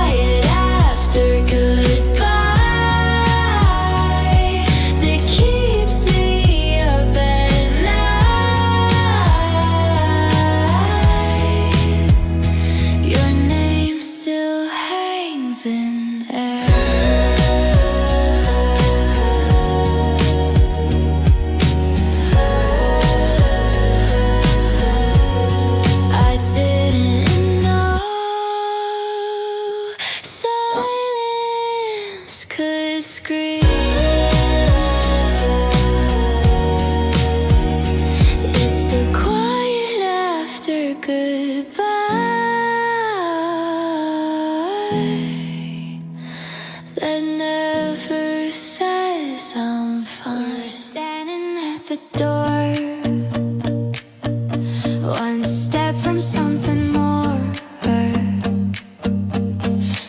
quiet after goodbye that keeps me up at night. Your name still hangs in air. Could scream. It's the quiet after goodbye that never says I'm fine. We're standing at the door, one step from something more,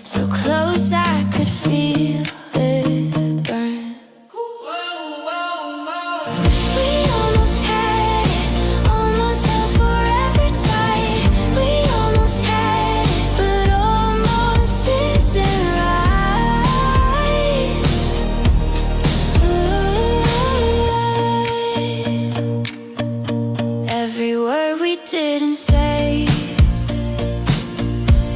so close I could feel it burn. We almost had it, almost held forever tight. We almost had it, but almost isn't right. Ooh. Every word we didn't say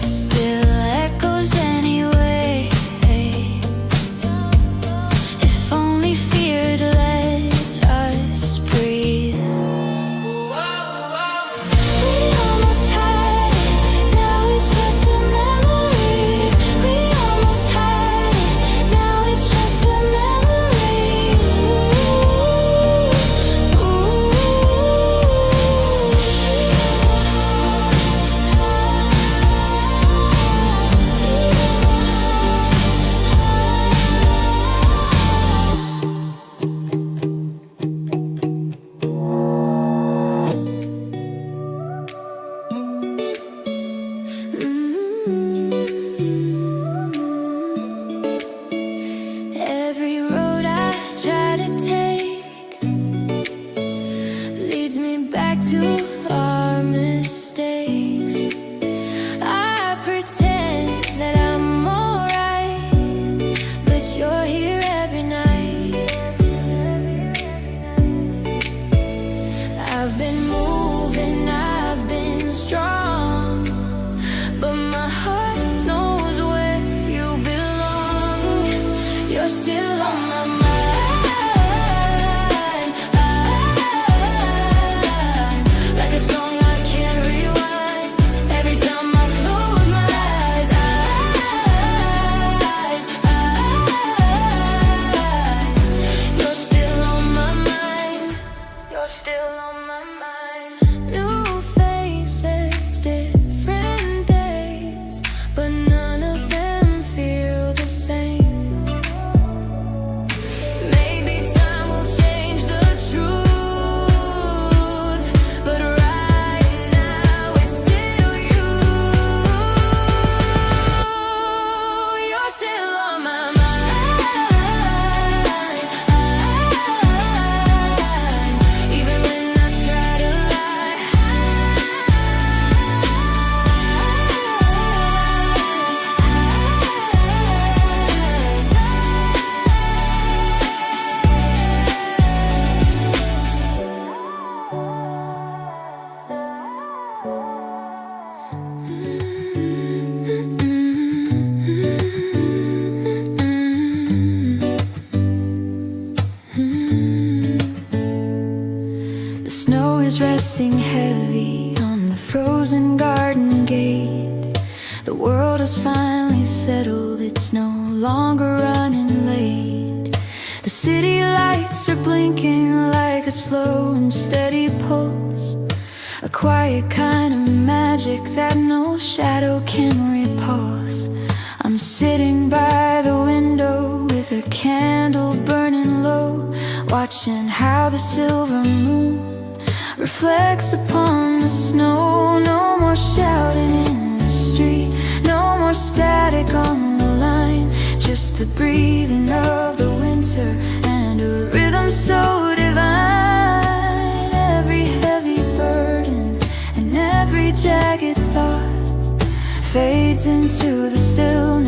still echoes anyway. If only fear to let us breathe. We almost had it, now it's just a memory. We almost had it, now it's just a memory. Every road I try to take leads me back to our mistakes. I pretend that I'm alright, but you're here every night. I've been moving, I've been strong, but my heart knows where you belong. You're still on my mind, like a song I can't rewind. Every time I close my eyes, you're still on my mind. You're still on my mind. New faces, different days, but none of them feel the same. Maybe time will change the truth, but right now it's still you. You're still on my mind, even when I try to lie. The snow is resting heavy on the frozen garden gate. The world has finally settled, it's no longer running late. The city lights are blinking like a slow and steady pulse, a quiet kind of magic that no shadow can repulse. I'm sitting by the window with a candle burning low, watching how the silver moon reflects upon the snow. No more shouting in the street, no more static on the line, just the breathing of the winter and a rhythm so divine. Every heavy burden and every jagged thought fades into the stillness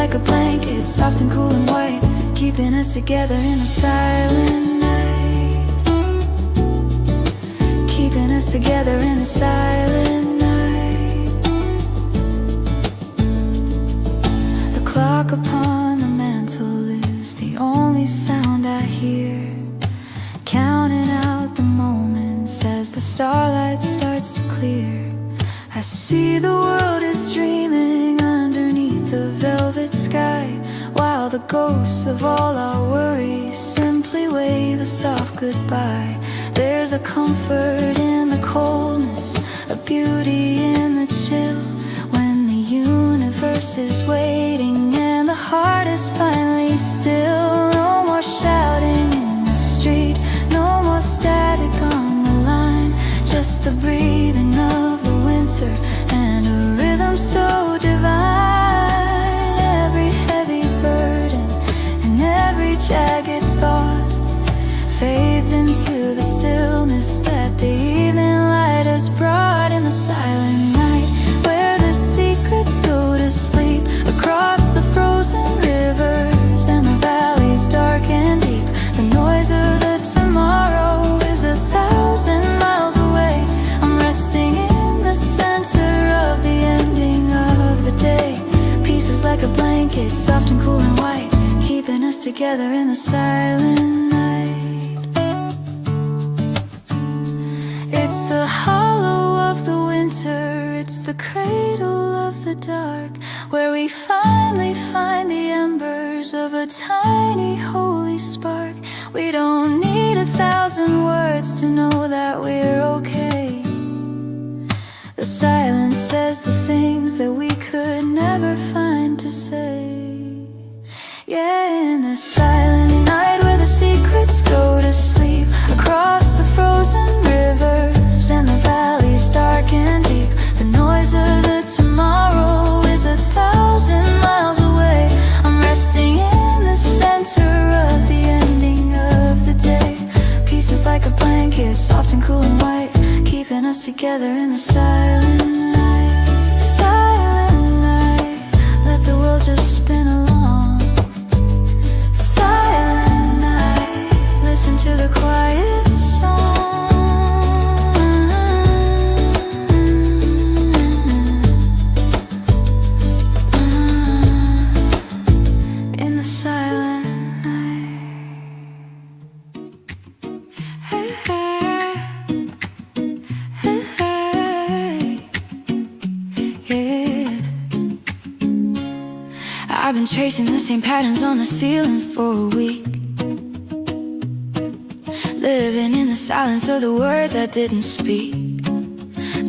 like a blanket, soft and cool and white, keeping us together in the silent night. Keeping us together in the silent night. The clock upon the mantle is the only sound I hear, counting out the moments as the starlight starts to clear. I see the world is dreaming underneath a velvet sky, while the ghosts of all our worries simply wave a soft goodbye. There's a comfort in the coldness, a beauty in the chill, when the universe is waiting and the heart is finally still. No more shouting in the street, no more static on the line, just the breathing of the winter and a rhythm so divine. Every heavy burden and every jagged thought fades into the stillness that the evening light has brought. In the silent night, where the secrets go to sleep, across the frozen rivers and the valleys dark and deep, the noise of the tomorrow is 1,000 miles away. I'm resting in the center of the ending of the day. Peace is like a blanket, soft and cool and white, keeping us together in the silent night. It's the hollow of the winter, it's the cradle of the dark, where we finally find the embers of a tiny holy spark. We don't need 1,000 words to know that we're okay. The silence says the things that we could never find to say. Yeah, in the silent night, where the secrets go to sleep, across the frozen rivers and the valleys dark and deep, the noise of the tomorrow is 1,000 miles away. I'm resting in the center of the ending of the day. Peace is like a blanket, soft and cool and white, keeping us together in the silent night. Silent night, let the world just spin along. Silent night, listen to the quiet song. In the silent night. Hey, hey, hey, yeah. I've been tracing the same patterns on the ceiling for a week, living in the silence of the words I didn't speak.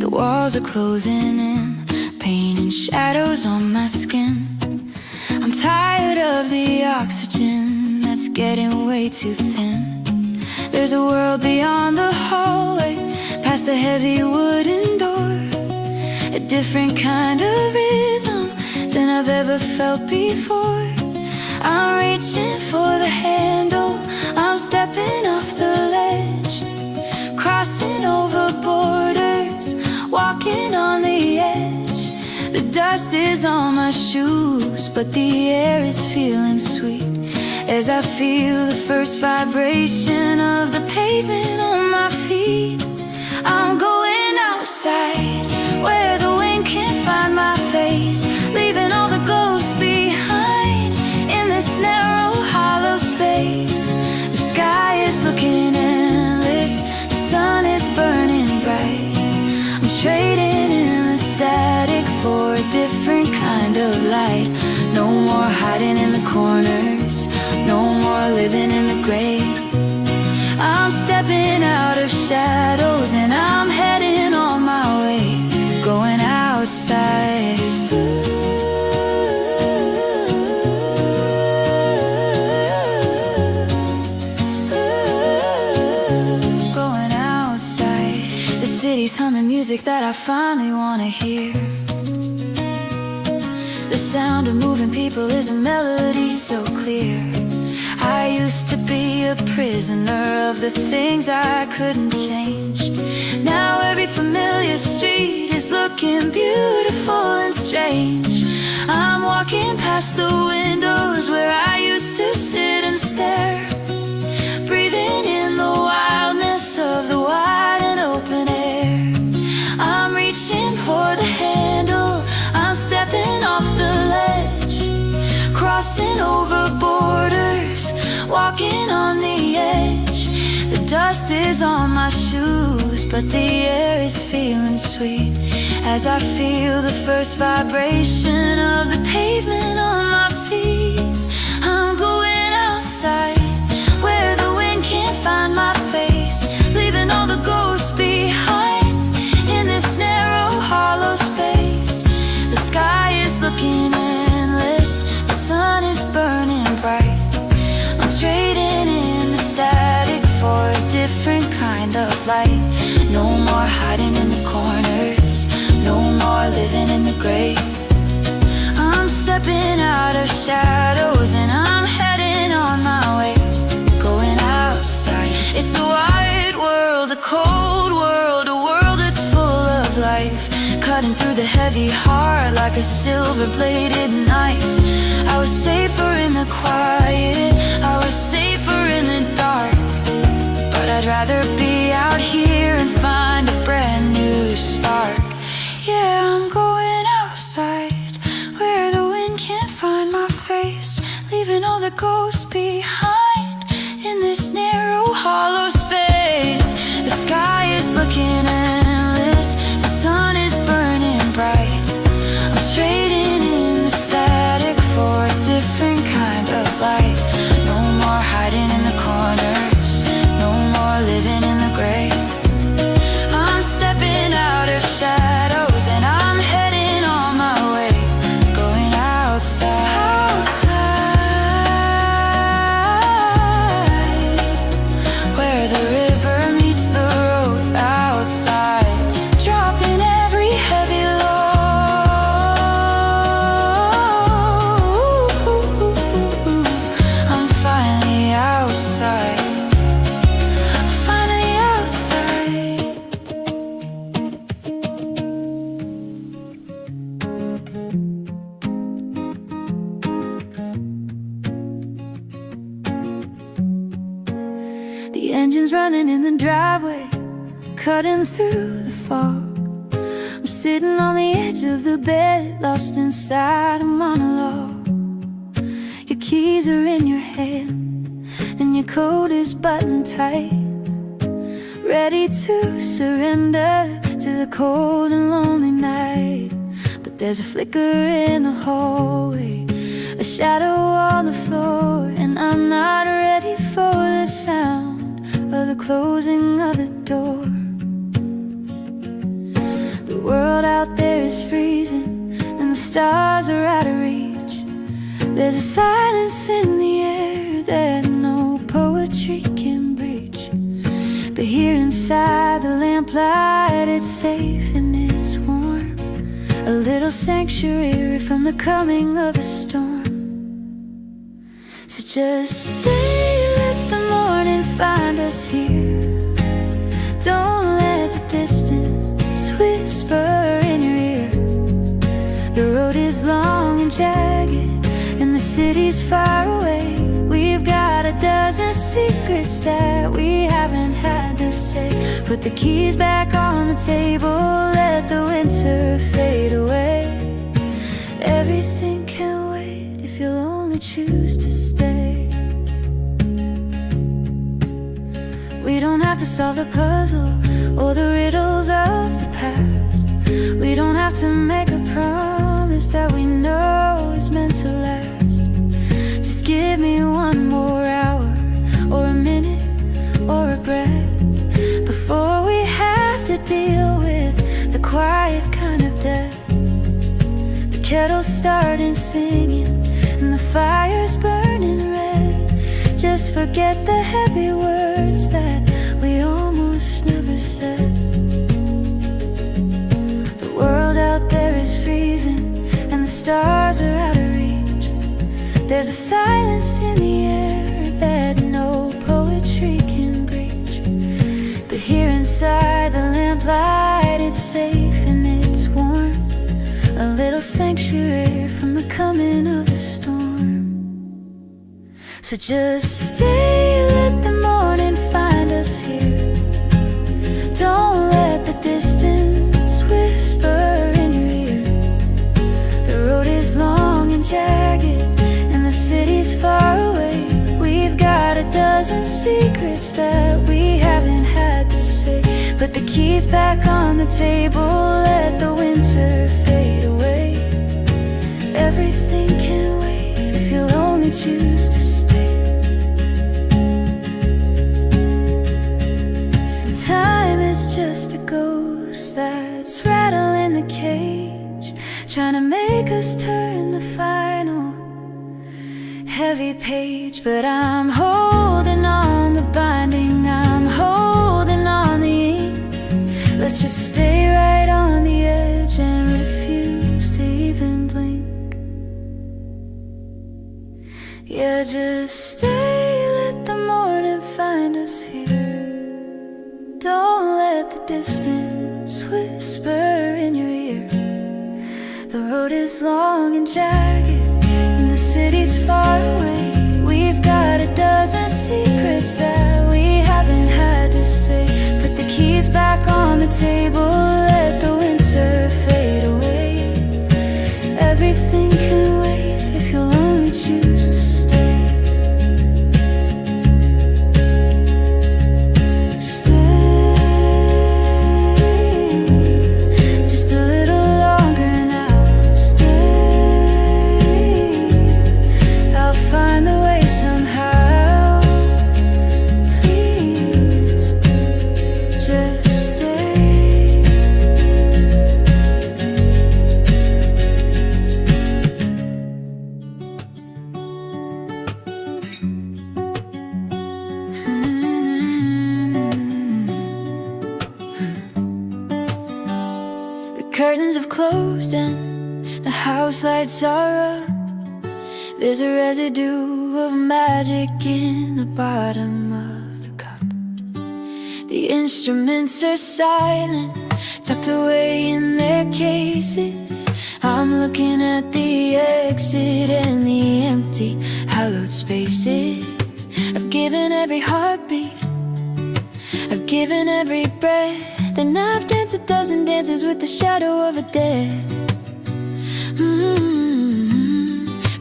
The walls are closing in, painting shadows on my skin. I'm tired of the oxygen that's getting way too thin. There's a world beyond the hallway, past the heavy wooden door, a different kind of rhythm than I've ever felt before. I'm reaching for the handle, I'm stepping off the ledge, crossing over borders, walking on the edge. The dust is on my shoes, but the air is feeling sweet, as I feel the first vibration of the pavement on my feet. I'm going outside, where the wind can't find my face, leaving all the ghosts behind in this narrow, hollow space. The sky is looking endless, the sun is burning bright. I'm trading in the static for a different kind of light. No more hiding in the corners, no more living in the grave. I'm stepping out of shadows and I'm heading on my way, going outside. Going outside. The city's humming music that I finally wanna hear. The sound of moving people is a melody so clear. I used to be a prisoner of the things I couldn't change. Now every familiar street is looking beautiful and strange. I'm walking walking past the windows where I used to sit and stare, breathing in the wildness of the wide and open air. I'm reaching for the handle, I'm stepping off the ledge, crossing over borders, walking on the edge. The dust is on my shoes, but the air is feeling sweet as I feel the first vibration of the pavement on my feet. I'm going outside where the wind can't find my face, leaving all the ghosts behind in this narrow, hollow space. The sky is looking endless, the sun is burning bright. I'm trading in the static for a different kind of light. No more hiding in the corners, no more living in the gray. I'm stepping out of shadows and I'm heading on my way, going outside. It's a wide world, a cold world, a world that's full of life, cutting through the heavy heart like a silver-bladed knife. I was safer in the quiet, I was safer in the dark, but I'd rather be out here and find a brand new spark. Yeah, I'm going outside where the wind can't find my face, leaving all the ghosts behind in this narrow, hollow space. The sky is looking endless, the sun is burning bright. I'm trading in the static for a different kind of light. No more hiding in the corners, no more living in the gray. I'm stepping out of shadows and I'm heading on my way, going outside, where the river meets the road, outside, dropping every heavy load. I'm finally outside, finally outside. The engine's running in the driveway, cutting through the fog. I'm sitting on the edge of the bed, lost inside a monologue. Your keys are in your hand and your coat is buttoned tight, ready to surrender to the cold and lonely night. But there's a flicker in the hallway, a shadow on the floor, and I'm not ready for the sound of the closing of the door. The world out there is freezing and the stars are out of reach. There's a silence in the air that no poetry can breach. But here inside the lamplight, it's safe and it's warm, a little sanctuary from the coming of the storm. So just stay, let the morning find us here. Don't let the distance whisper in your ear. The road is long and jagged and the city's far away. We've got a dozen secrets that we haven't had to say. Put the keys back on the table, let the winter fade away. Everything can wait if you'll only choose to stay. We don't have to solve the puzzle or the riddles of the past. We don't have to make a promise that we know is meant to last. Just give me one more hour, or a minute, or a breath, before we have to deal with the quiet kind of death. The kettle's starting singing and the fire's burning red. Just forget the heavy words that we almost never said. The world out there is freezing and the stars are out of reach. There's a silence in the air that no poetry can breach. But here inside the lamplight, it's safe and it's warm, a little little sanctuary from the coming of the storm. So just stay, let the morning find us here. Don't let the distance whisper in your ear. The road is long and jagged, and the city's far away. We've got a dozen secrets that we haven't had to say. Put the keys back on the table, let the winter fade away. Everything can wait if you'll only choose to stay. Time is just a ghost that's rattling the cage, trying to make us turn the final heavy page. But I'm holding on the binding, I'm holding on the ink. Let's just stay right on the edge and refuse to even blink. Yeah, just stay, let the morning find us here. Don't let the distance whisper in your ear. The road is long and jagged, and the city's far away. We've got a dozen secrets that we haven't had to say. Put the keys back on the table, let the winter fade away. Everything can wait if you'll only choose to stay. Curtains have closed and the house lights are up. There's a residue of magic in the bottom of the cup. The instruments are silent, tucked away in their cases. I'm looking at the exit and the empty, hallowed spaces. I've given every heartbeat, I've given every breath, and I've danced a dozen dances with the shadow of a death.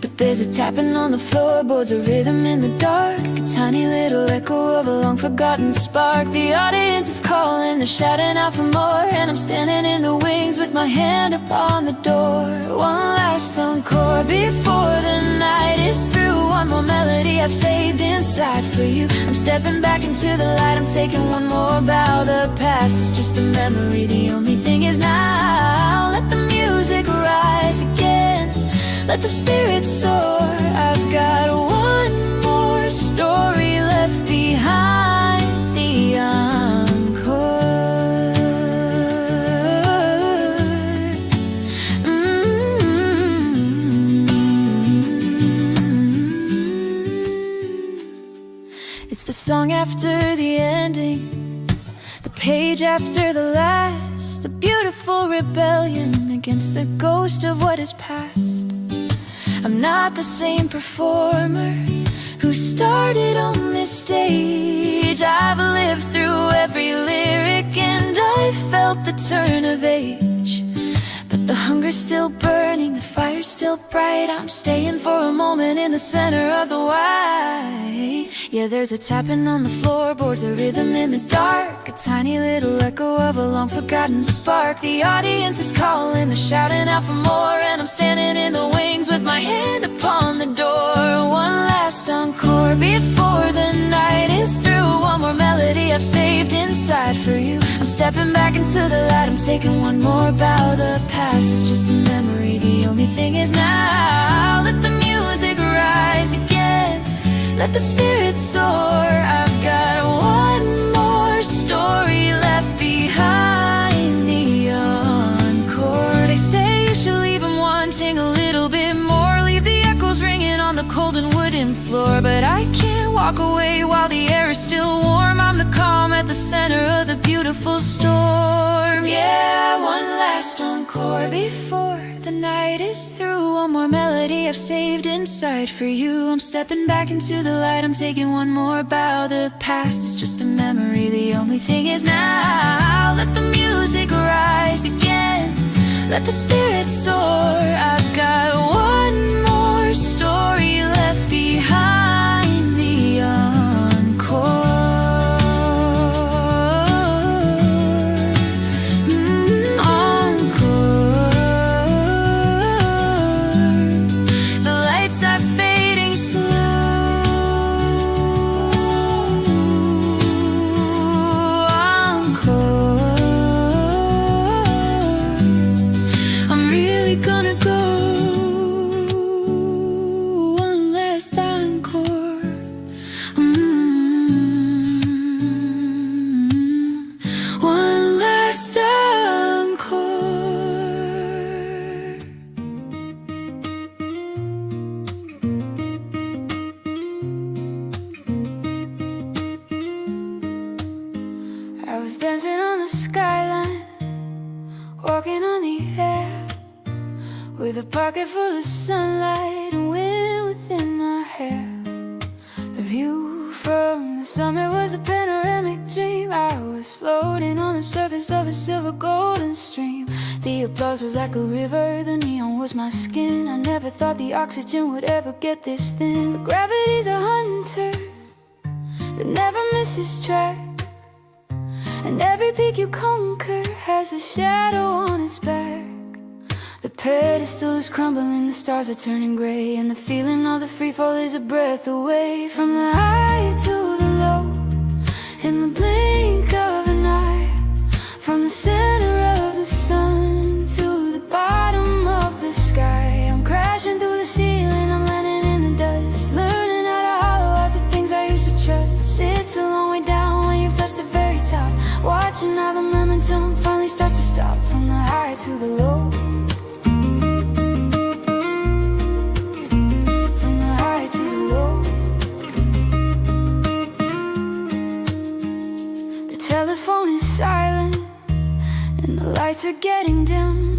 But there's a tapping on the floorboards, a rhythm in the dark, a tiny little echo of a long-forgotten spark. The audience is calling, they're shouting out for more, and I'm standing in the wings with my hand upon the door. One last encore before the night is through. One more melody I've saved inside for you. I'm stepping back into the light, I'm taking one more bow. The past is just a memory, the only thing is now. Let the music rise again, let the spirit soar. I've got one more story left behind, the encore. It's the song after the ending, the page after the last, a beautiful rebellion against the ghost of what is past. I'm not the same performer who started on this stage. I've lived through every lyric and I felt the turn of age. But the hunger's still burning, the fire's still bright. I'm staying for a moment in the center of the white. Yeah, there's a tapping on the floorboards, a rhythm in the dark, a tiny little echo of a long-forgotten spark. The audience is calling, they're shouting out for more, and I'm standing in the wings with my hand upon the door. One last encore before the night is through. One more melody I've saved inside for you. I'm stepping back into the light, I'm taking one more bow. The past is just a memory, the only thing is now. Let the music rise again, let the spirit soar. I've got one more story left behind, the encore. They say you should leave them wanting a little bit more, leave the echoes ringing on the cold and wooden floor. But I can't walk away while the air is still warm. I'm the calm at the center of the beautiful storm. Yeah, one last last encore before the night is through. One more melody I've saved inside for you. I'm stepping back into the light, I'm taking one more bow. The past is just a memory, the only thing is now. Let the music rise again, let the spirit soar. I've got one more story left behind the encore. I was dancing on the skyline, walking on the air, with a pocket full of sunlight and wind within my hair. The view from the summit was a panoramic dream. I was floating on the surface of a silver golden stream. The applause was like a river, the neon was my skin. I never thought the oxygen would ever get this thin. But gravity's a hunter that never misses track, and every peak you conquer has a shadow on its back. The pedestal is crumbling, the stars are turning gray, and the feeling of the free fall is a breath away. From the high to the low, in the blink of an eye, from the center of the sun to the bottom of the sky. I'm crashing through the ceiling, I'm landing in the dust, learning how to hollow out the things I used to trust. It's a long way down when you've touched the very top, watching how the momentum finally starts to stop. From the high to the low, from the high to the low. The telephone is silent and the lights are getting dim.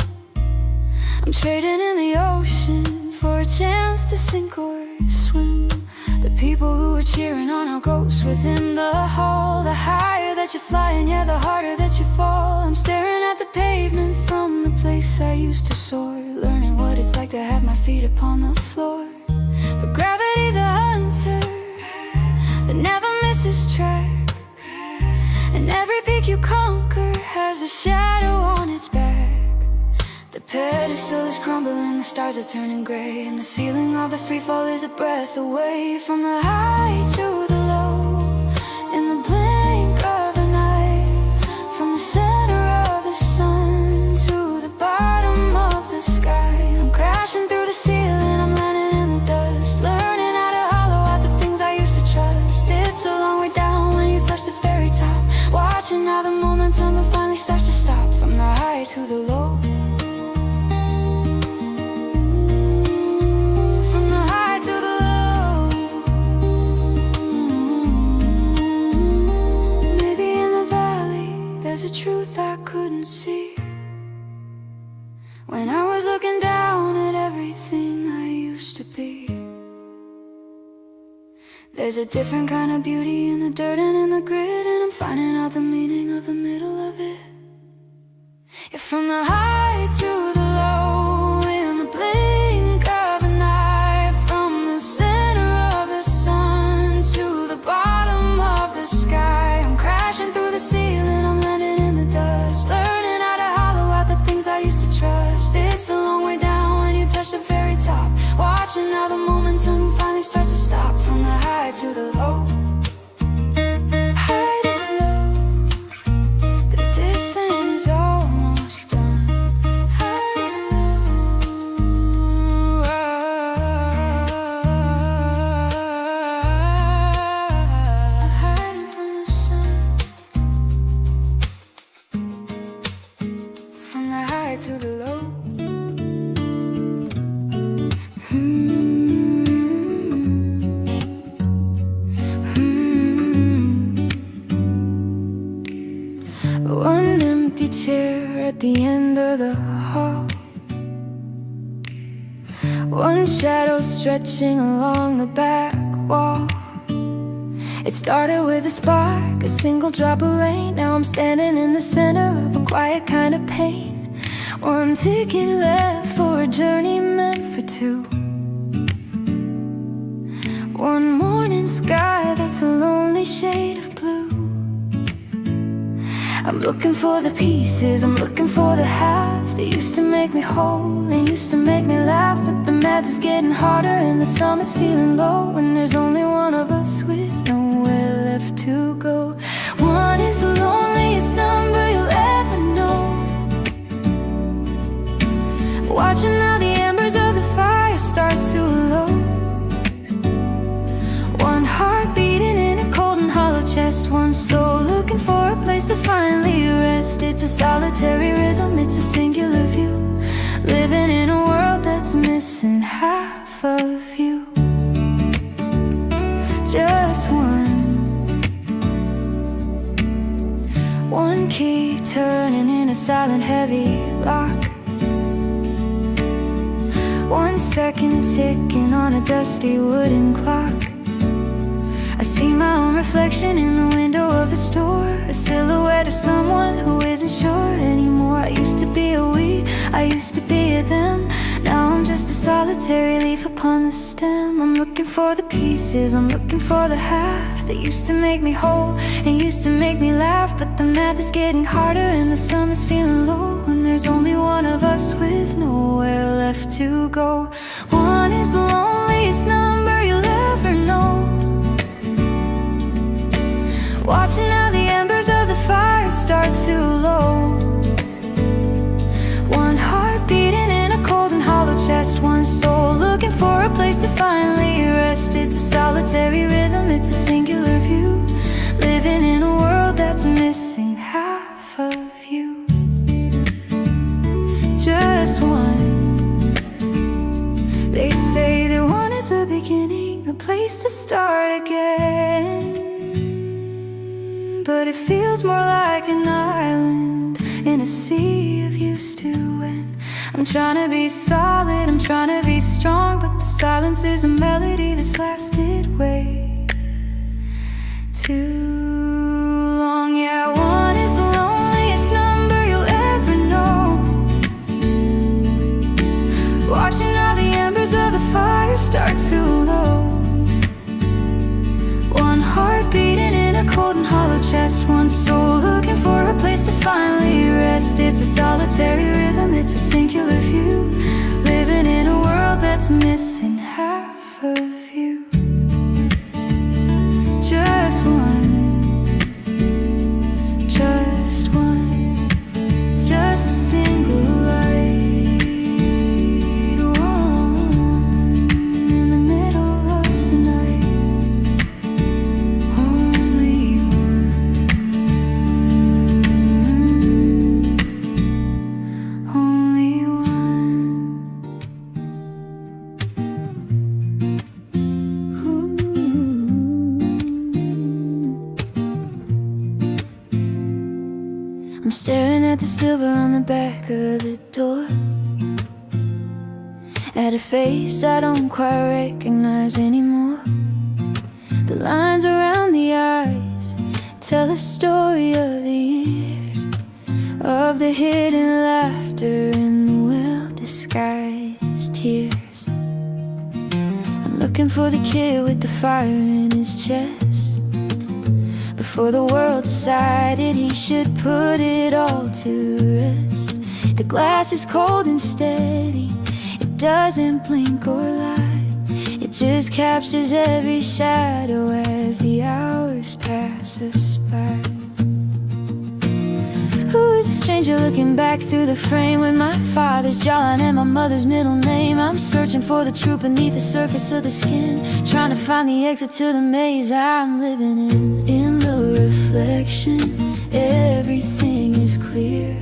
I'm trading in the ocean for a chance to sink or swim. The people who are cheering on our ghosts within the hall. The higher that you're flying, yeah, the harder that you fall. I'm staring at the pavement from the place I used to soar, learning what it's like to have my feet upon the floor. But gravity's a hunter that never misses track, and every peak you conquer has a shadow on its back. The pedestal is crumbling, the stars are turning gray, and the feeling of the free fall is a breath away. From the high to the low, in the blink of an eye, from the center of the sun to the bottom of the sky. I'm crashing through the ceiling, I'm landing in the dust, learning how to hollow out the things I used to trust. It's a long way down when you touch the very top, watching how the momentum finally starts to stop. From the high to the low, there's a truth I couldn't see when I was looking down at everything I used to be. There's a different kind of beauty in the dirt and in the grit, and I'm finding out the meaning of the middle of it. Yeah, from the high to the low, in the blink of an eye, from the center of the sun to the bottom of the sky. I'm crashing through the ceiling, I'm landing in the dust, learning how to hollow out the things I used to trust. It's a long way down when you touch the very top, watching how the momentum finally starts to stop. From the high to the low, high to the low, the descent is almost done. High to the low, hiding from the sun. From the high to the low. One empty chair at the end of the hall. One shadow stretching along the back wall. It started with a spark, a single drop of rain. Now I'm standing in the center of a quiet kind of pain. One ticket left for a journey meant for two. One morning sky that's a lonely shade of blue. I'm looking for the pieces, I'm looking for the half that used to make me whole and used to make me laugh. But the math is getting harder and the summer's feeling low, and there's only one of us with nowhere left to go. One is the loneliest number you'll ever know. Watching how the embers of the fire start to low. One heart beating in a cold and hollow chest. One soul looking for a place to finally rest. It's a solitary rhythm, it's a singular view. Living in a world that's missing half of you. Just one key turning in a silent heavy lock. 1 second ticking on a dusty wooden clock. I see my own reflection in the window of a store, a silhouette of someone who isn't sure anymore. I used to be a we, I used to be a them. Now I'm just a solitary leaf upon the stem. I'm looking for the pieces, I'm looking for the half that used to make me whole and used to make me laugh. But the math is getting harder and the summer's feeling low, and there's only one of us with nowhere left to go. One is the loneliest number you'll ever know. Watching how the embers of the fire start to low. One heart beating in a cold and hollow chest. One soul looking for a place to finally rest. It's a solitary rhythm, it's a singular view. Living in a world that's missing half of you. Just one. They say that one is the beginning, a place to start again. But it feels more like an island in a sea of used to. When I'm trying to be solid, I'm trying to be strong, but the silence is a melody that's lasted way too long. Yeah, one is the loneliest number you'll ever know. Watching how the embers of the fire start to low. One heart beating in a cold and hollow chest. One soul looking for a place to finally rest. It's a solitary rhythm, it's a singular view. Living in a world that's missing half of you. Just one. Just one. Just a single light. One in the middle of the night. I'm staring at the silver on the back of the door, at a face I don't quite recognize anymore. The lines around the eyes tell a story of the years, of the hidden laughter and the well-disguised tears. I'm looking for the kid with the fire in his chest, before the world decided he should put it all to rest. The glass is cold and steady, it doesn't blink or lie. It just captures every shadow as the hours pass us by. Who is the stranger looking back through the frame, with my father's jawline and my mother's middle name? I'm searching for the truth beneath the surface of the skin, trying to find the exit to the maze I'm living in. In the reflection, everything is clear.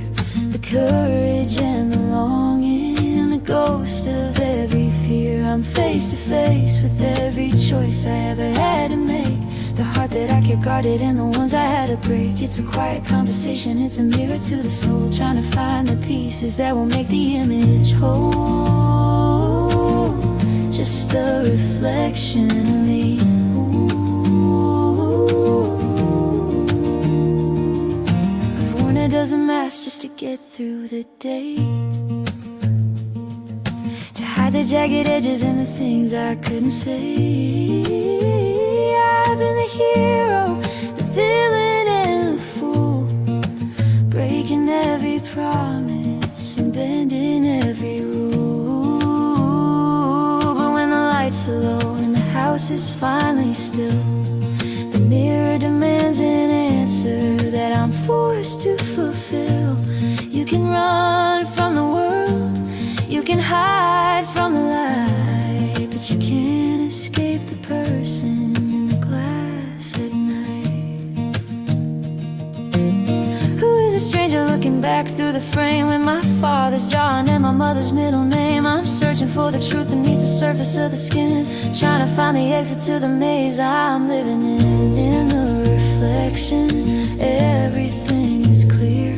The courage and the longing and the ghost of every fear. I'm face to face with every choice I ever had to make. The heart that I kept guarded and the ones I had to break. It's a quiet conversation, it's a mirror to the soul, trying to find the pieces that will make the image whole. Just a reflection of me. I've worn a dozen masks just to get through the day, to hide the jagged edges and the things I couldn't say. I've been the hero, the villain and the fool, breaking every promise and bending every rule. But when the lights are low and the house is finally still, the mirror demands an answer that I'm forced to fulfill. You can run from the world, you can hide from the light, but you can't escape the person in the glass at night. Who is a stranger looking back through the frame with my father's jaw and my mother's middle name? I'm searching for the truth beneath the surface of the skin, trying to find the exit to the maze I'm living in. In the reflection, everything is clear.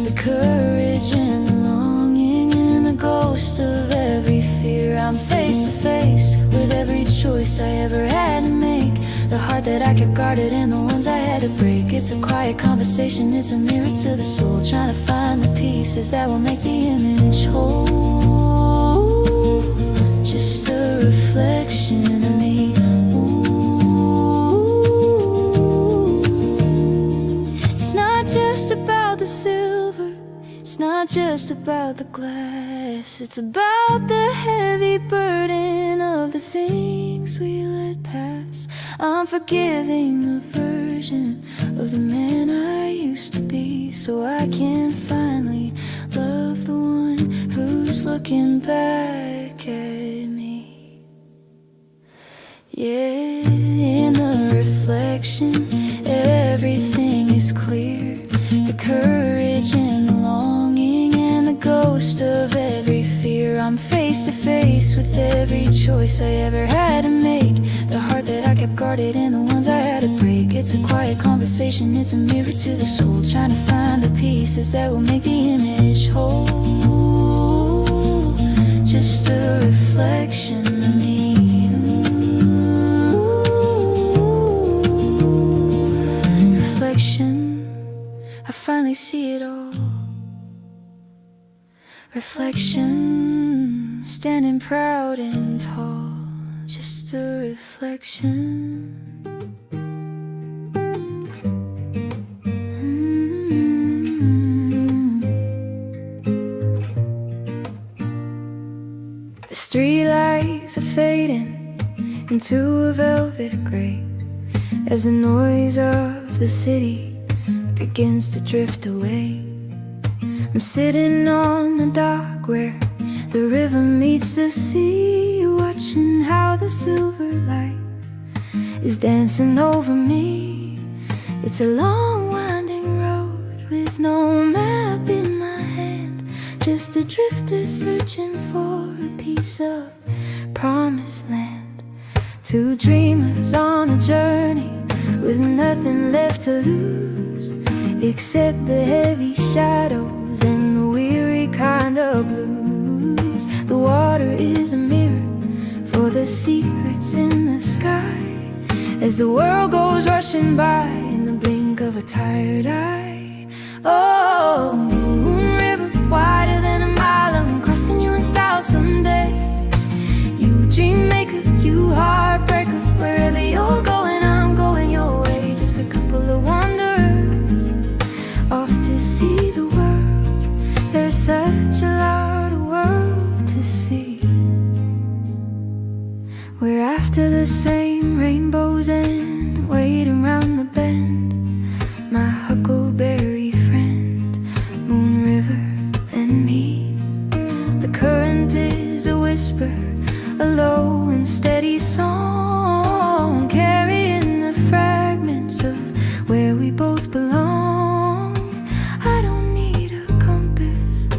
The courage and the longing and the ghost of every fear. I'm face to face with every choice I ever had to make. The heart that I kept guarded and the ones I had to break. It's a quiet conversation, it's a mirror to the soul, trying to find the pieces that will make the image whole. Just a reflection of me. It's not just about the silver, it's not just about the glass, it's about the heavy burden of the things we let pass. I'm forgiving the version of the man I used to be, so I can finally love the one who's looking back at me. Yeah, in the reflection, everything is clear. The courage and the longing and the ghost of every fear. I'm face to face with every choice I ever had to make. The heart that I kept guarded and the ones I had to break. It's a quiet conversation, it's a mirror to the soul, trying to find the pieces that will make the image whole. Just a reflection of me. Reflection, I finally see it all. Reflection, standing proud and tall. Just a reflection. The street lights are fading into a velvet gray as the noise of the city begins to drift away. I'm sitting on the dock where the river meets the sea, watching how the silver light is dancing over me. It's a long winding road with no map in my hand, just a drifter searching for a piece of promised land. Two dreamers on a journey with nothing left to lose except the heavy shadows and the weary kind of blues. The water is a mirror for the secrets in the sky as the world goes rushing by in the blink of a tired eye. Oh, moon river, wider than a mile, I'm crossing you in style someday. You dream maker, you heartbreaker, wherever you're going, I'm going your way. Just a couple of wanderers off to see the world. There's such a lot of world to see. We're after the same rainbows and waiting round the bend. My huckleberry friend, Moon River and me. The current is a whisper, a low and steady song, carrying the fragments of where we both belong. I don't need a compass,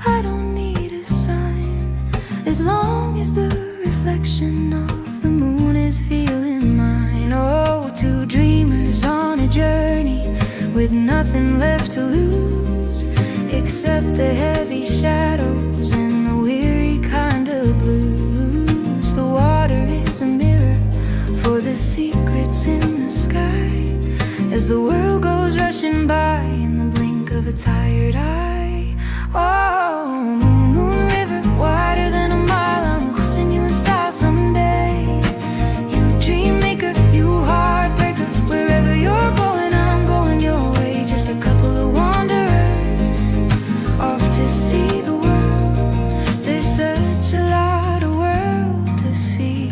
I don't need a sign, as long as the reflection of the moon is feeling mine. Oh, two to lose, except the heavy shadows and the weary kind of blues. The water is a mirror for the secrets in the sky, as the world goes rushing by in the blink of a tired eye. Oh, moon, moon river, wider than a mile, I'm crossing you in style someday. You dream maker, you heartbreaker, wherever you're going, I'm going your way. Just a couple of wanderers off to see the world. There's such a lot of world to see.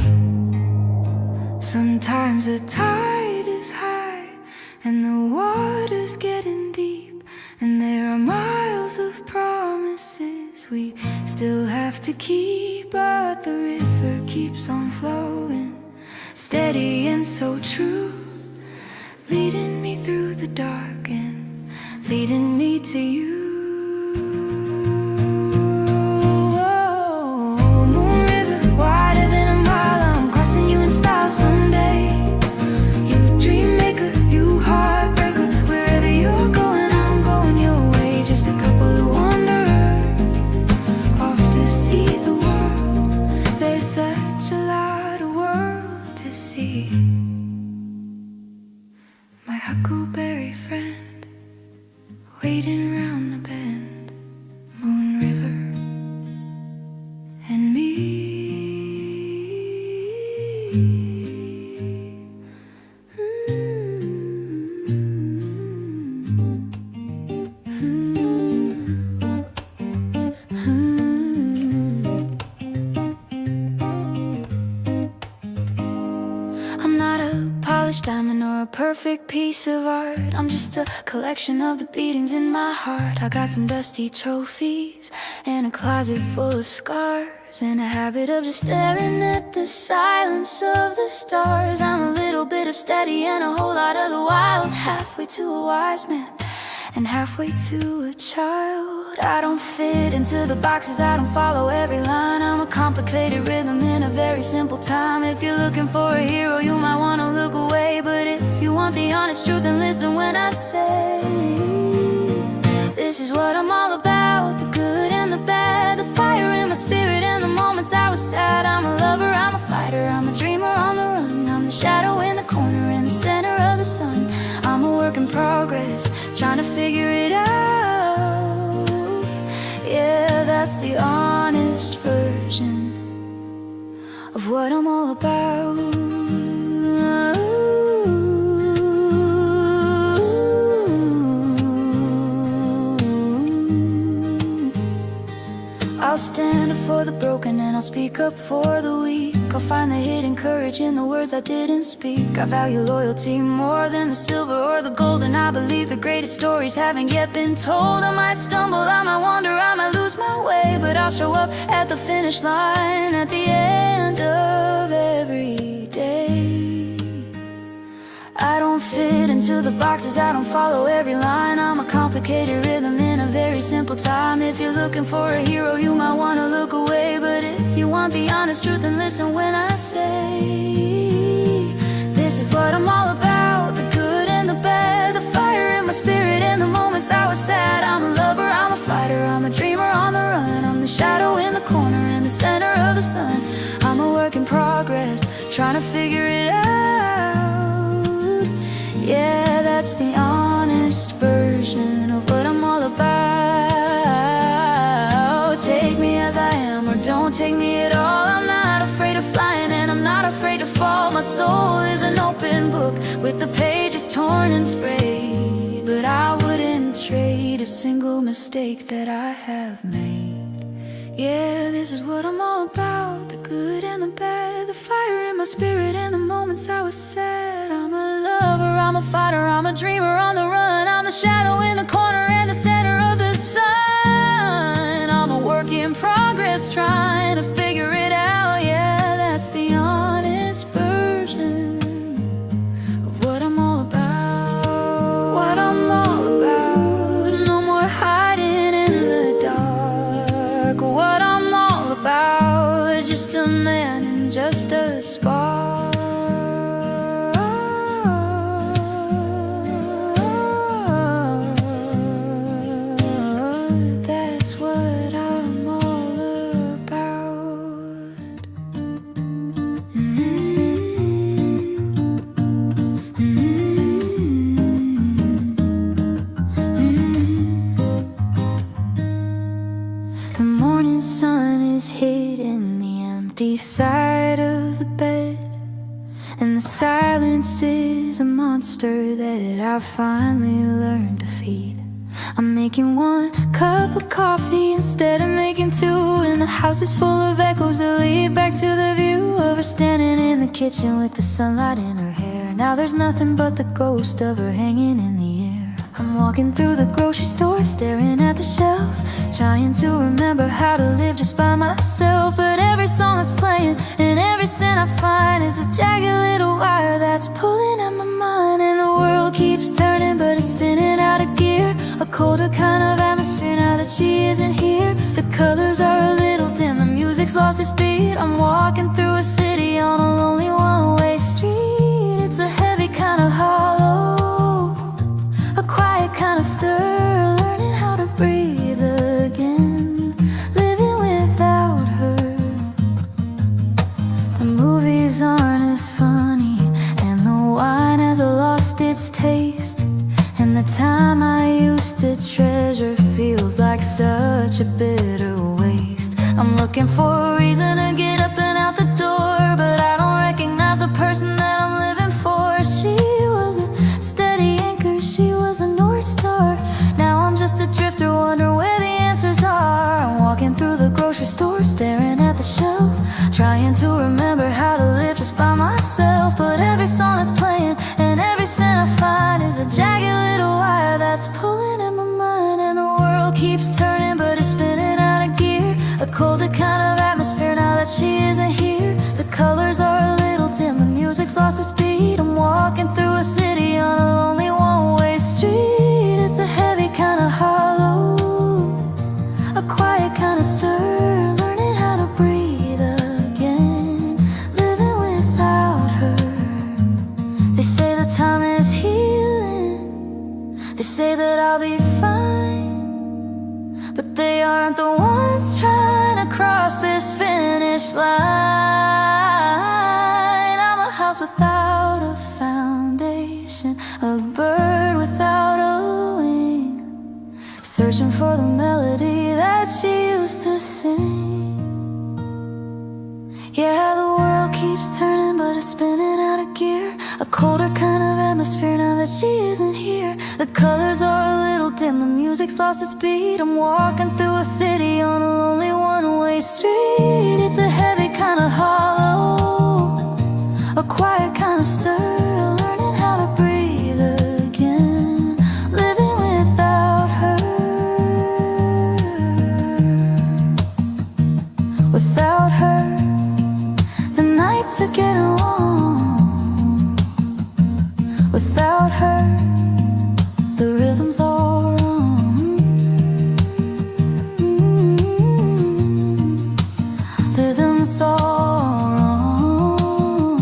Sometimes the tide is high and the water's getting deep, and there are miles of promises we still have to keep. But the river keeps on flowing, steady and so true, leading me through the dark and leading me to you. Oh, moon river, wider than a mile, I'm crossing you in style someday. You dream maker, you heartbreaker, wherever you're going, I'm going your way. Just a couple of wanderers off to see the world. There's such a lot of world to see. My huckleberry friend, waiting round the bend, Moon River and me. I'm not a polished diamond or a perfect piece of art. I'm just a collection of the beatings in my heart. I got some dusty trophies and a closet full of scars, and a habit of just staring at the silence of the stars. I'm a little bit of steady and a whole lot of the wild, halfway to a wise man and halfway to a child. I don't fit into the boxes, I don't follow every line. I'm a complicated rhythm in a very simple time. If you're looking for a hero, you might want to look away. But if you want the honest truth, then listen when I say, this is what I'm all about, the good and the bad, the fire in my spirit and the moments I was sad. I'm a lover, I'm a fighter, I'm a dreamer on the run. I'm the shadow in the corner and the center of the sun. I'm a work in progress, trying to figure it out. Yeah, that's the honest version of what I'm all about. I'll stand up for the broken and I'll speak up for the weak. I'll find the hidden courage in the words I didn't speak. I value loyalty more than the silver or the gold, and I believe the greatest stories haven't yet been told. I might stumble, I might wander, I might lose my way, but I'll show up at the finish line at the end of every day. I don't fit into the boxes, I don't follow every line. I'm a complicated rhythm in a very simple time. If you're looking for a hero, you might want to look away. But if you want the honest truth, then listen when I say, this is what I'm all about, the good and the bad, the fire in my spirit and the moments I was sad. I'm a lover, I'm a fighter, I'm a dreamer on the run. I'm the shadow in the corner and the center of the sun. I'm a work in progress, trying to figure it out. Yeah, that's the honest version of what I'm all about. Take me as I am or don't take me at all. I'm not afraid of flying and I'm not afraid to fall. My soul is an open book with the pages torn and frayed, but I wouldn't trade a single mistake that I have made. Yeah, this is what I'm all about, the good and the bad, the fire in my spirit and the moments I was sad. I'm a lover, I'm a fighter, I'm a dreamer on the run. I'm the shadow in the corner and the center of the sun. I'm a work in progress, trying to figure it out. Yeah, that's the honest version of what I'm all about. What I'm all about. No more hiding in the dark. What I'm all about. Just a man and just a spark. morning sun is hitting the empty side of the bed, and the silence is a monster that I've finally learned to feed. I'm making one cup of coffee instead of making two, and the house is full of echoes that lead back to the view of her standing in the kitchen with the sunlight in her hair. Now there's nothing but the ghost of her hanging in the air. I'm walking through the grocery store, staring at the shelf, trying to remember how to live just by myself. But every song that's playing and every scent I find is a jagged little wire that's pulling at my mind. And the world keeps turning, but it's spinning out of gear, a colder kind of atmosphere now that she isn't here. The colors are a little dim, the music's lost its beat. I'm walking through a city on a lonely one-way street. It's a heavy kind of hollow, a quiet kind of stir, learning how to breathe again, living without her. The movies aren't as funny, and the wine has lost its taste, and the time I used to treasure feels like such a bitter waste. I'm looking for a reason to get up and out the door, but I don't recognize the person that I'm living for. She was a steady anchor, she was a North Star. Now I'm just a drifter, wondering where the answers are. I'm walking through the grocery store, staring at the shelf, trying to remember how to live just by myself. But every song that's playing and every scent I find is a jagged little wire that's pulling at my mind. And the world keeps turning, but it's spinning out of gear, a colder kind of atmosphere now that she isn't here. The colors are a little dim, the music's lost its beat. I'm walking through a city on a lonely one-way street. It's a heavy kind of hollow, a quiet kind of stir, learning how to breathe again, living without her. They say the time is healing, they say that I'll be fine, but they aren't the ones trying to cross this finish line. I'm a house without a foundation, a bird without a wing, searching for the melody that she used to sing. Yeah, the world keeps turning, but it's spinning out of gear, a colder kind of atmosphere now that she isn't here. The colors are a little dim, the music's lost its beat. I'm walking through a city on a lonely one-way street. It's a heavy kind of hollow, a quiet kind of stir, learning how to breathe again, living without her. Without her, the nights are getting long. Without her, the rhythm's all wrong. The rhythm's all wrong,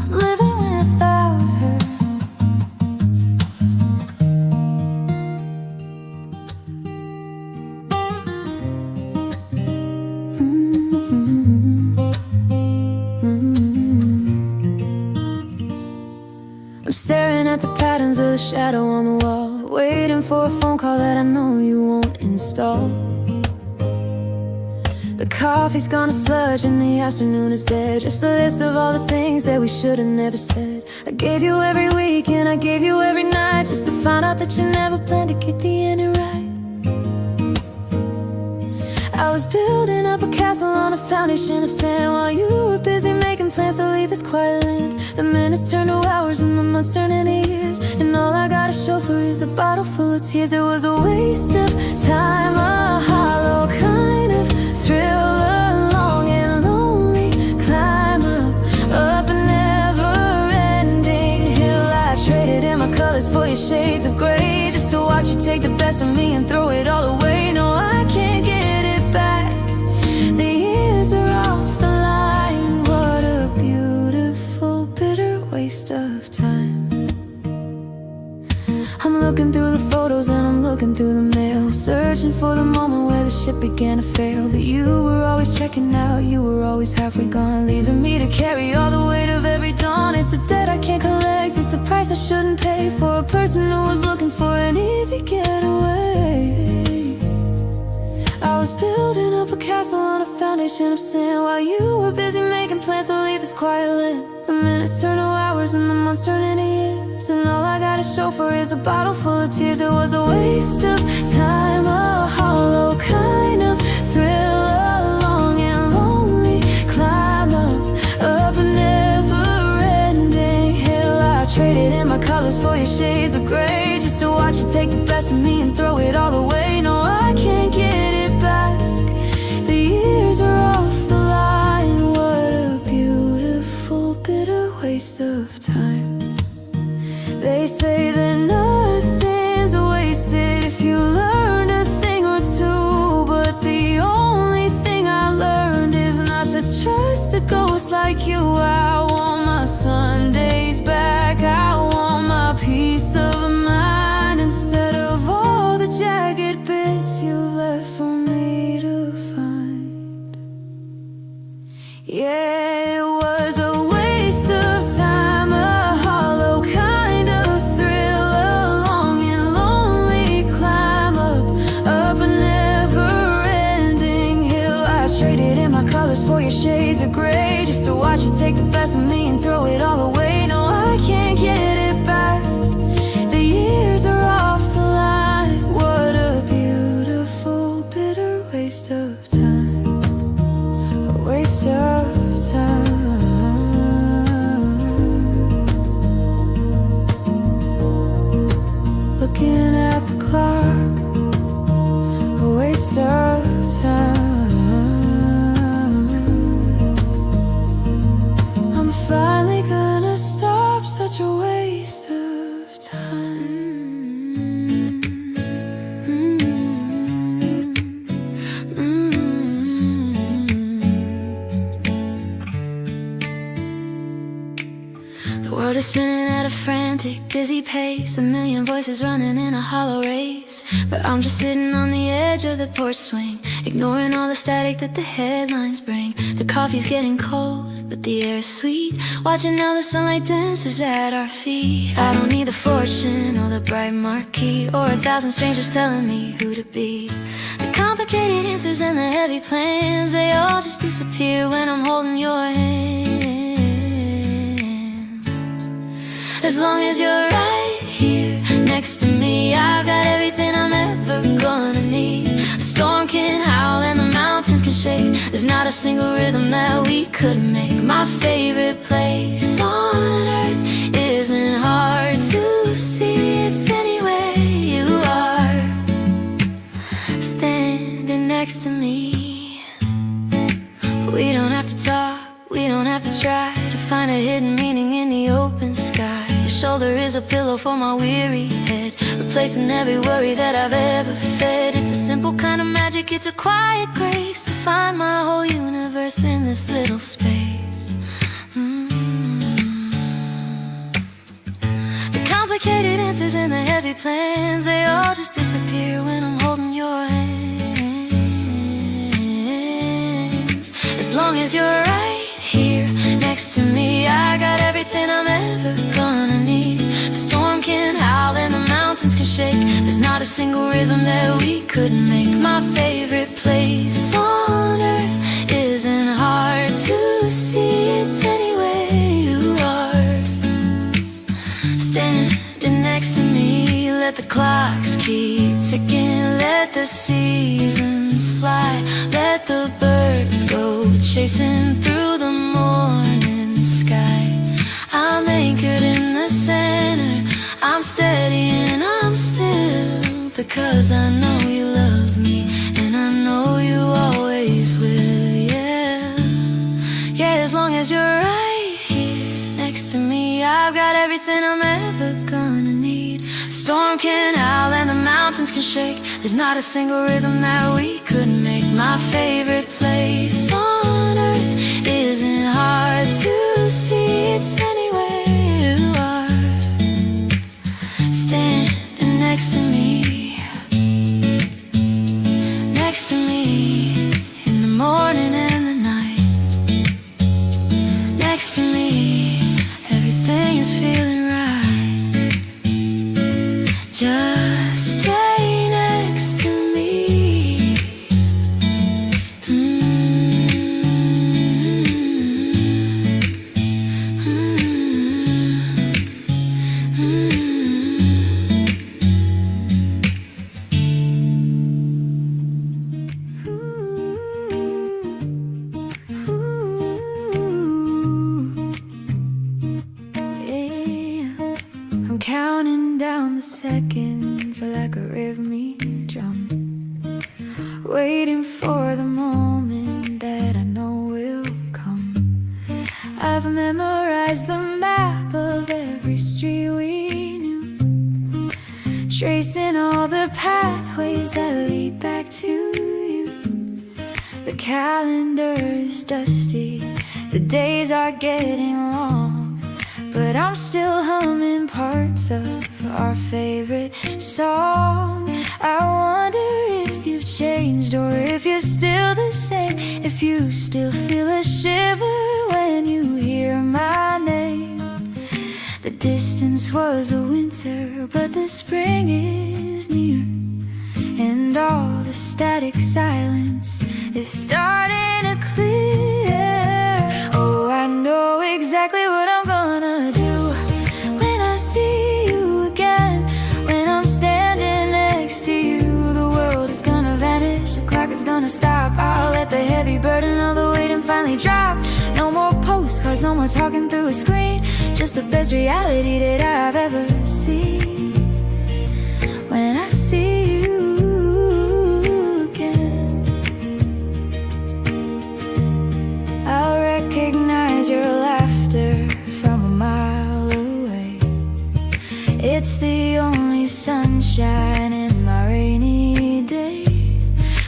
living without her. I'm staring at the patterns of the shadow on the wall, waiting for a phone call that I know you won't install. The coffee's gone to sludge and the afternoon is dead, just a list of all the things that we should have never said. I gave you every week and I gave you every night, just to find out that you never planned to get the ending right. I was building up a castle on a foundation of sand, while you were busy making plans to leave this quiet land. The minutes turned to hours and the months turned into years, and all I got to show for is a bottle full of tears. It was a waste of time, a hollow kind of thrill, a long and lonely climb up a never-ending hill. I traded in my colors for your shades of gray, just to watch you take the best of me and throw it all away. No, I can't get it back, the years are off the line. What a beautiful, bitter waste of time. I'm looking through the photos and I'm looking through the mail, searching for the moment where the ship began to fail. But you were always checking out, you were always halfway gone, leaving me to carry all the weight of every dawn. It's a debt I can't collect, it's a price I shouldn't pay for a person who was looking for an easy getaway. I was building up a castle castle on a foundation of sand, while you were busy making plans to leave this quiet land. The minutes turn to hours and the months turn into years, and all I gotta show for is a bottle full of tears. It was a waste of time, a hollow kind of thrill, a long and lonely climb up a never-ending hill. I traded in my colors for your shades of gray, just to watch you take the best of me and throw it all away. No, I can't get it back. The years are off the line. What a beautiful, bitter waste of time. They say that nothing's wasted if you learned a thing or two, but the only thing I learned is not to trust a ghost like you. I want my Sundays back, I want my peace of mind, instead of all the jagged bits you left for me to find. Yeah, it was a waste of time, a hollow kind of thrill, a long and lonely climb up a never-ending hill. I traded in my colors for your shades of gray, just to watch you take the best of me and throw it all away. No, I can't get it back. The years are off the line. What a beautiful, bitter waste of time. A waste of time. Looking at the clock, a waste of time. I'm finally gonna stop such a waste of time. The world is spinning at a frantic, dizzy pace, a million voices running in a hollow race. But I'm just sitting on the edge of the porch swing, ignoring all the static that the headlines bring. The coffee's getting cold, but the air is sweet, watching how the sunlight dances at our feet. I don't need the fortune or the bright marquee, or 1,000 strangers telling me who to be. The complicated answers and the heavy plans, they all just disappear when I'm holding your hand. As long as you're right here next to me, I've got everything I'm ever gonna need. A storm can howl and the mountains can shake, there's not a single rhythm that we couldn't make. My favorite place on earth isn't hard to see, it's anywhere you are, standing next to me. We don't have to talk, we don't have to try to find a hidden meaning in the open sky. Your shoulder is a pillow for my weary head, replacing every worry that I've ever fed. It's a simple kind of magic, it's a quiet grace to find my whole universe in this little space. The complicated answers and the heavy plans, they all just disappear when I'm holding your hands. As long as you're right here next to me, I got everything I'm ever gonna need. The storm can howl and the mountains can shake, there's not a single rhythm that we couldn't make. My favorite place on earth isn't hard to see, it's anywhere you are, standing next to me. Let the clocks keep ticking, let the seasons fly, let the birds go chasing through the morning sky. I'm anchored in the center, I'm steady and I'm still, because I know you love me and I know you always will. Yeah, yeah, as long as you're right here next to me, I've got everything I'm ever gonna need. Storm can howl and the mountains can shake, there's not a single rhythm that we couldn't make. My favorite place on earth isn't hard to see, it's anywhere you are, standing next to me, next to me, in the morning and the night, next to me, everything is feeling right. Just stay next to me. waiting for the moment that I know will come. I've memorized the map of every street we knew, tracing all the pathways that lead back to you. The calendar is dusty, the days are getting long, but I'm still humming parts of our favorite song. I wonder if you've changed or if you're still the same, if you still feel a shiver when you hear my name. The distance was a winter, but the spring is near, and all the static silence is starting to clear. Oh, I know exactly what I'm gonna do when I see you again. When I'm standing next to you, the world is gonna vanish, the clock is gonna stop. I'll let the heavy burden of the waiting finally drop. No more postcards, no more talking through a screen, just the best reality that I've ever seen. When I see you again, I'll recognize your laughter from a mile away. It's the only sunshine in my rainy day.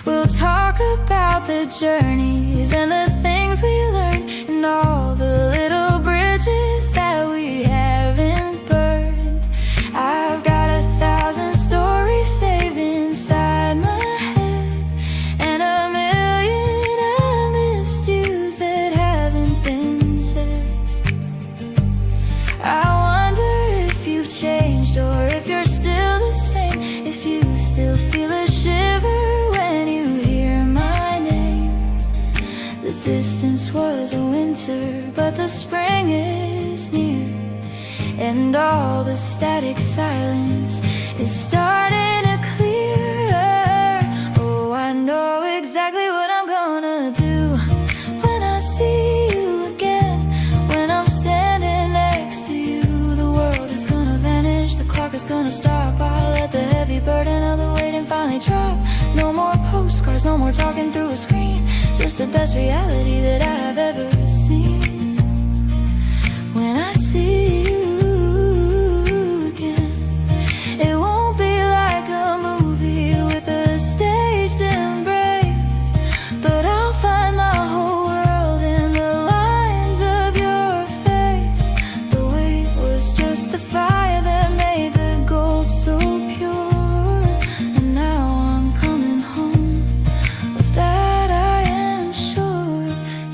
We'll talk about the journeys and the things we learned, and all the little bridges that we haven't burned. I've got 1,000 stories saved inside my head, and a million I missed yous that haven't been said. I wonder if you've changed or if you're still the same, if you still feel a shiver when you hear my name. The distance was a winter, but the spring is near, and all the static silence is starting to clear. Oh, I know exactly what I'm gonna do when I see you again. When I'm standing next to you, the world is gonna vanish, the clock is gonna stop. I'll let the heavy burden of the waiting finally drop. No more postcards, no more talking through a screen, just the best reality that I've ever seen. When I see you again, it won't be like a movie with a staged embrace, but I'll find my whole world in the lines of your face. The wait was just the fire that made the gold so pure, and now I'm coming home, of that I am sure.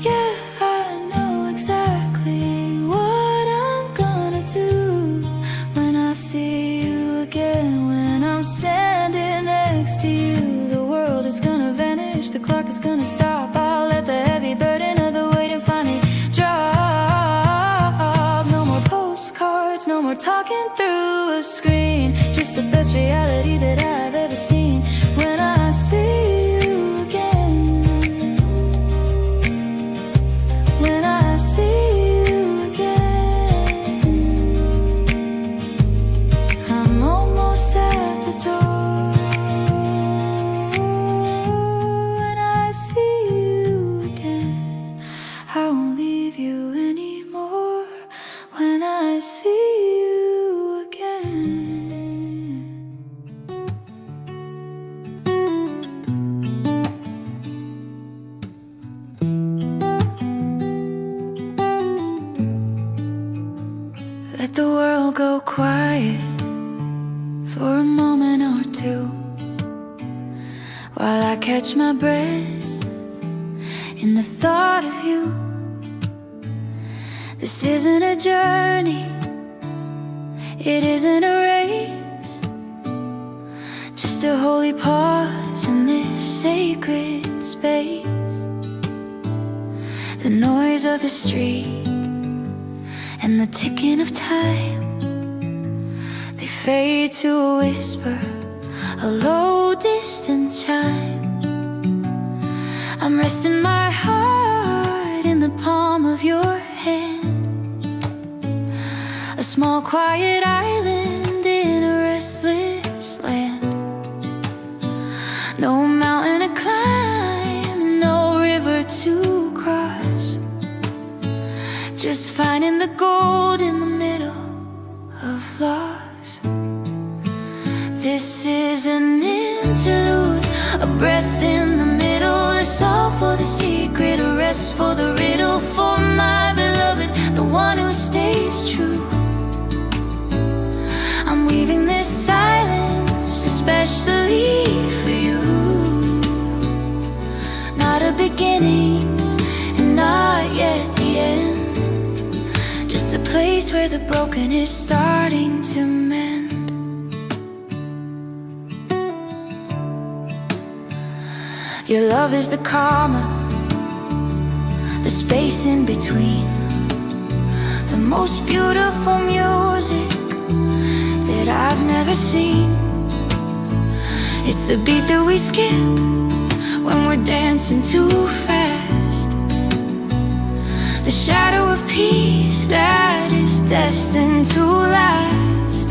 Yeah, I know exactly what I'm gonna do when I see you again. When I'm standing next to you, the world is gonna vanish, the clock is gonna stop. I'll let the heavy burden of the waiting finally drop. No more postcards, no more talking through a screen, just the best reality that I've ever seen. When I see you again, when I see you again, I'm almost at the door. When I see you again, I won't leave you anymore. When I see you again. Let the world go quiet for a moment or two, while I catch my breath in the thought of you. This isn't a journey, it isn't a race, just a holy pause in this sacred space. The noise of the street and the ticking of time, they fade to a whisper, a low distant chime. I'm resting my heart in the palm of your hand, a small quiet island in a restless land. No mountain to climb, just finding the gold in the middle of loss. This is an interlude, a breath in the middle, a solve for the secret, a rest for the riddle, for my beloved, the one who stays true. I'm weaving this silence especially for you. Not a beginning and not yet the end, just a place where the broken is starting to mend. Your love is the comma, the space in between, the most beautiful music that I've never seen. It's the beat that we skip when we're dancing too fast, the shadow of peace that is destined to last.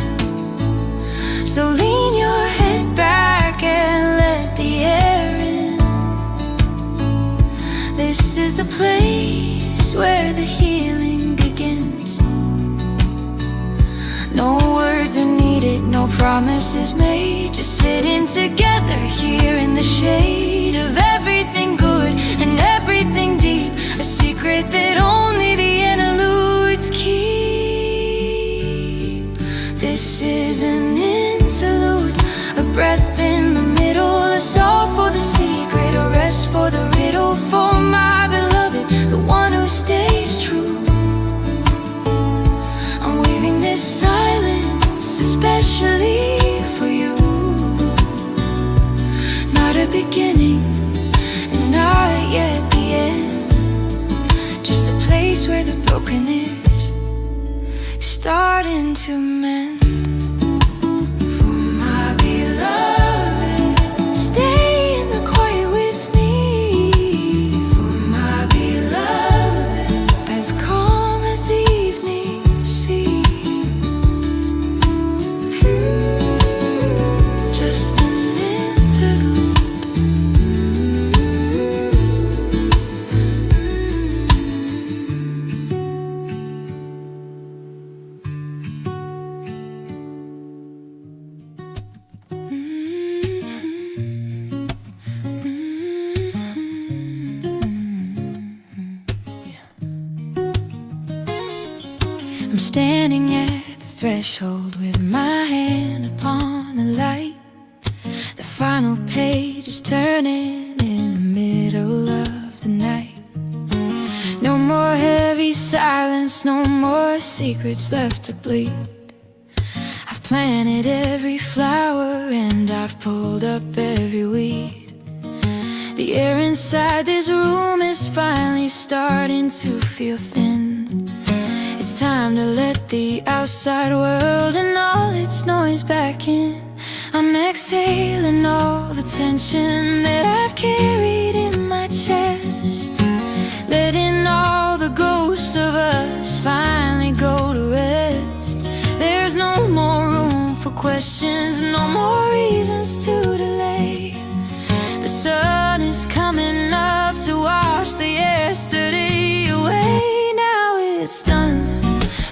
So lean your head back and let the air in. This is the place where the healing begins. No words are needed, no promises made, just sitting together here in the shade of everything good and everything deep, a secret that only the interludes keep. This is an interlude, a breath in the middle, a solve for the secret, a rest for the riddle, for my beloved, the one who stays true. I'm weaving this silence especially for you. Not a beginning and not yet the end, just a place where the broken is starting to mend. For my beloved, stay in the quiet with me. For my beloved, as calm as the evening sea. Just an interlude. I'm standing at the threshold with my hand upon the light. The final page is turning in the middle of the night. No more heavy silence, no more secrets left to bleed. I've planted every flower and I've pulled up every weed. The air inside this room is finally starting to feel thin. It's time to let the outside world and all its noise back in. I'm exhaling all the tension that I've carried in my chest, letting all the ghosts of us finally go to rest. There's no more room for questions, no more reasons to delay. The sun is coming up to wash the yesterday away. Now it's done,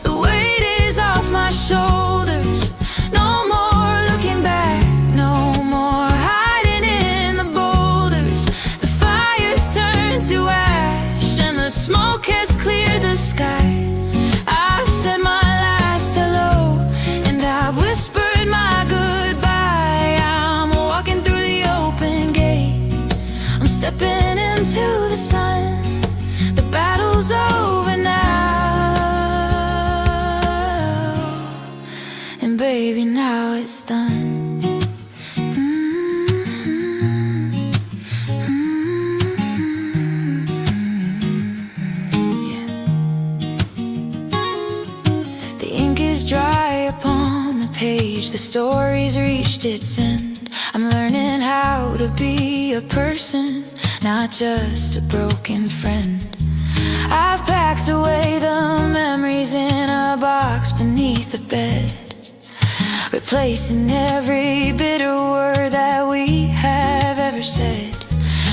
the weight is off my shoulders. No more looking back, no more hiding in the boulders. The fire's turned to ash and the smoke has cleared the sky. I've said my last hello and I've whispered my goodbye. I'm walking through the open gate, I'm stepping into the sun. The battle's over now, and baby, now it's done. Yeah. The ink is dry upon the page, the story's reached its end. I'm learning how to be a person, not just a broken friend. I've packed away the memories in a box beneath the bed, replacing every bitter word that we have ever said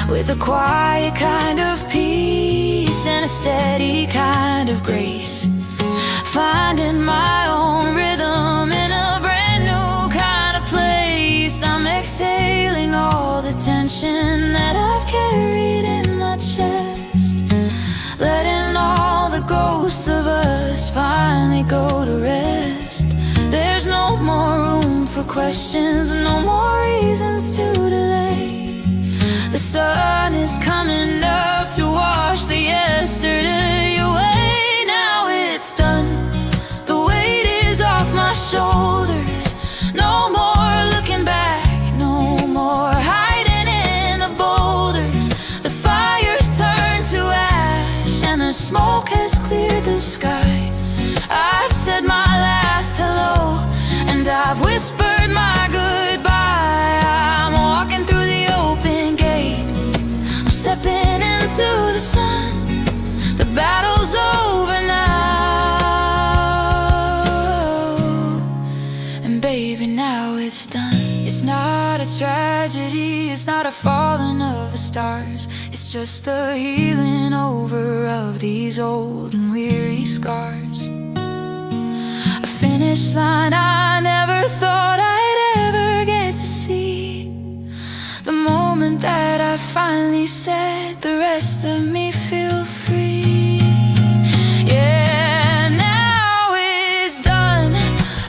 with a quiet kind of peace peace and a steady kind of grace. Finding my own rhythm in a brand new kind of place. I'm exhaling all the tension that I've carried in my chest, letting all the ghosts of us finally go to rest. There's no more room for questions, no more reasons to delay. The sun is coming up to wash the yesterday away. Now it's done, the weight is off my shoulders. No more looking back, no more hiding in the boulders. The fire's turned to ash and the smoke has cleared the sky. I've said my last hello and I've whispered my goodbye. I'm walking through the open gate, I'm stepping into the sun. The battle's over now, and baby, now it's done. It's not a tragedy, it's not a falling of the stars. It's just the healing over of these old and weary scars. A finish line I never thought I'd ever get to see. The moment that I finally said, the rest of me feel free. Yeah, now it's done,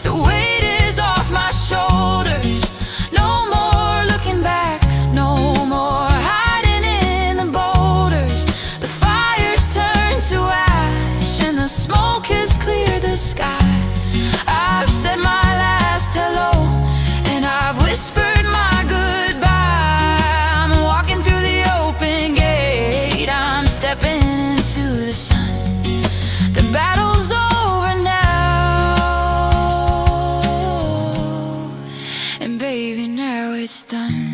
the weight is off my shoulders. No more looking back, no more hiding in the boulders. The fire's turned to ash and the smoke has cleared the sky. I've said my last hello and I've whispered my goodbye. I'm walking through the open gate, I'm stepping into the sun. The battle's over now, and baby, now it's done.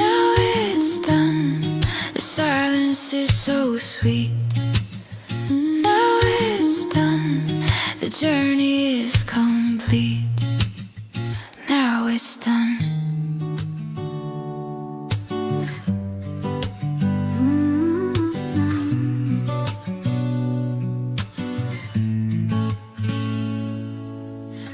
Now it's done. The silence is so sweet. Now it's done, the journey is complete. Now it's done.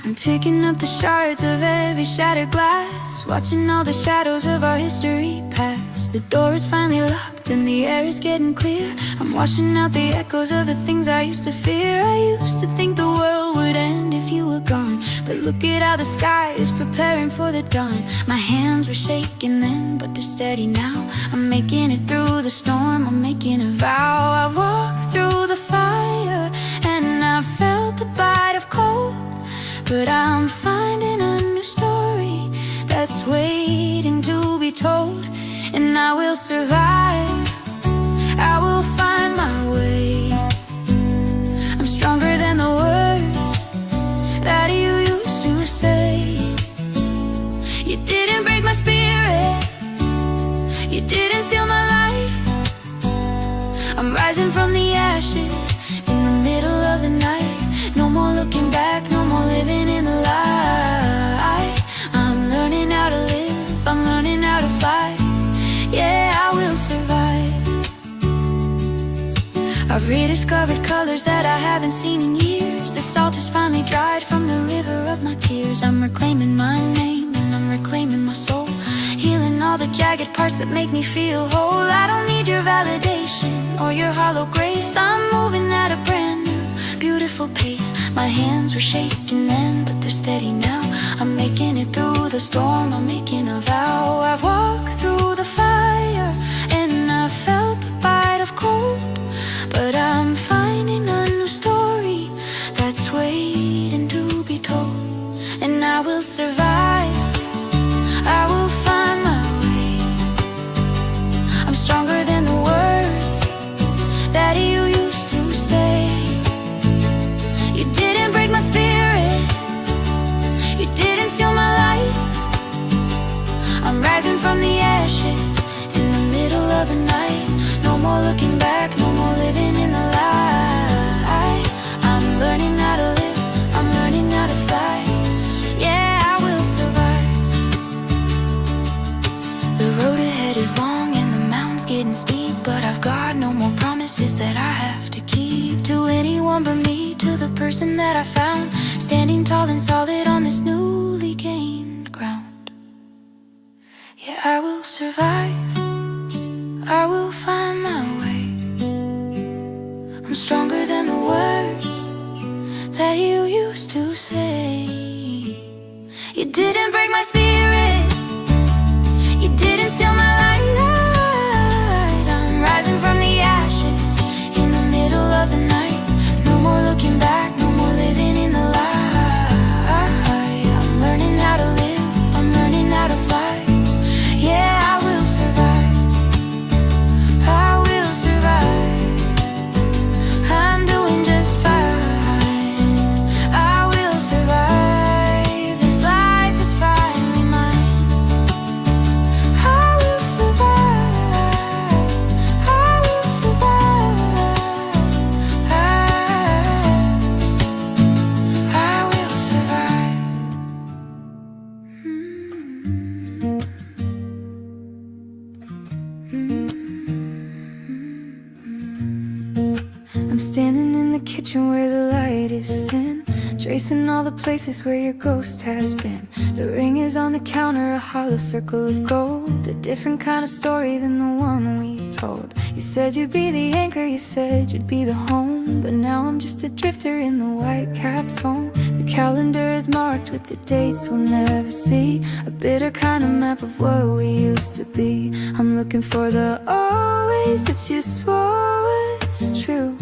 I'm picking up the shards of every shattered glass, watching all the shadows of our history pass. The door is finally locked and the air is getting clear. I'm washing out the echoes of the things I used to fear. I used to think the world would end if you were gone, but look at how the sky is preparing for the dawn. My hands were shaking then, but they're steady now. I'm making it through the storm, I'm making a vow. I've walked through the fire and I felt the bite of cold, but I'm finding a new story that's waiting to be told. And I will survive, I will find my way. I'm stronger than the words that you used to say. You didn't break my spirit, you didn't steal my life. I'm rising from the ashes in the middle of the night. No more looking back, no more living in the lie. I'm learning how to live, I'm learning how to fly. Yeah, I will survive. I've rediscovered colors that I haven't seen in years. The salt has finally dried from the river of my tears. I'm reclaiming my name and I'm reclaiming my soul, healing all the jagged parts that make me feel whole. I don't need your validation or your hollow grace. I'm moving at a brand new, beautiful pace. My hands were shaking then, but they're steady now. I'm making it through the storm, I'm making a vow. I've walked through the fire and I felt the bite of cold, but I'm finding a new story that's waiting to be told. And I will survive, I will find my way. I'm stronger than the words that you used to say. You didn't break my spirit, you didn't steal my life. I'm rising from the ashes in the middle of the night. No more looking back, no more living in the lie. I'm learning how to live, I'm learning how to fly. Yeah, I will survive. The road ahead is long, getting steep, but I've got no more promises that I have to keep to anyone but me, to the person that I found, standing tall and solid on this newly gained ground. Yeah, I will survive, I will find my way. I'm stronger than the words that you used to say. You didn't break my spirit, you didn't steal my light. I'm rising from the ashes in the middle of the night. No more looking back, no more living in the lie. I'm learning how to live, I'm learning how to fly. Yeah, I will survive, I will survive. I'm doing just fine, I will survive. This life is finally mine. I will survive, I will survive. I will survive. I'm standing in the kitchen where the light is thin, tracing all the places where your ghost has been. The ring is on the counter, a hollow circle of gold, a different kind of story than the one we told. You said you'd be the anchor, you said you'd be the home, but now I'm just a drifter in the white cat phone. The calendar is marked with the dates we'll never see, a bitter kind of map of what we used to be. I'm looking for the always that you swore was true,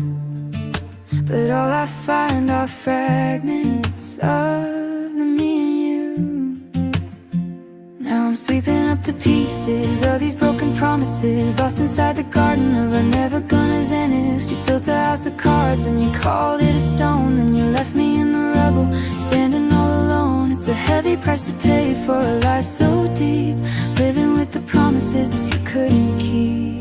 but all I find are fragments of the me and you. Now I'm sweeping up the pieces of these broken promises, lost inside the garden of our never gonnas and ifs. You built a house of cards and you called it a stone, then you left me in the rubble, standing all alone. It's a heavy price to pay for a lie so deep, living with the promises that you couldn't keep.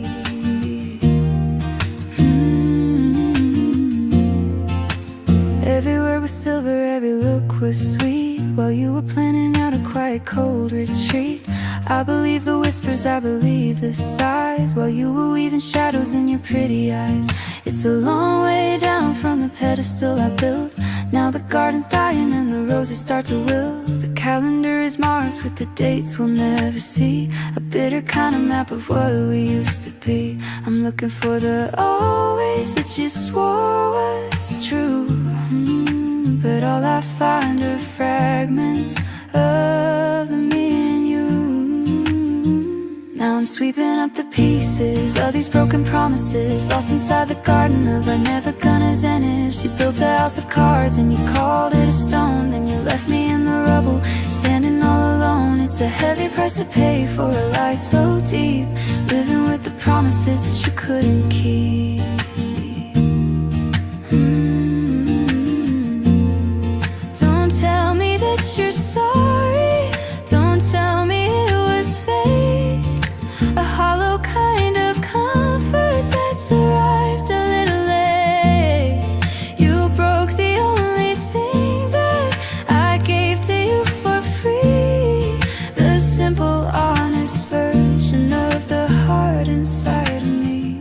Everywhere was silver, every look was sweet, while you were planning out a quiet, cold retreat. I believe the whispers, I believe the sighs, while you were weaving shadows in your pretty eyes. It's a long way down from the pedestal I built. Now the garden's dying and the roses start to wilt. The calendar is marked with the dates we'll never see, a bitter kind of map of what we used to be. I'm looking for the always that you swore was true, but all I find are fragments of the me and you. Now I'm sweeping up the pieces of these broken promises, lost inside the garden of our never gonnas and ifs. You built a house of cards and you called it a stone, then you left me in the rubble, standing all alone. It's a heavy price to pay for a lie so deep, living with the promises that you couldn't keep. Don't tell me that you're sorry, don't tell me it was fake, a hollow kind of comfort that's arrived a little late. You broke the only thing that I gave to you for free, the simple, honest version of the heart inside of me.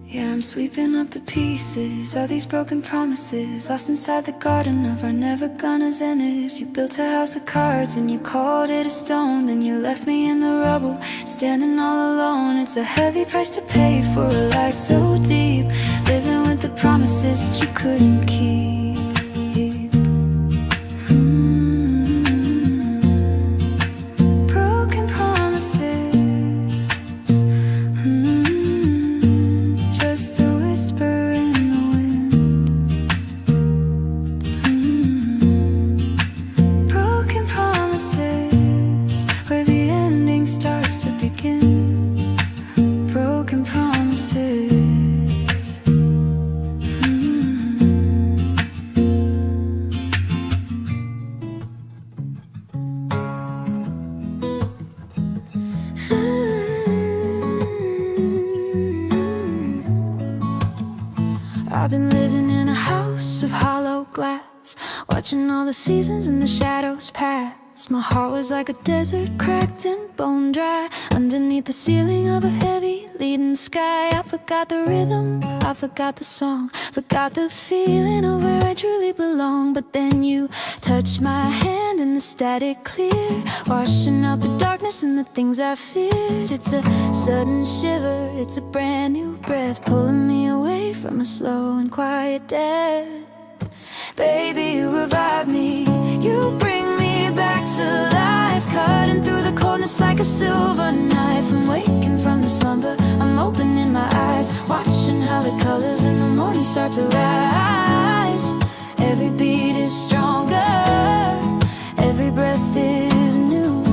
Yeah, I'm sweeping up the pieces of these broken promises, lost inside the garden of our never gonnas and ifs. You built a house of cards and you called it a stone, then you left me in the rubble, standing all alone. It's a heavy price to pay for a lie so deep, living with the promises that you couldn't keep. Broken promises, just a whisper in the wind. Broken promises, where the ending starts to begin. Broken promises. I've been living in a house of hollow glass, watching all the seasons and the shadows pass. My heart was like a desert, cracked and bone dry, underneath the ceiling of a heavy leaden sky. I forgot the rhythm, I forgot the song, forgot the feeling of where I truly belong. But then you touched my hand and the static cleared, washing out the darkness and the things I feared. It's a sudden shiver, it's a brand new breath, pulling me away from a slow and quiet death. Baby, you revive me, you bring me back to life, cutting through the coldness like a silver knife. I'm waking from the slumber, I'm opening my eyes, watching how the colors in the morning start to rise. Every beat is stronger, every breath is new.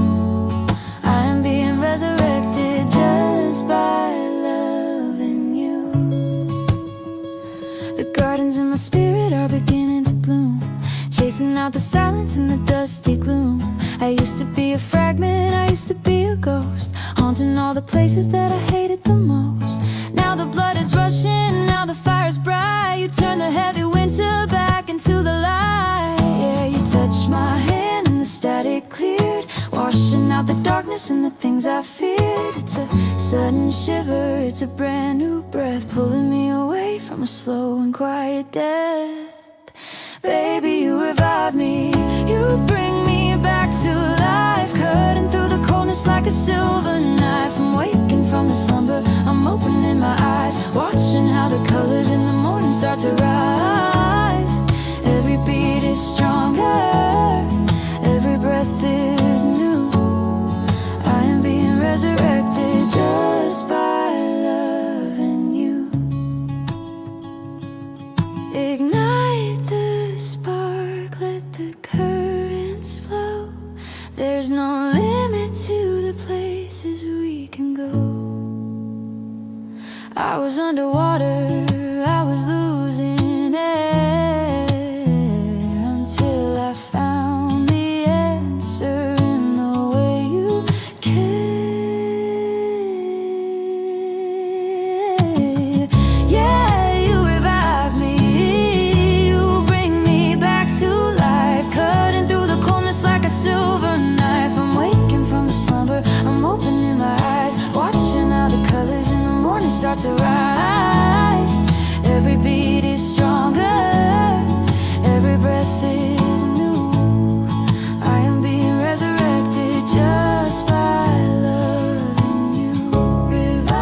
I am being resurrected just by loving you. The gardens in my spirit are beginning to bloom, chasing out the silence in the dusty gloom. I used to be a fragment, I used to be a ghost, haunting all the places that I hated the most. Now the blood is rushing, now the fire's bright. You turn the heavy winter back into the light. Yeah, you touched my hand and the static cleared, washing out the darkness and the things I feared. It's a sudden shiver, it's a brand new breath, pulling me away from a slow and quiet death. Baby, you revive me, you bring me back to life, cutting through the coldness like a silver knife. I'm waking from the slumber, I'm opening my eyes, watching how the colors in the morning start to rise. Every beat is stronger, every breath is new. I am being resurrected just by loving you. Ignite the spark, let the currents flow. There's no limit to the places we can go. I was underwater, I was losing air, until I found the answer in the way you care. Yeah, you revive me, you bring me back to life, cutting through the coldness like a silver knife. I'm waking from the slumber, I'm opening my eyes, watching how the colors in the morning start to rise. Every beat is stronger, every breath is new. I am being resurrected just by loving you. Revive,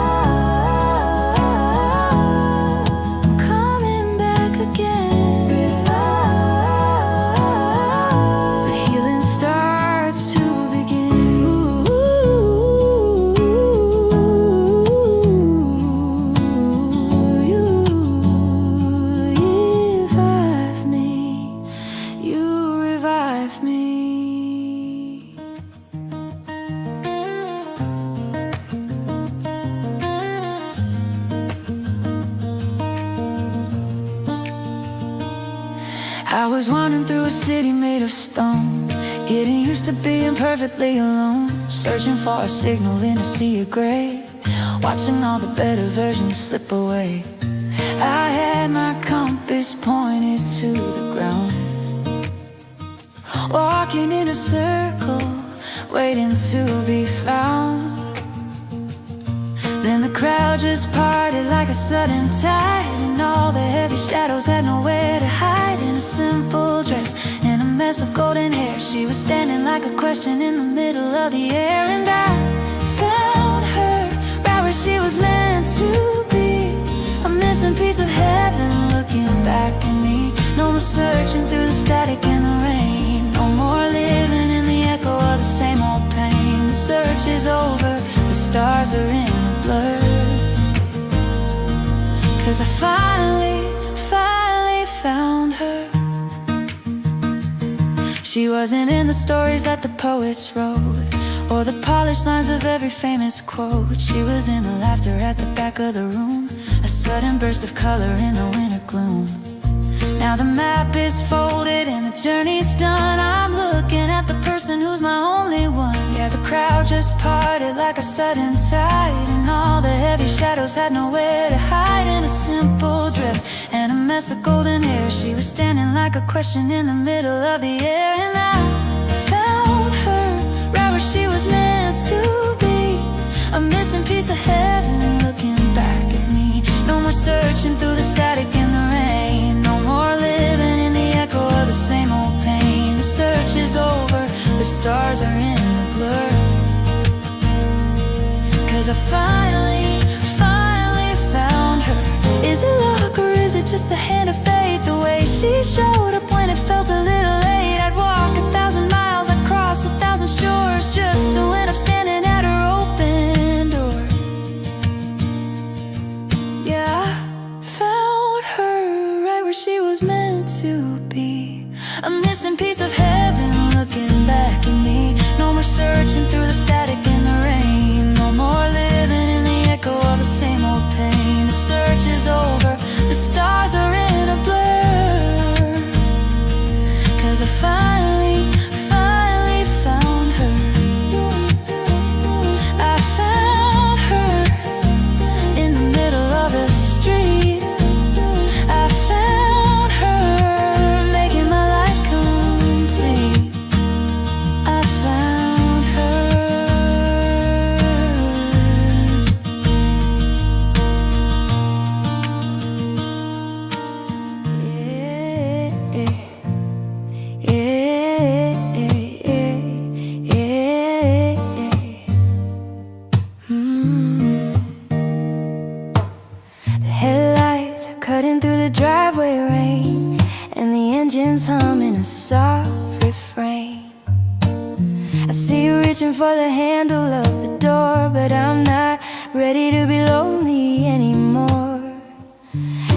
I'm coming back again. Revive, the healing starts to begin. You revive me, you revive me. I was wandering through a city made of stone, getting used to being perfectly alone, searching for a signal in a sea of gray, watching all the better versions slip away. I had my compass pointed to the ground, walking in a circle, waiting to be found. Then the crowd just parted like a sudden tide, and all the heavy shadows had nowhere to hide. In a simple dress and a mess of golden hair, she was standing like a question in the middle of the air. And I found her right where she was meant to be, a missing piece of heaven looking back at me. No more searching through the static and the rain, no more living in the echo of the same old pain. The search is over, the stars are in a blur, 'cause I finally found her. She wasn't in the stories that the poets wrote, or the polished lines of every famous quote. She was in the laughter at the back of the room, a sudden burst of color in the winter gloom. Now the map is folded and the journey's done. I'm looking at the person who's my only one. Yeah, the crowd just parted like a sudden tide, and all the heavy shadows had nowhere to hide. In a simple dress and a mess of golden hair, she was standing like a question in the middle of the air. And I found 'cause I finally found her. Is it luck or is it just the hand of fate? The way she showed up when it felt a little late. I'd walk 1,000 miles, I'd cross 1,000 shores, just to end up standing at her open door. Yeah, I found her right where she was meant to be, a missing piece of heaven looking back at me. No more searching through the static in the rain, no more living in the echo of the same old pain. The search is over, the stars are in a blur, 'cause I finally found her. I found her in the middle of the street. I found her making my life complete. I found her. The headlights are cutting through the driveway rain, and the engine's humming a soft refrain. I see you reaching for the handle of the door, but I'm not ready to be lonely anymore.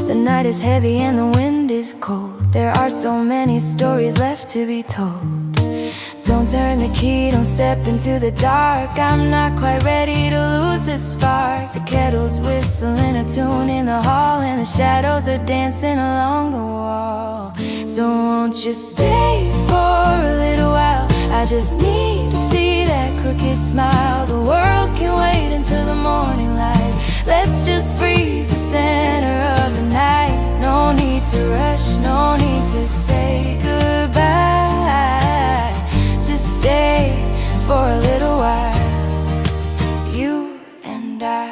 The night is heavy and the wind is cold. There are so many stories left to be told. Don't turn the key, don't step into the dark. I'm not quite ready to lose this spark. The kettle's whistling a tune in the hall, and the shadows are dancing along the wall. So won't you stay for a little while? I just need to see that crooked smile. The world can wait until the morning light. Let's just freeze the center of the night. No need to rush, no need to say goodbye. Just stay for a little while, you and I.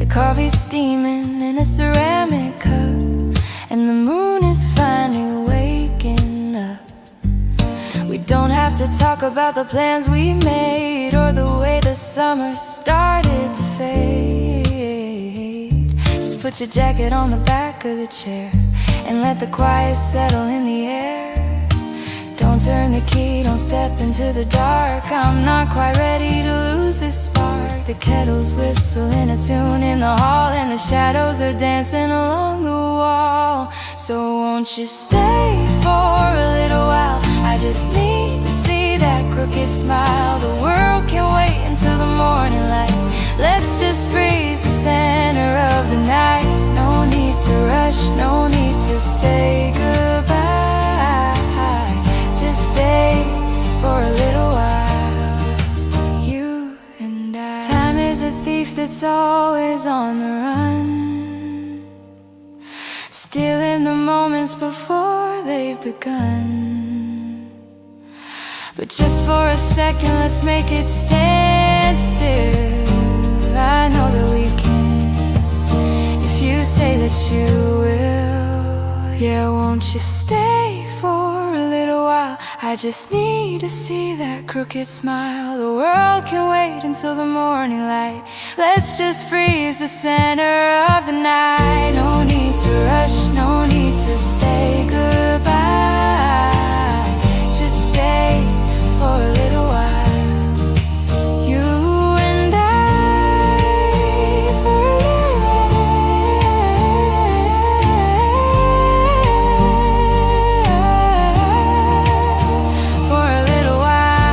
The coffee's steaming in a ceramic cup, and the moon is finally waking up. We don't have to talk about the plans we made, or the way the summer started to fade. Just put your jacket on the back of the chair, and let the quiet settle in the air. Don't turn the key, don't step into the dark. I'm not quite ready to lose this spark. The kettle's whistling a tune in the hall, and the shadows are dancing along the wall. So won't you stay for a little while? I just need to see that crooked smile. The world can wait until the morning light. Let's just freeze the center of the night. No need to rush, no need to say goodbye. Just stay for a little while, you and I. Time is a thief that's always on the run, stealing the moments before they've begun. But just for a second, let's make it stand still. I know that we can, if you say that you will. Yeah, won't you stay for a little while? I just need to see that crooked smile. The world can wait until the morning light. Let's just freeze the center of the night. No need to rush, no need to say goodbye. Just stay for a little while, you and I. For a little while,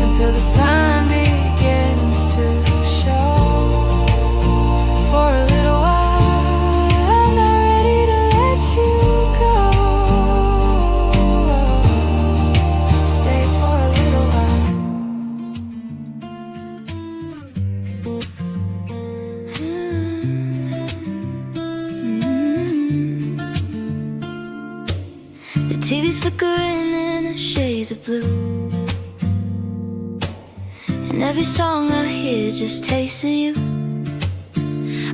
until the sun begins to show. For a little while, I'm not ready to let you go. Stay for a little while. The TV's flickering in the shades of blue, and every song I hear just tastes of you.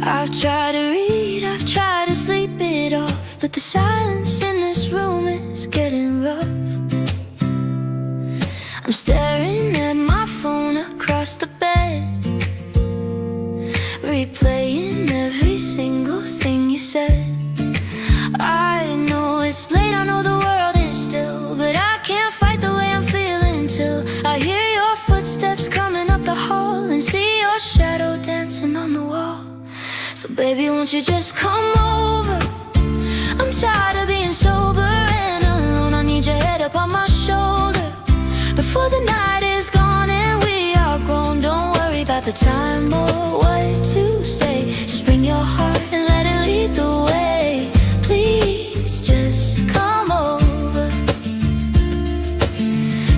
I've tried to read, I've tried to sleep it off, but the silence in this room is getting rough. I'm staring at my phone across the bed, replaying every single thing you said. I know it's late, I know the world is still, but I can't fight the way I'm feeling till I hear your footsteps coming up the hall and see your shadow dancing on the wall. So baby, won't you just come over? I'm tired of being sober and alone. I need your head up on my shoulder before the night is gone and we are grown. Don't worry about the time or what to say. Just bring your heart and let it lead the way. Please just come over.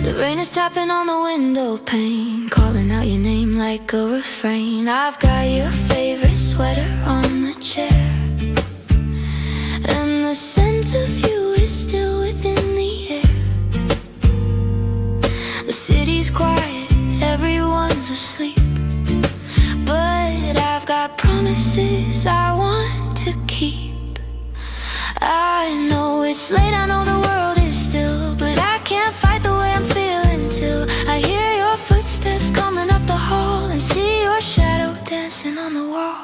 The rain is tapping on the window pane, calling out your name like a refrain. I've got your favorite sweater on the chair, and the scent of you is still within the air. The city's quiet, everyone's asleep, but I've got promises I want to keep. I know it's late, I know the world is still, but I can't fight the way I'm feeling till I hear your footsteps coming up the hall and see your shadow dancing on the wall.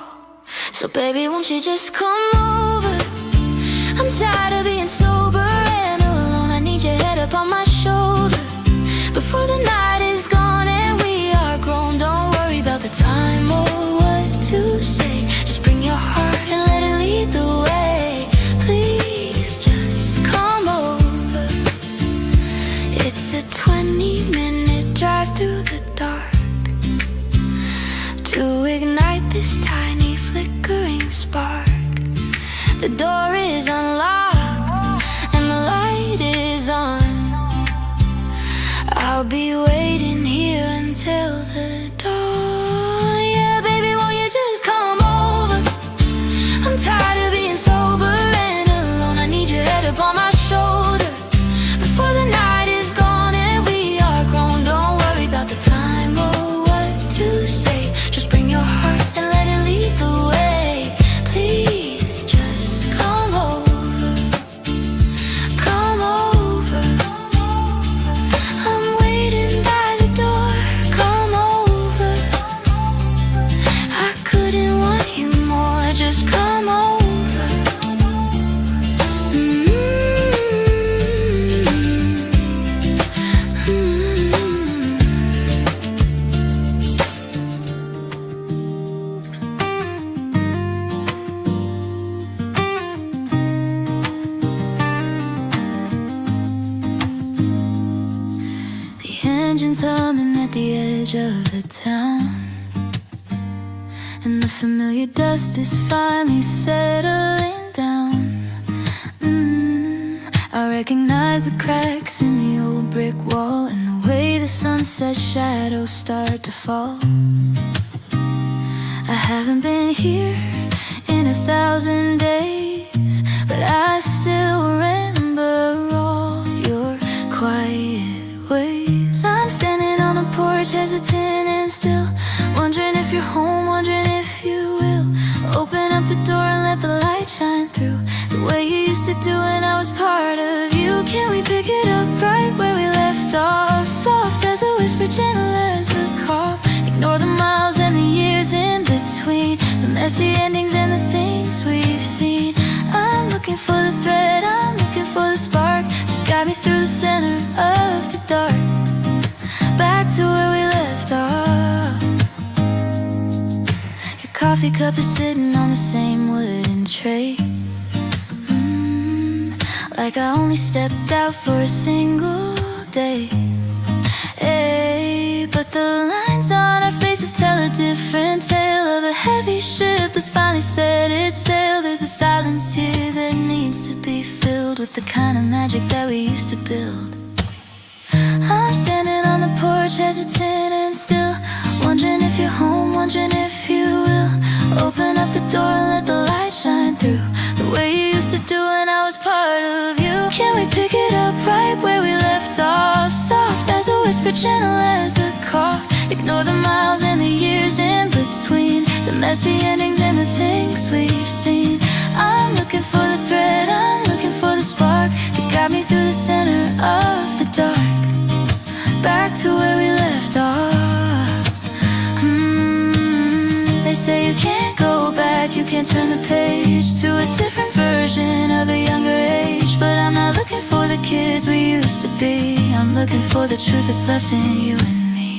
So baby, won't you just come over? I'm tired of being sober and alone. I need your head up on my shoulder before the night is gone and we are grown. Don't worry about the time or what to say. Just bring your heart and let it lead the way. Please just come over. It's a 20-minute drive through the dark to ignite this tiny flickering spark. The door is unlocked and the light is on. I'll be waiting here until the dawn. Yeah, baby, won't you just come over? I'm tired of being sober and alone. I need your head up on my shoulder before the night is gone and we are grown. Don't worry about the time or what to say. Just bring your heart and let it lead the way. Please just come over. Come over. I'm waiting by the door. Come over. I couldn't want you more. Just come over. Engines humming at the edge of the town, and the familiar dust is finally settling down. I recognize the cracks in the old brick wall and the way the sunset shadows start to fall. I haven't been here in 1,000 days, but I still remember all your quiet ways. I'm standing on the porch, hesitant and still, wondering if you're home, wondering if you will open up the door and let the light shine through, the way you used to do when I was part of you. Can we pick it up right where we left off? Soft as a whisper, gentle as a cough. Ignore the miles and the years in between, the messy endings and the things we've seen. I'm looking for the thread, I'm looking for the spark to guide me through the center of the dark, back to where we left off. Your coffee cup is sitting on the same wooden tray, like I only stepped out for a single day. Hey, but the lines on our faces tell a different tale of a heavy ship that's finally set its sail. There's a silence here that needs to be filled with the kind of magic that we used to build. I'm standing on the porch, hesitant and still, wondering if you're home, wondering if you will open up the door and let the light shine through, the way you used to do when I was part of you. Can we pick it up right where we left off? Soft as a whisper, gentle as a cough. Ignore the miles and the years in between, the messy endings and the things we've seen. I'm looking for the thread, I'm dark, back to where we left off. They say you can't go back, you can't turn the page to a different version of a younger age. But I'm not looking for the kids we used to be, I'm looking for the truth that's left in you and me.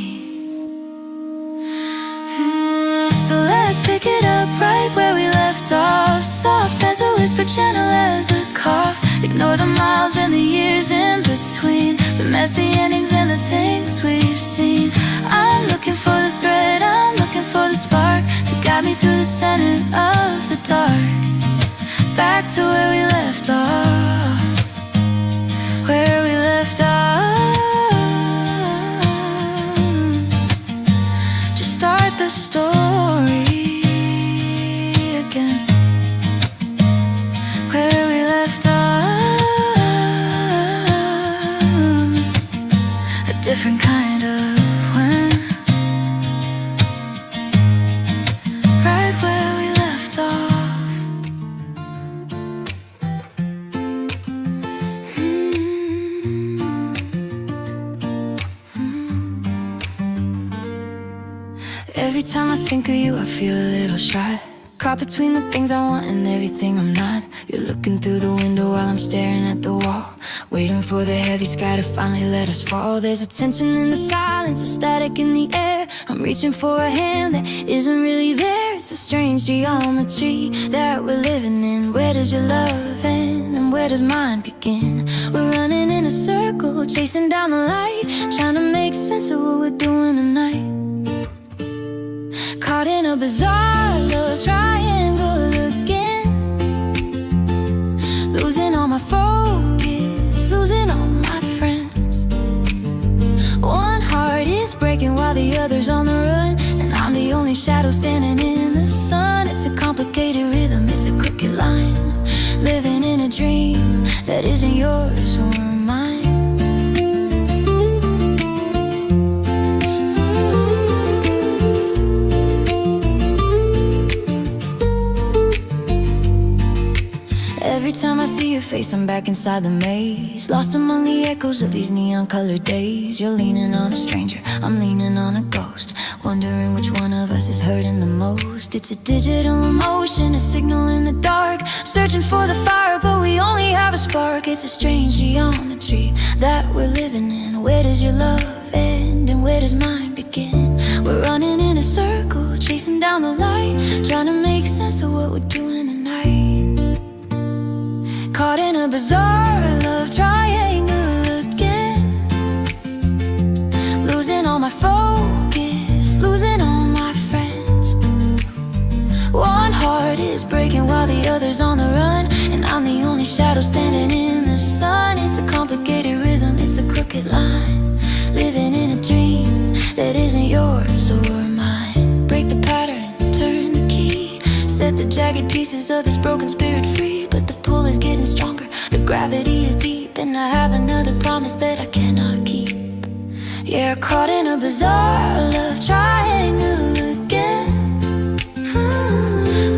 So let's pick it up right where we left off. Soft as a whisper, gentle as a cough. Ignore the miles and the years in between, the messy endings and the things we've seen. I'm looking for the thread, I'm looking for the spark to guide me through the center of the dark, back to where we left off, where we left off. Just start the story again, where we left off. A different kind of when, right where we left off. Every time I think of you, I feel a little shy, caught between the things I want and everything I'm not. You're looking through the window while I'm staring at the wall, waiting for the heavy sky to finally let us fall. There's a tension in the silence, a static in the air. I'm reaching for a hand that isn't really there. It's a strange geometry that we're living in. Where does your love end and where does mine begin? We're running in a circle, chasing down the light, trying to make sense of what we're doing tonight. Caught in a bizarre love triangle again, losing all my focus, losing all my friends. One heart is breaking while the other's on the run, and I'm the only shadow standing in the sun. It's a complicated rhythm, it's a crooked line, living in a dream that isn't yours or mine. Every time I see your face, I'm back inside the maze, lost among the echoes of these neon-colored days. You're leaning on a stranger, I'm leaning on a ghost, wondering which one of us is hurting the most. It's a digital emotion, a signal in the dark, searching for the fire, but we only have a spark. It's a strange geometry that we're living in. Where does your love end and where does mine begin? We're running in a circle, chasing down the light, trying to make sense of what we're doing tonight. Caught in a bizarre love triangle again, losing all my focus, losing all my friends. One heart is breaking while the other's on the run, and I'm the only shadow standing in the sun. It's a complicated rhythm, it's a crooked line, living in a dream that isn't yours or mine. Break the pattern, turn the key, set the jagged pieces of this broken spirit free. But the pull is getting stronger, the gravity is deep, and I have another promise that I cannot keep. Yeah, caught in a bizarre love triangle again,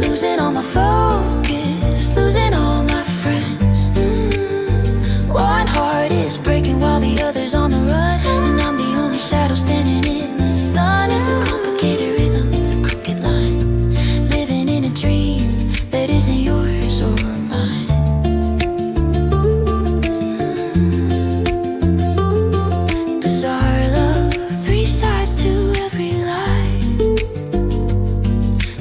losing all my focus, losing all my friends. One heart is breaking while the other's on the run, and I'm the only shadow standing in the sun. It's a complicated rhythm, it's a crooked line, living in a dream that isn't yours or mine. Bizarre love, three sides to every lie.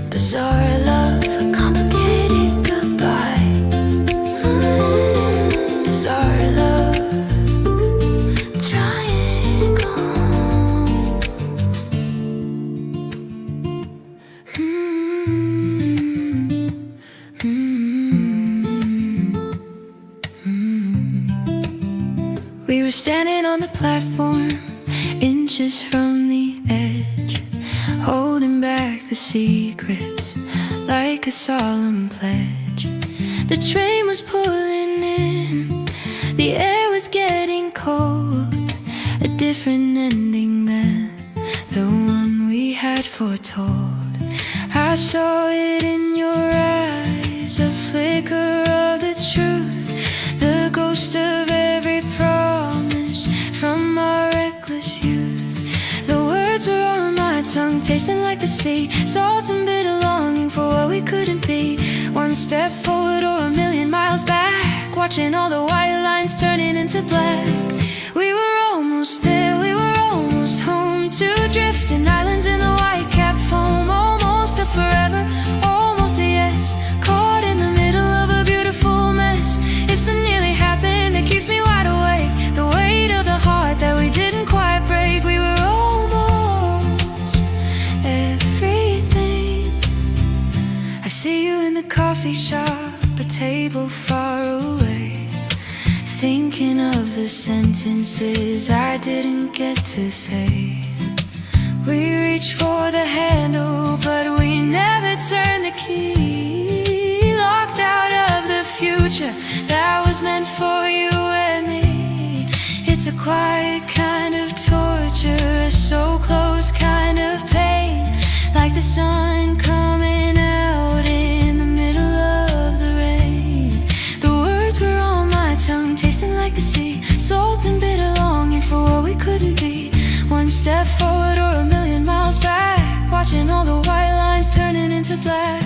Bizarre love, a complicated goodbye. Bizarre love triangle. We were standing on the platform, inches from the edge, holding back the secrets like a solemn pledge. The train was pulling in, the air was getting cold, a different ending than the one we had foretold. I saw it in your eyes, a flicker of the truth, the ghost of every promise tasting like the sea. Salt and bitter longing for what we couldn't be. One step forward or a million miles back, watching all the white lines turning into black. We were almost there, we were almost home. Two drifting islands in the white cap foam. Almost a forever, almost a yes. Caught in the middle of a beautiful mess. It's the nearly happened that keeps me wide awake. The weight of the heart that we didn't quite break. We were almost everything. I see you in the coffee shop, a table far away, thinking of the sentences I didn't get to say. We reached for the handle, but we never turned the key. Locked out of the future that was meant for you and me. It's a quiet kind of torture, a so close kind of pain, like the sun coming out in the middle of the rain. The words were on my tongue, tasting like the sea. Salt and bitter longing for what we couldn't be. One step forward or a million miles back, watching all the white lines turning into black.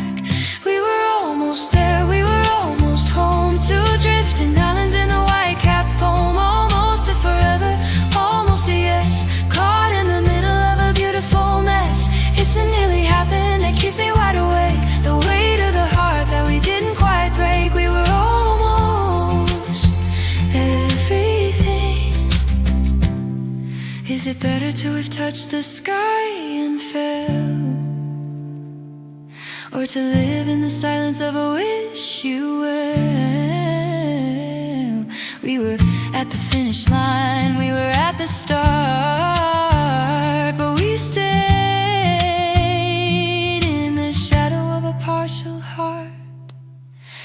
We were almost there, we were almost home. Two drifting islands in the white cap foam. Almost a forever, almost a yes. Caught in the middle of a beautiful mess. It's a nearly happened that keeps me wide awake. The weight of the heart that we didn't quite break. We were almost everything. Is it better to have touched the sky and fell, or to live in the silence of a wish you well? We were at the finish line, we were at the start, but we stayed in the shadow of a partial heart.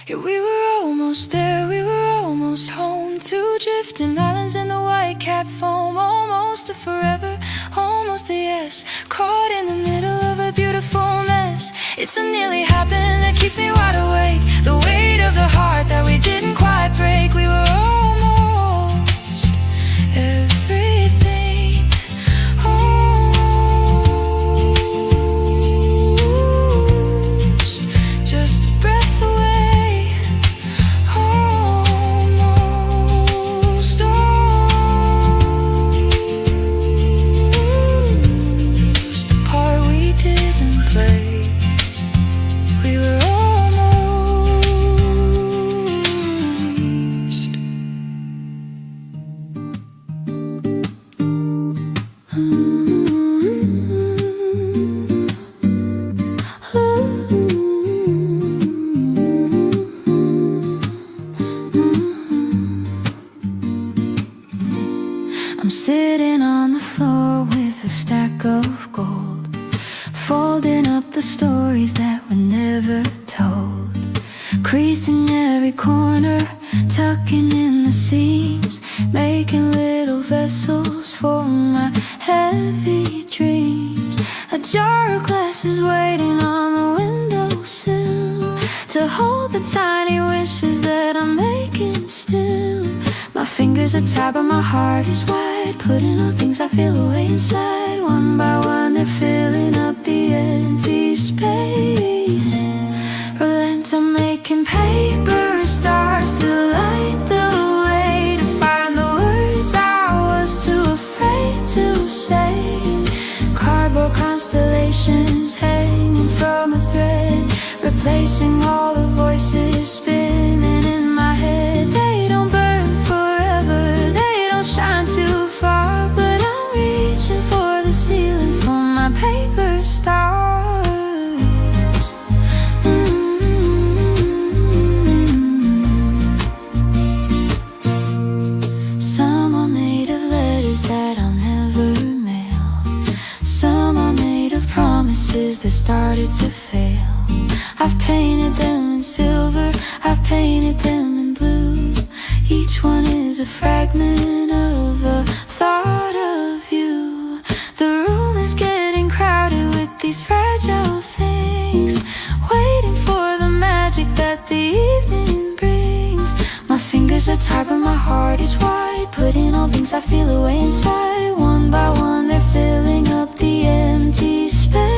Yeah, we were almost there, we were almost home. Two drifting islands in the white cap foam. Almost a forever, almost a yes. Caught in the middle of a beautiful mess. It's the nearly happened that keeps me wide awake. The weight of the heart that we didn't quite break. We were almost everything. Almost just a breath away. I'm sitting on the floor with a stack of gold, folding up the stories that were never told, creasing every corner, tucking in the seams, making little vessels for my heavy dreams. A jar of glass is waiting on the windowsill to hold the tiny wishes that I'm making still. My fingers are tied but my heart is wide, putting all things I feel away inside. One by one they're filling up the empty space. Relent, I'm making paper stars to light the way, to find the words I was too afraid to say. Cardboard constellations hanging from a thread, replacing all the voices spinning in my head. They don't burn forever, they don't shine too far, but I'm reaching for the ceiling for my paper stars. Some are made of letters that I'll never mail. Some are made of promises that started to fail. I've painted them in silver, I've painted them in blue. Each one is a fragment of a thought of you. The room is getting crowded with these fragile things, waiting for the magic that the evening brings. My fingers are tied but my heart is wide, putting all things I feel away inside. One by one they're filling up the empty space.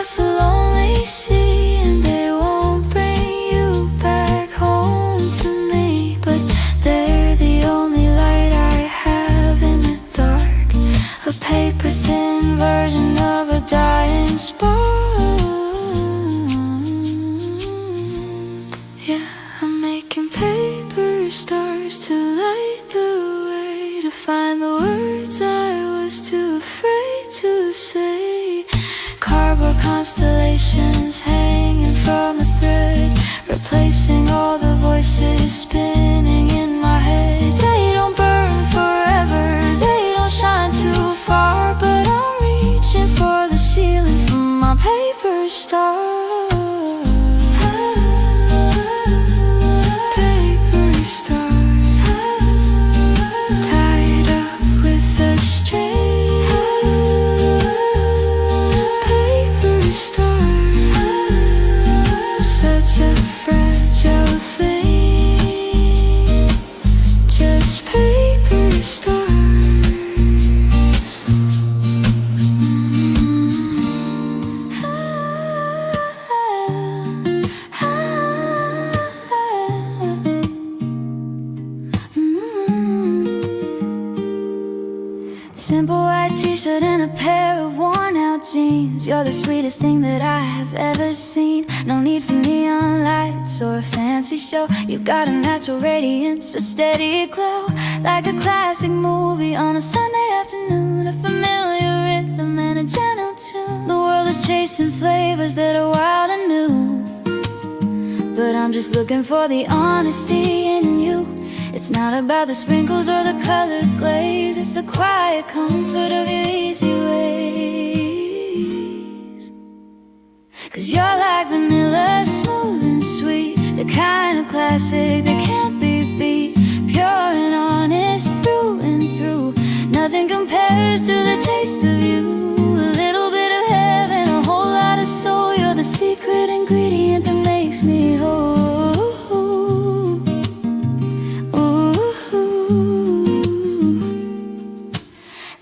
across the lonely sea, and they won't bring you back home to me. But they're the only light I have in the dark, a paper-thin version of a dying spark. Yeah, I'm making paper stars to light the way, to find the words I was too afraid to say. Cardboard constellations hanging from a thread, replacing all the voices spinning in my head. They don't burn forever, they don't shine too far, but I'm reaching for the ceiling from my paper star. Such a fragile thing, just paper stars. Simple white t-shirt and a pair of worn-out jeans. You're the sweetest thing that I have ever seen. No need for neon lights or a fancy show. You got a natural radiance, a steady glow, like a classic movie on a Sunday afternoon. A familiar rhythm and a gentle tune. The world is chasing flavors that are wild and new, but I'm just looking for the honesty in you. It's not about the sprinkles or the colored glaze, it's the quiet comfort of your easy ways. 'Cause you're like vanilla, smooth and sweet, the kind of classic that can't be beat. Pure and honest through and through, nothing compares to the taste of you. A little bit of heaven, a whole lot of soul. You're the secret ingredient that makes me whole.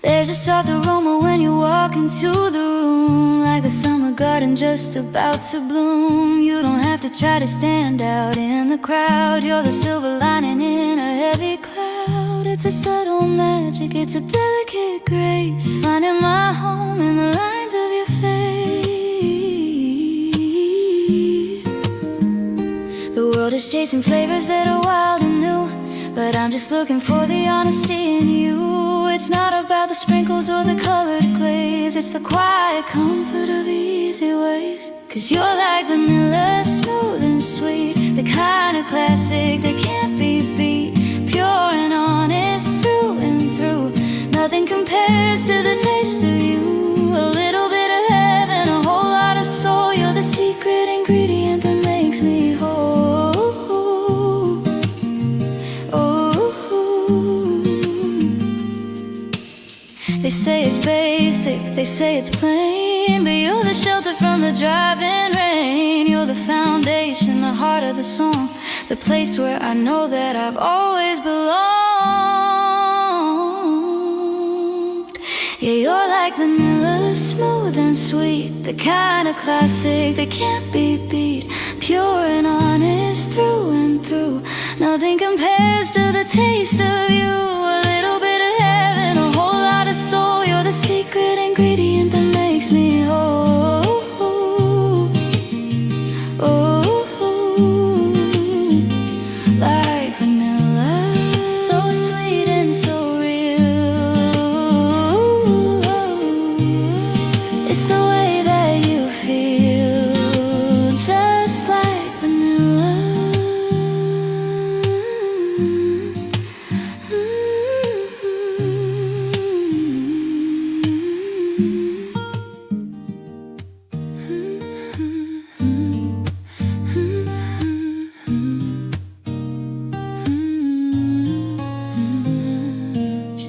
There's a soft aroma when you walk into the room, like a summer garden just about to bloom. You don't have to try to stand out in the crowd. You're the silver lining in a heavy cloud. It's a subtle magic, it's a delicate grace, finding my home in the lines of your face. The world is chasing flavors that are wild and new, but I'm just looking for the honesty in you. It's not about the sprinkles or the colored glaze, it's the quiet comfort of easy ways. 'Cause you're like vanilla, smooth and sweet, the kind of classic that can't be beat. Pure and honest through and through, nothing compares to the taste of you. A little bit of heaven, a whole lot of soul. You're the secret ingredient that makes me whole. They say it's basic, they say it's plain, but you're the shelter from the driving rain. You're the foundation, the heart of the song, the place where I know that I've always belonged. Yeah, you're like vanilla, smooth and sweet, the kind of classic that can't be beat. Pure and honest through and through, nothing compares to the taste of you. A little bit of heaven, a whole lot of soul. You're the secret ingredient that makes me whole. Like vanilla, so sweet and so real. It's the way that you feel, just like vanilla.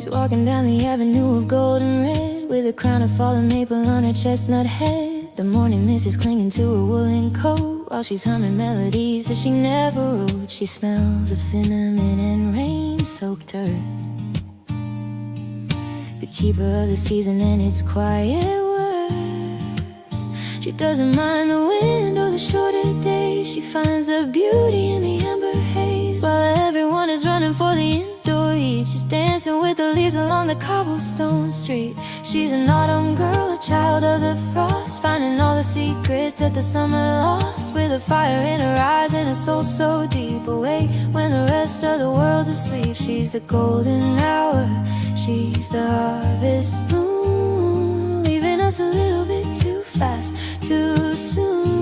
Walking down the avenue of golden red, with a crown of fallen maple on her chestnut head. The morning mist is clinging to her woolen coat, while she's humming melodies that she never wrote. She smells of cinnamon and rain-soaked earth, the keeper of the season and its quiet worth. She doesn't mind the wind or the shorter days. She finds the beauty in the amber haze. While everyone is running for the indoor heat, she's dancing with the leaves along the cobblestone street. She's an autumn girl, a child of the frost, finding all the secrets that the summer lost. With a fire in her eyes and a soul so deep, awake when the rest of the world's asleep. She's the golden hour, she's the harvest moon, leaving us a little bit too fast, too soon.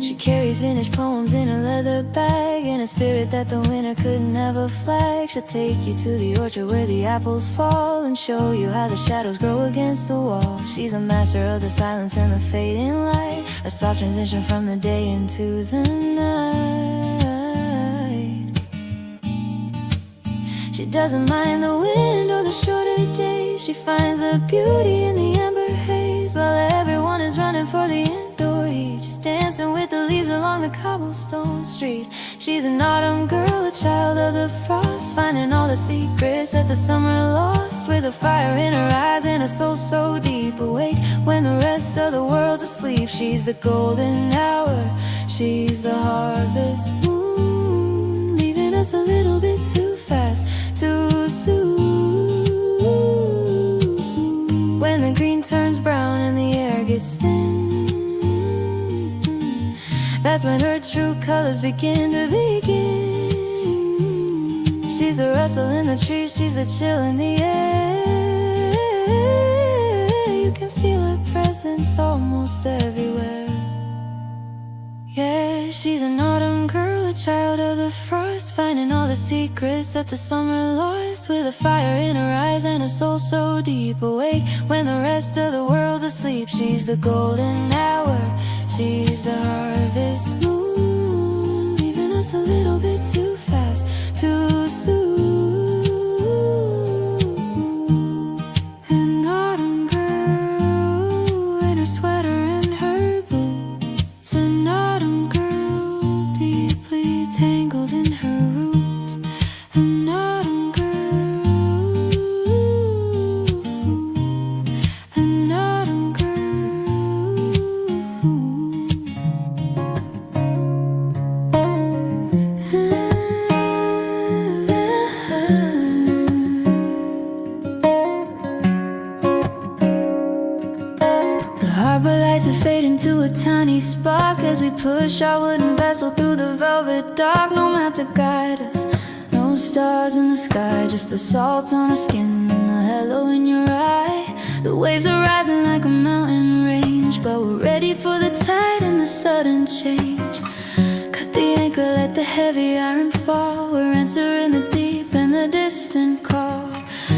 She carries finished poems in a leather bag, and a spirit that the winter could never flag. She'll take you to the orchard where the apples fall, and show you how the shadows grow against the wall. She's a master of the silence and the fading light, a soft transition from the day into the night. She doesn't mind the wind or the shorter days. She finds the beauty in the amber haze. While everyone is running for the indoor heat, she's dancing with the leaves along the cobblestone street. She's an autumn girl, a child of the frost, finding all the secrets that the summer lost. With a fire in her eyes and a soul so deep, awake when the rest of the world's asleep. She's the golden hour, she's the harvest moon, leaving us a little bit too fast, too soon. When the green turns brown and the air gets thin, that's when her true colors begin to begin. She's the rustle in the trees, she's the chill in the air. You can feel her presence almost everywhere. Yeah, she's an autumn girl, a child of the frost, finding all the secrets that the summer lost. With a fire in her eyes and a soul so deep, awake when the rest of the world's asleep. She's the golden hour, she's the harvest moon, leaving us a little bit too fast, too soon. An autumn girl in her sweater and her boots, an autumn girl deeply tangled in her roots, an autumn girl, an autumn girl. The harbor lights are fading to a tiny spark as we push our wooden vessel through the velvet dark. No map to guide us, no stars in the sky, just the salt on our skin and the hello in your eye. The waves are rising like a mountain range, but we're ready for the tide and the sudden change. Cut the anchor, let the heavy iron fall. We're answering the deep and the distant call.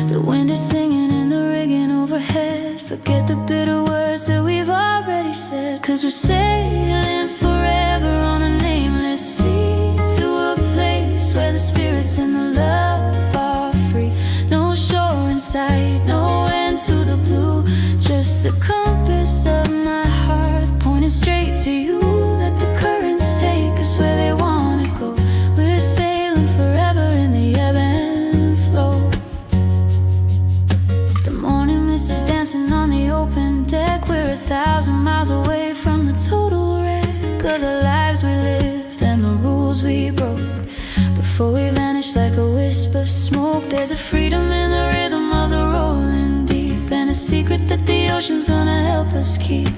The wind is singing in the rigging overhead. Forget the bitter words that we've already said, 'cause we're sailing forever on a nameless sea, to a place where the spirits and the love are free. No shore in sight, no end to the blue, just the compass of my heart pointing straight to you. Let the currents take us where they wanna go. We're sailing forever in the ebb and flow. The morning mist is dancing on the open deck. We're 1,000 miles away from the total wreck of the lives we lived and the rules we broke. Before we vanish like a wisp of smoke, there's a freedom in the rhythm of the rolling deep, and a secret that the ocean's gonna help us keep.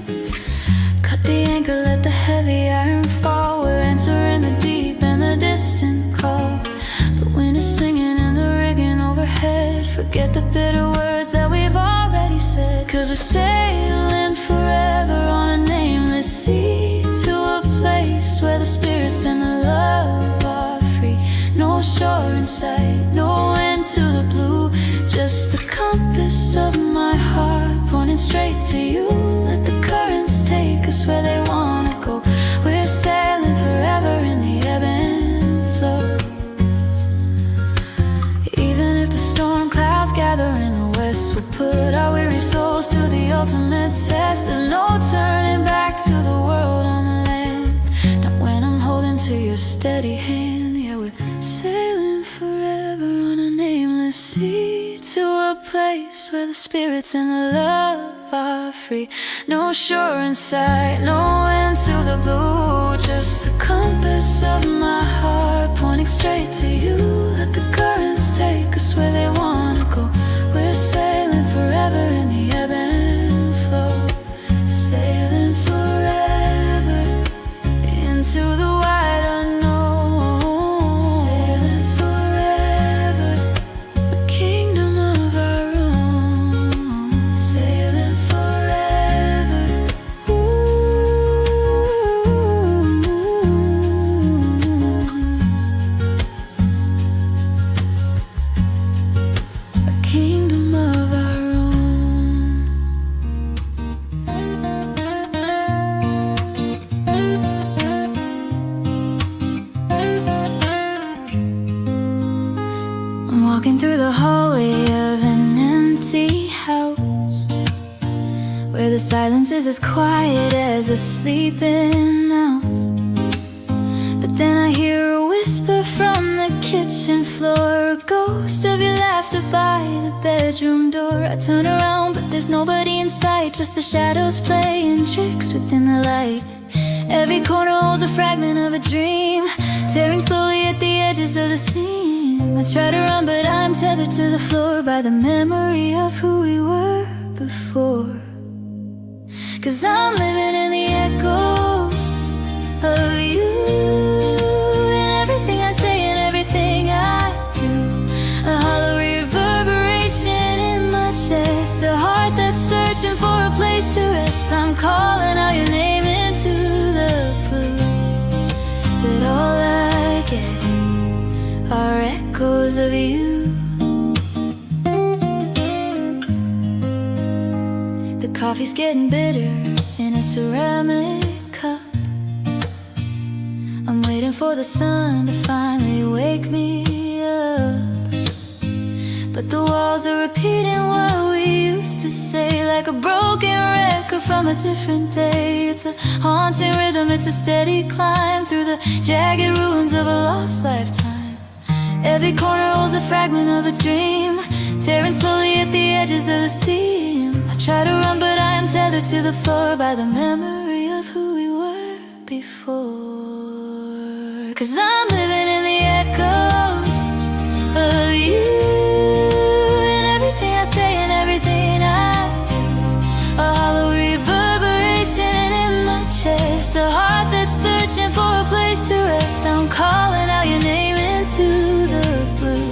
Cut the anchor, let the heavy iron fall. We're answering the deep and the distant call. The wind is singing in the rigging overhead. Forget the bitter words that we've already said, 'cause we're sailing forever on a nameless sea, to a place where the spirits and the love are free. No shore in sight, no end to the blue, just the compass of my heart pointing straight to you. Let the currents take us where they wanna go. We're sailing forever in the ebb and flow. Even if the storm clouds gather in the west, we'll put our weary souls to the ultimate test. There's no turning back to the world on the land, not when I'm a steady hand. Yeah, we're sailing forever on a nameless sea, to a place where the spirits and the love are free. No shore in sight, no end to the blue, just the compass of my heart pointing straight to you. Let the currents take us where they wanna go. We're sailing forever in the ebb and flow, sailing forever into the wide unknown, sailing forever, a kingdom of our own, sailing forever. A kingdom of our own. I'm walking through the hallway of an empty house, where the silence is as quiet as a sleeping mouse. But then I hear a whisper from the kitchen floor, a ghost of your laughter by the bedroom door. I turn around, but there's nobody in sight, just the shadows playing tricks within the light. Every corner holds a fragment of a dream, tearing slowly at the edges of the seam. I try to run, but I'm tethered to the floor by the memory of who we were before. 'Cause I'm living in the echoes of you, and everything I say and everything I do. A hollow reverberation in my chest, a heart that's searching for a place to rest. I'm calling out your name into the blue, but all I get are echoes of you. The coffee's getting bitter in a ceramic cup. I'm waiting for the sun to finally wake me up, but the walls are repeating what we used to say, like a broken record from a different day. It's a haunting rhythm, it's a steady climb through the jagged ruins of a lost lifetime. Every corner holds a fragment of a dream, tearing slowly at the edges of the seam. I try to run, but I am tethered to the floor by the memory of who we were before. 'Cause I'm living in the echoes of you, and everything I say and everything I do. A hollow reverberation in my chest, a heart that's searching for a place to rest. I'm calling out your name into the blue,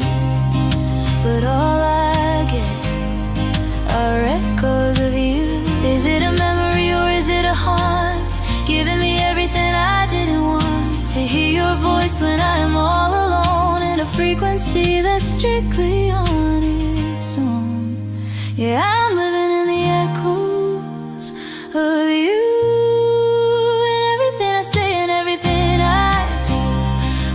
but all I get are echoes of you. Is it a memory or is it a haunt, giving me everything I didn't want? To hear your voice when I am all alone, in a frequency that's strictly on its own. Yeah, I'm living in the echoes of you, and everything I say and everything I do.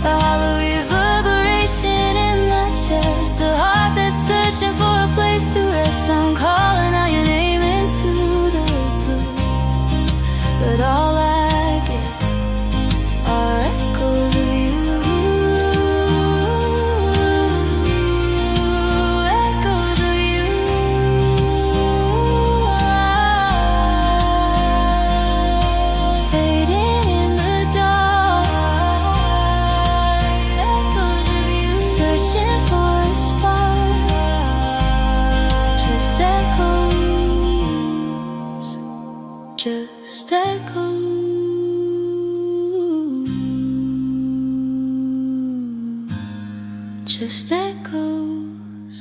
A hollow reverberation in my chest, a heart that's searching for a place to rest. I'm calling out your name into the blue, but all I get are echoes of you. Echoes of you. Fading in the dark. Echoes of you. Searching for a spark. Just echoes. Just echoes. Just echoes.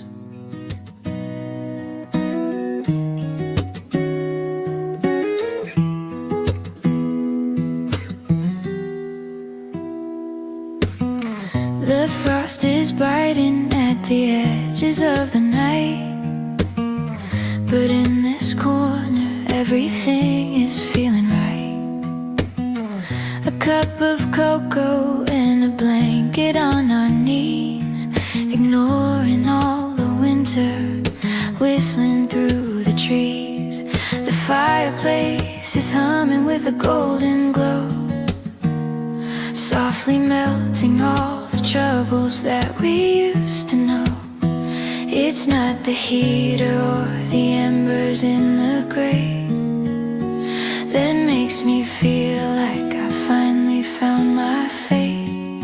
The frost is biting at the edges of the night, but in this corner everything is feeling right. A cup of cocoa and a blanket on our knees, ignoring all the winter, whistling through the trees. The fireplace is humming with a golden glow, softly melting all the troubles that we used to know. It's not the heater or the embers in the grate that makes me feel like I finally found my fate.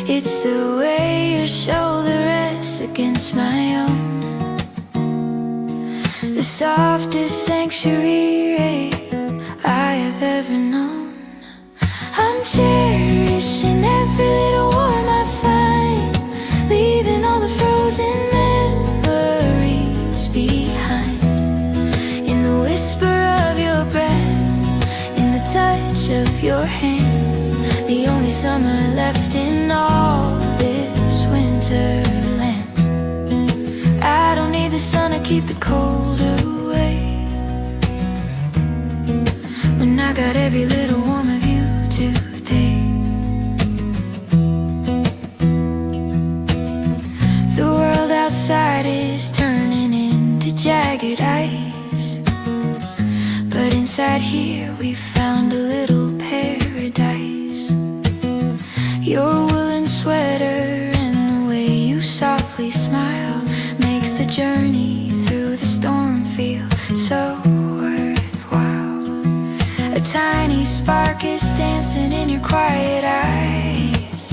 It's the way your shoulder rests against my own, the softest sanctuary I have ever known. I'm cherishing every little warmth I find, leaving all the frozen memories behind. In the whisper of your breath, in the touch of your hand, the only summer left in all this winterland. I don't need the sun to keep the cold away, when I got every little warm of you today. The world outside is turning into jagged ice, but inside here we found a little paradise. Your woolen sweater and the way you softly smile makes the journey through the storm feel so worthwhile. A tiny spark is dancing in your quiet eyes,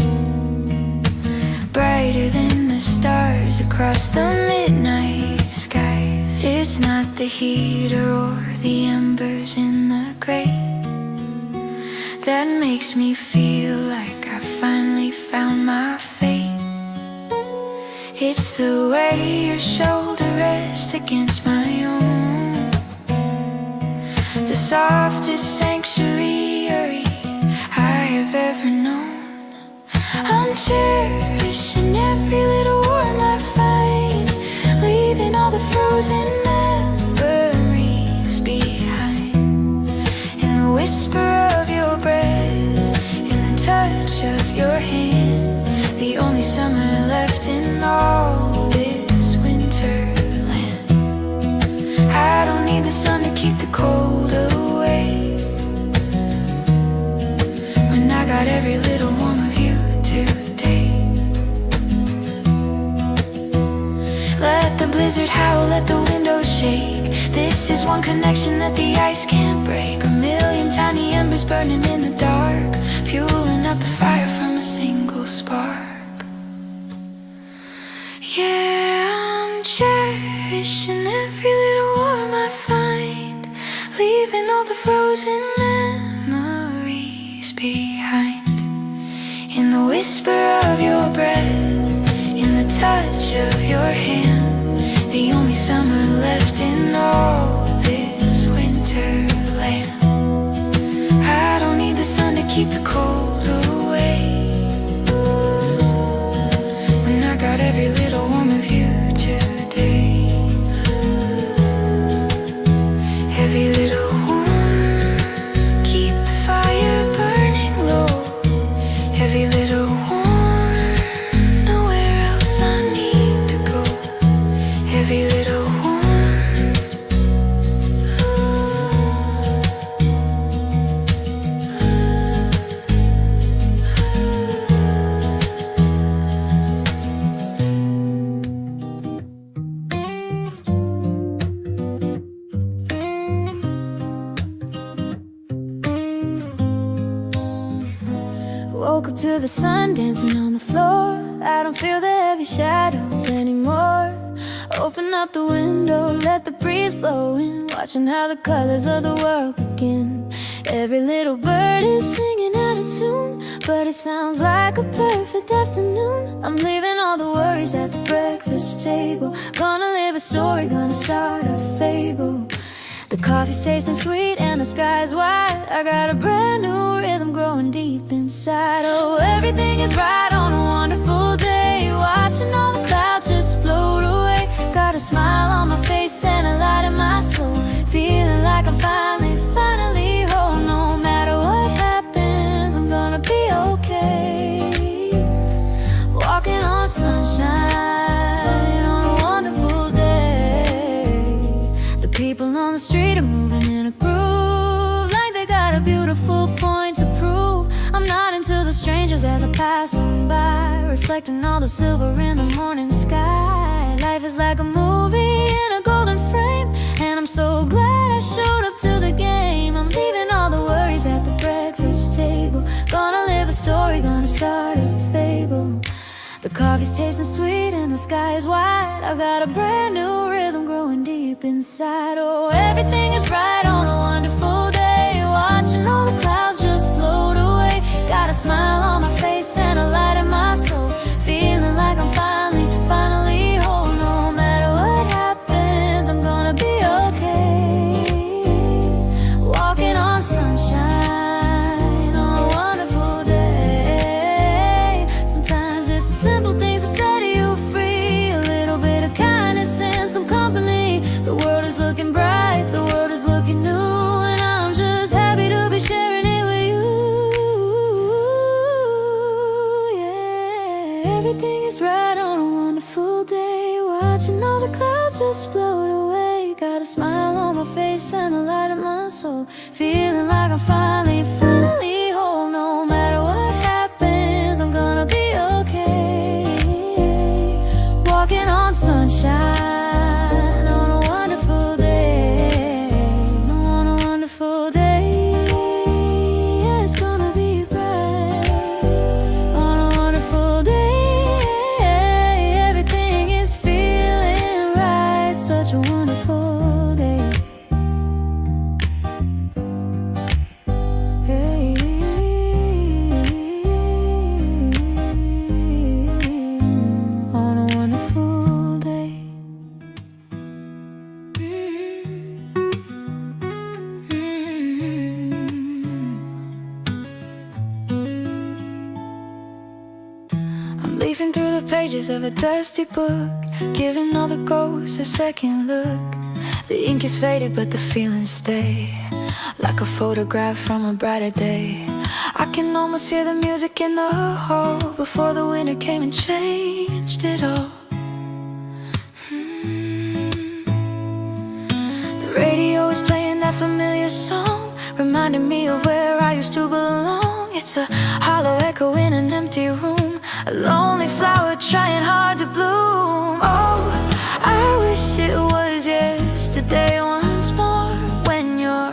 brighter than the stars across the midnight skies. It's not the heater or the embers in the grate that makes me feel like I finally found my fate. It's the way your shoulder rests against my own, the softest sanctuary I have ever known. I'm cherishing every little warmth I find, leaving all the frozen memories behind. In the whisper of your breath, in the touch of your hand, the only summer left in all this winterland. I don't need the sun to keep the cold away, when I got every little warmth of you today. Let the blizzard howl, let the windows shake. This is one connection that the ice can't break. A million tiny embers burning in the dark, fueling up the fire from a single spark. Yeah, I'm cherishing every little warmth I find, leaving all the frozen memories behind. In the whisper of your breath, in the touch of your hand, the only summer left in all this winterland. I don't need the sun to keep the cold away, when I got every little warmth of you today. Every little warmth, keep the fire burning low. Every little warmth, nowhere else I need to go. Every little warmth, woke up to the sun dancing on the floor. I don't feel the heavy shadows anymore. Open up the window, let the breeze blow in, watching how the colors of the world begin. Every little bird is singing out of tune, but it sounds like a perfect afternoon. I'm leaving all the worries at the breakfast table, gonna live a story, gonna start a fable. The coffee's tasting sweet and the sky's wide. I got a brand new rhythm growing deep inside. Oh, everything is right on a wonderful day, watching all the clouds just float away. Got a smile on my face and a light in my soul, feeling like I'm finally whole. No matter what happens, I'm gonna be okay. Walking on sunshine on a wonderful day. The people on the street are moving in a groove, like they got got a beautiful point to prove. I'm not into the strangers as I pass them by, reflecting all the silver in the morning sky. Life is like a movie in a golden frame, and I'm so glad I showed up to the game. I'm leaving all the worries at the breakfast table. Gonna live a story, gonna start a fable. The coffee's tasting sweet and the sky is white. I've got a brand new rhythm growing deep inside. Oh, everything is right on a wonderful day, watching all the clouds just float away. Got a smile on my face and a light in my soul, feeling like I'm finally whole. No matter what happens, I'm gonna be okay. Walking on sunshine on a wonderful day. Sometimes it's the simple things that set you free, a little bit of kindness and some company. The world is looking bright, the world is looking new, and I'm just happy to be sharing it with you. Yeah, everything is right on a wonderful day, watching all the clouds just float away. Got a smile on my face and a light in my soul, feeling like I'm finally whole. No matter what happens, I'm gonna be okay. Walking on sunshine on a wonderful day, on a wonderful day. Yeah, it's gonna be bright on a wonderful day. Everything is feeling right, such a wonderful day. Hey, on a wonderful day. I'm leafing through the pages of a dusty book, giving all the ghosts a second look. The ink is faded but the feelings stay, like a photograph from a brighter day. I can almost hear the music in the hall, before the winter came and changed it all. The radio is playing that familiar song, reminding me of where I used to belong. It's a hollow echo in an empty room, a lonely flower trying hard to bloom. Oh, I wish it was yesterday once more, when your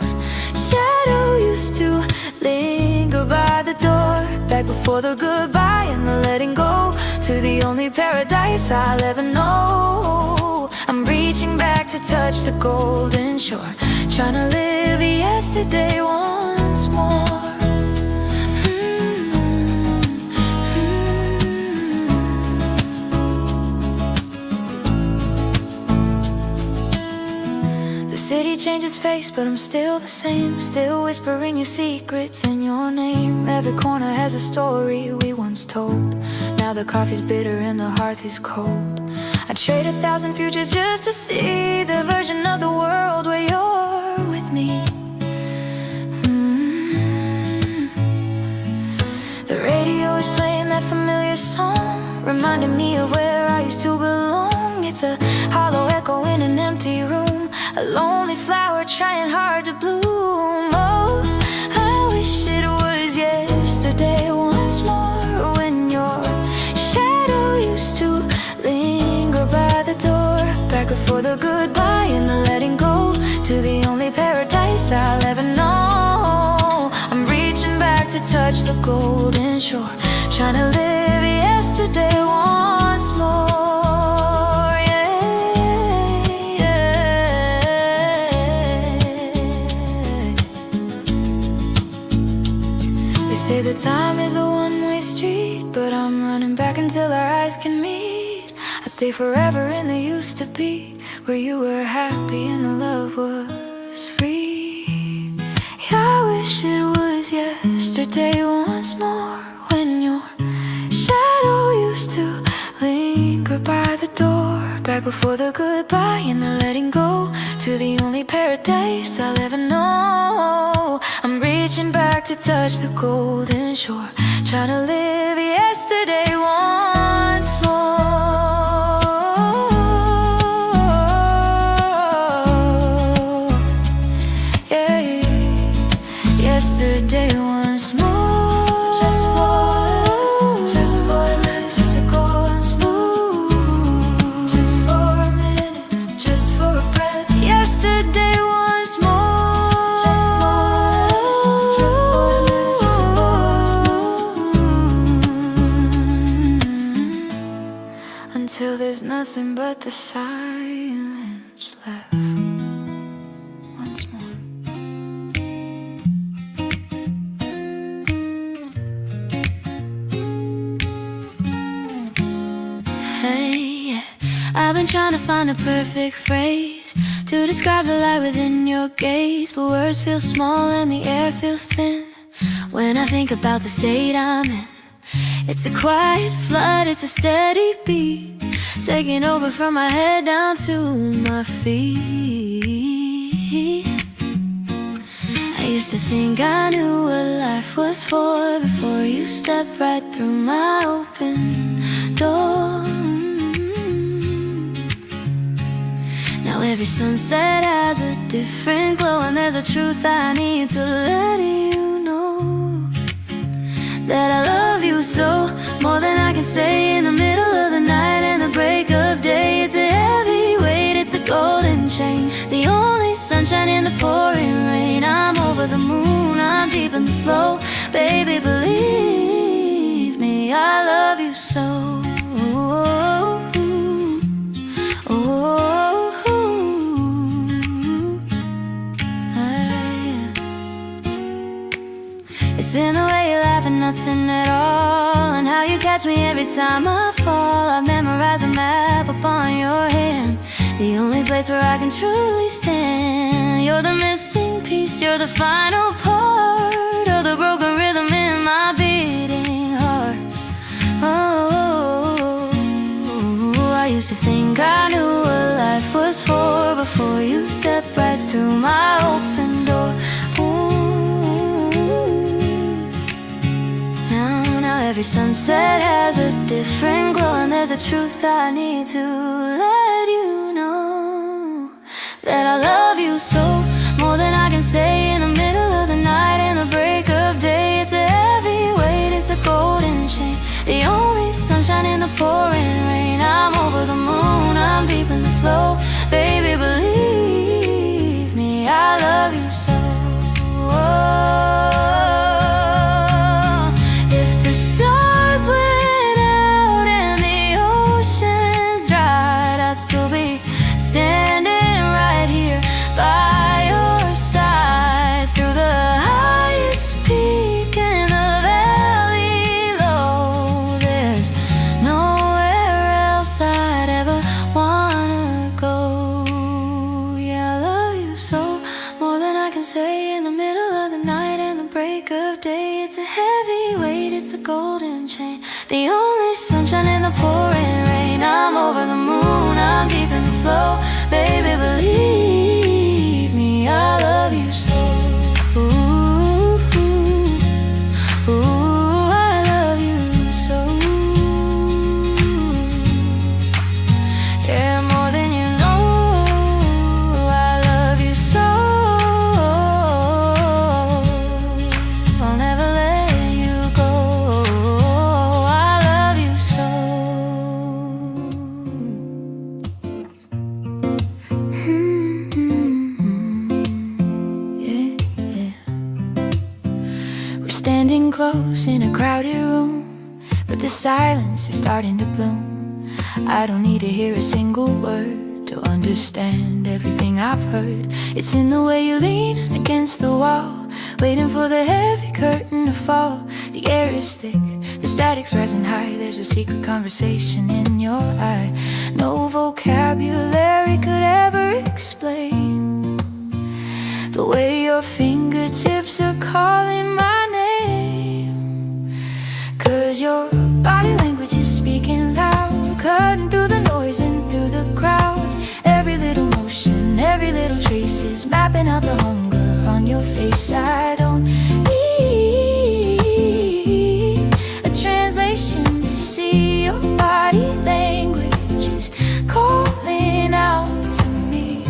shadow used to linger by the door. Back before the goodbye and the letting go, to the only paradise I'll ever know. I'm reaching back to touch the golden shore, trying to live yesterday once more. The city changes face, but I'm still the same, still whispering your secrets and your name. Every corner has a story we once told. Now the coffee's bitter and the hearth is cold. I'd trade 1,000 futures just to see the version of the world where you're with me. The radio is playing that familiar song, reminding me of where I used to belong. It's a hollow echo in an empty room, a lonely flower trying hard to bloom. Oh, I wish it was yesterday once more, when your shadow used to linger by the door. Back before the goodbye and the letting go, to the only paradise I'll ever know. I'm reaching back to touch the golden shore, trying to live yesterday once more. They say that time is a one-way street, but I'm running back until our eyes can meet. I'd stay forever in the used to be, where you were happy and the love was free. Yeah, I wish it was yesterday once more, when your shadow used to linger by the door. Back before the goodbye and the letting go, to the only paradise I'll ever know. I'm reaching back to touch the golden shore, trying to live yesterday once more. Yeah, yes. yesterday once more. Just one minute, just to go once more. Just for a minute, just for a breath. Yesterday once more. Just one minute, just to go once more. Until there's nothing but the silence left. Once more. Hey, I've been trying to find a perfect phrase to describe the light within your gaze, but words feel small and the air feels thin when I think about the state I'm in. It's a quiet flood, it's a steady beat, taking over from my head down to my feet. I used to think I knew what life was for before you stepped right through my open door. Now every sunset has a different glow, and there's a truth I need to let you know, that I love you so, more than I can say. In the middle of the night and the break of day, it's a heavy weight, it's a golden chain, the only sunshine in the pouring rain. I'm over the moon, I'm deep in the flow, baby, believe me, I love you so. It's in the way you laugh and nothing at all, and how you catch me every time I fall. I've memorized a map upon your hand, the only place where I can truly stand. You're the missing piece, you're the final part of the broken rhythm in my beating heart. Oh, I used to think I knew what life was for before you stepped right through my open door. Every sunset has a different glow, and there's a truth I need to let you know, that I love you so, more than I can say. In the middle of the night and the break of day, it's a heavy weight, it's a golden chain, the only sunshine in the pouring rain. I'm over the moon, I'm deep in the flow, baby, believe me, I love you so. Standing right here by your side, through the highest peak and the valley low. There's nowhere else I'd ever wanna go. Yeah, I love you so, more than I can say. In the middle of the night and the break of day, it's a heavy weight, it's a golden chain, the only sunshine in the pouring rain. I'm over the moon, I'm deep in the flow, baby, believe me, I love you so. Ooh, ooh, ooh, I love you so. Yeah, more than you know, I love you so. I'll never let you go, I love you so. Standing close in a crowded room, but the silence is starting to bloom. I don't need to hear a single word to understand everything I've heard. It's in the way you lean against the wall, waiting for the heavy curtain to fall. The air is thick, the static's rising high, there's a secret conversation in your eye. No vocabulary could ever explain the way your fingertips are calling my name. 'Cause your body language is speaking loud, cutting through the noise and through the crowd. Every little motion, every little trace is mapping out the hunger on your face. I don't need a translation to see your body language is calling out to me.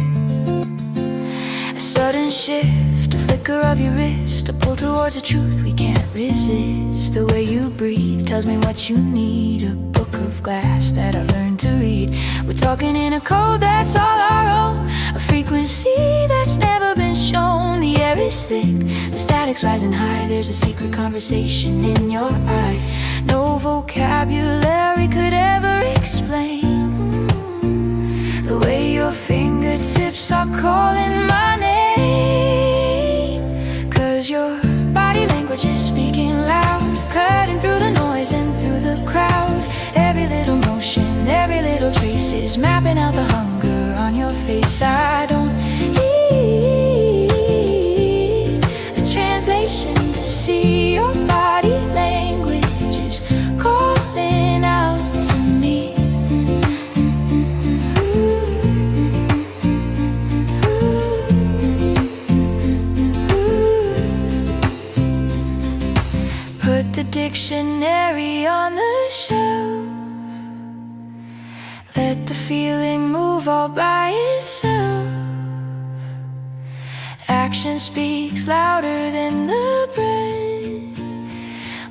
A sudden shift a flicker of your wrist, a pull towards a truth we can't resist. The way you breathe tells me what you need, a book of glass that I've learned to read. We're talking in a code that's all our own, a frequency that's never been shown. The air is thick, the static's rising high, there's a secret conversation in your eye no vocabulary could ever explain. The way your fingertips are calling my name, 'cause your body language is speaking loud, cutting through the noise and through the crowd. Every little motion, every little trace is mapping out the hunger on your face. I don't need a translation to see your body language is calling out to me. Put the dictionary on the shelf, let the feeling move all by itself. Action speaks louder than the breath.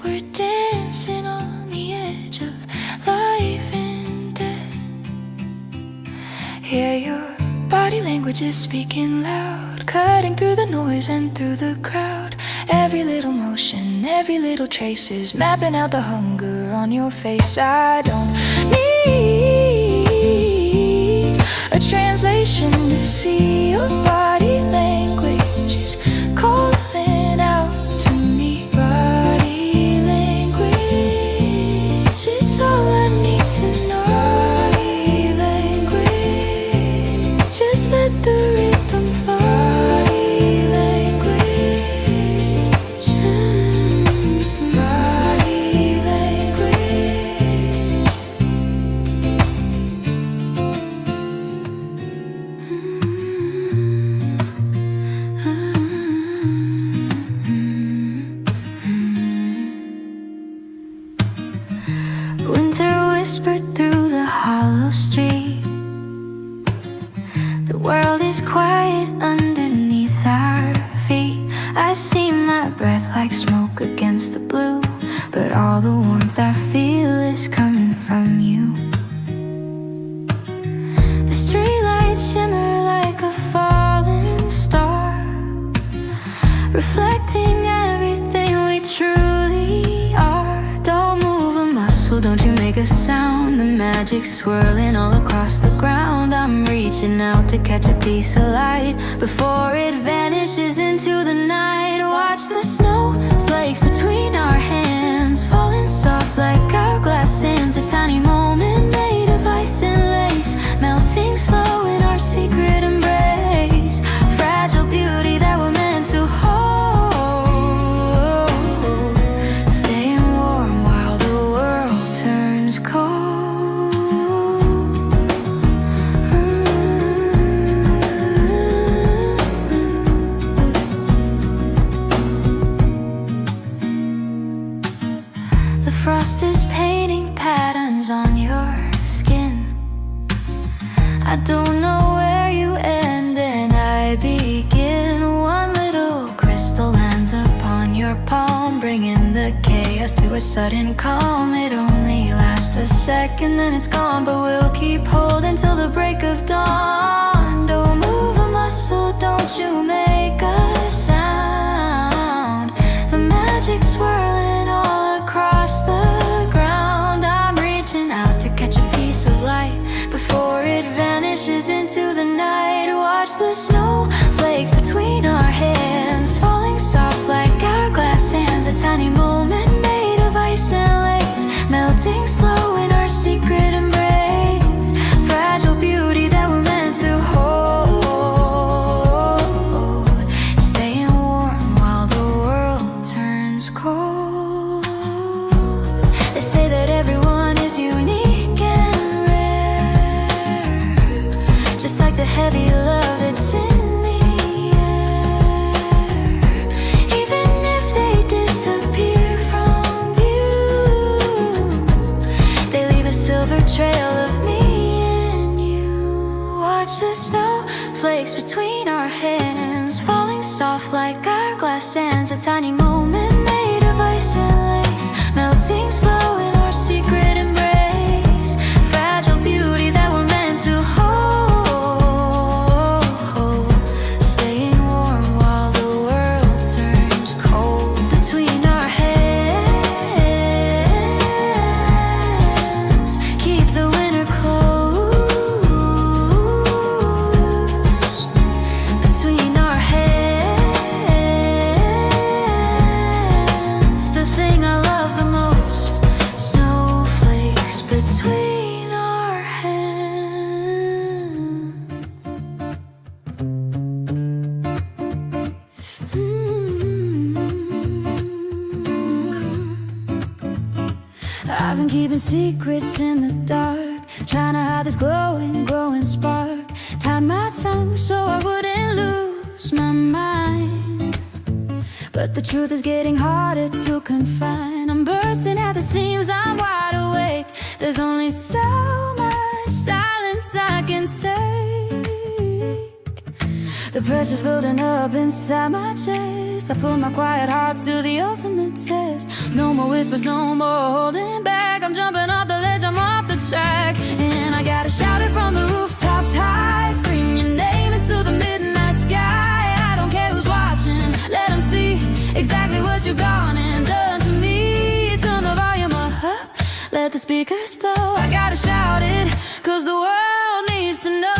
We're dancing on the edge of life and death. Yeah, your body language is speaking loud, cutting through the noise and through the crowd. Every little motion, every little trace is mapping out the hunger on your face. I don't need a translation to see your body language is calling out to me. Body language is all I need to know. Body language, just let the rhythm flow. Winter whispered through the hollow street. The world is quiet underneath our feet. I see my breath like smoke against the blue, but all the warmth I feel is coming from you. The streetlights shimmer like a falling star, reflecting everything we truly are. Don't move a muscle, don't you make a sound. The magic swirling all across the ground. I'm reaching out to catch a piece of light before it vanishes into the night. Watch the snowflakes between our hands, falling soft like hourglass sands. A tiny moment made of ice and lace, melting slow in our secret embrace. Fragile beauty that we're meant to hold, staying warm while the world turns cold. The frost is painting patterns on your skin. I don't know where you end and I begin. One little crystal lands upon your palm, bringing the chaos to a sudden calm. It only lasts a second, then it's gone, but we'll keep holding till the break of dawn. Don't move a muscle, don't you make a sound. The magic swirling all across the ground. I'm reaching out to catch a piece of light before it vanishes into the night. Watch the snowflakes between our hands, falling soft like hourglass sands. A tiny moment made of ice and lace, melting slow in our secret embrace. Fragile beauty that we're meant to hold, tiny moment made of ice and lace, melting slow in our secret embrace. Fragile beauty that we're meant to hold, staying warm while the world turns cold. Between our hands, keep the winter close. Between our hands, the thing I love the most, snowflakes between our hands. I've been keeping secrets in the dark, trying to hide this glowing, growing spark. Tied my tongue so I wouldn't lose my mind, but the truth is getting harder to confine. I'm bursting at the seams, I'm wide awake. There's only so much silence I can take. The pressure's building up inside my chest. I put my quiet heart to the ultimate test. No more whispers, no more holding back. I'm jumping off the ledge, I'm off the track. And I gotta shout it from the rooftops high, scream your name into the midnight sky. I don't care who's watching, let them see exactly what you've gone and done to me. Turn the volume up, let the speakers blow. I gotta shout it, cause the world needs to know.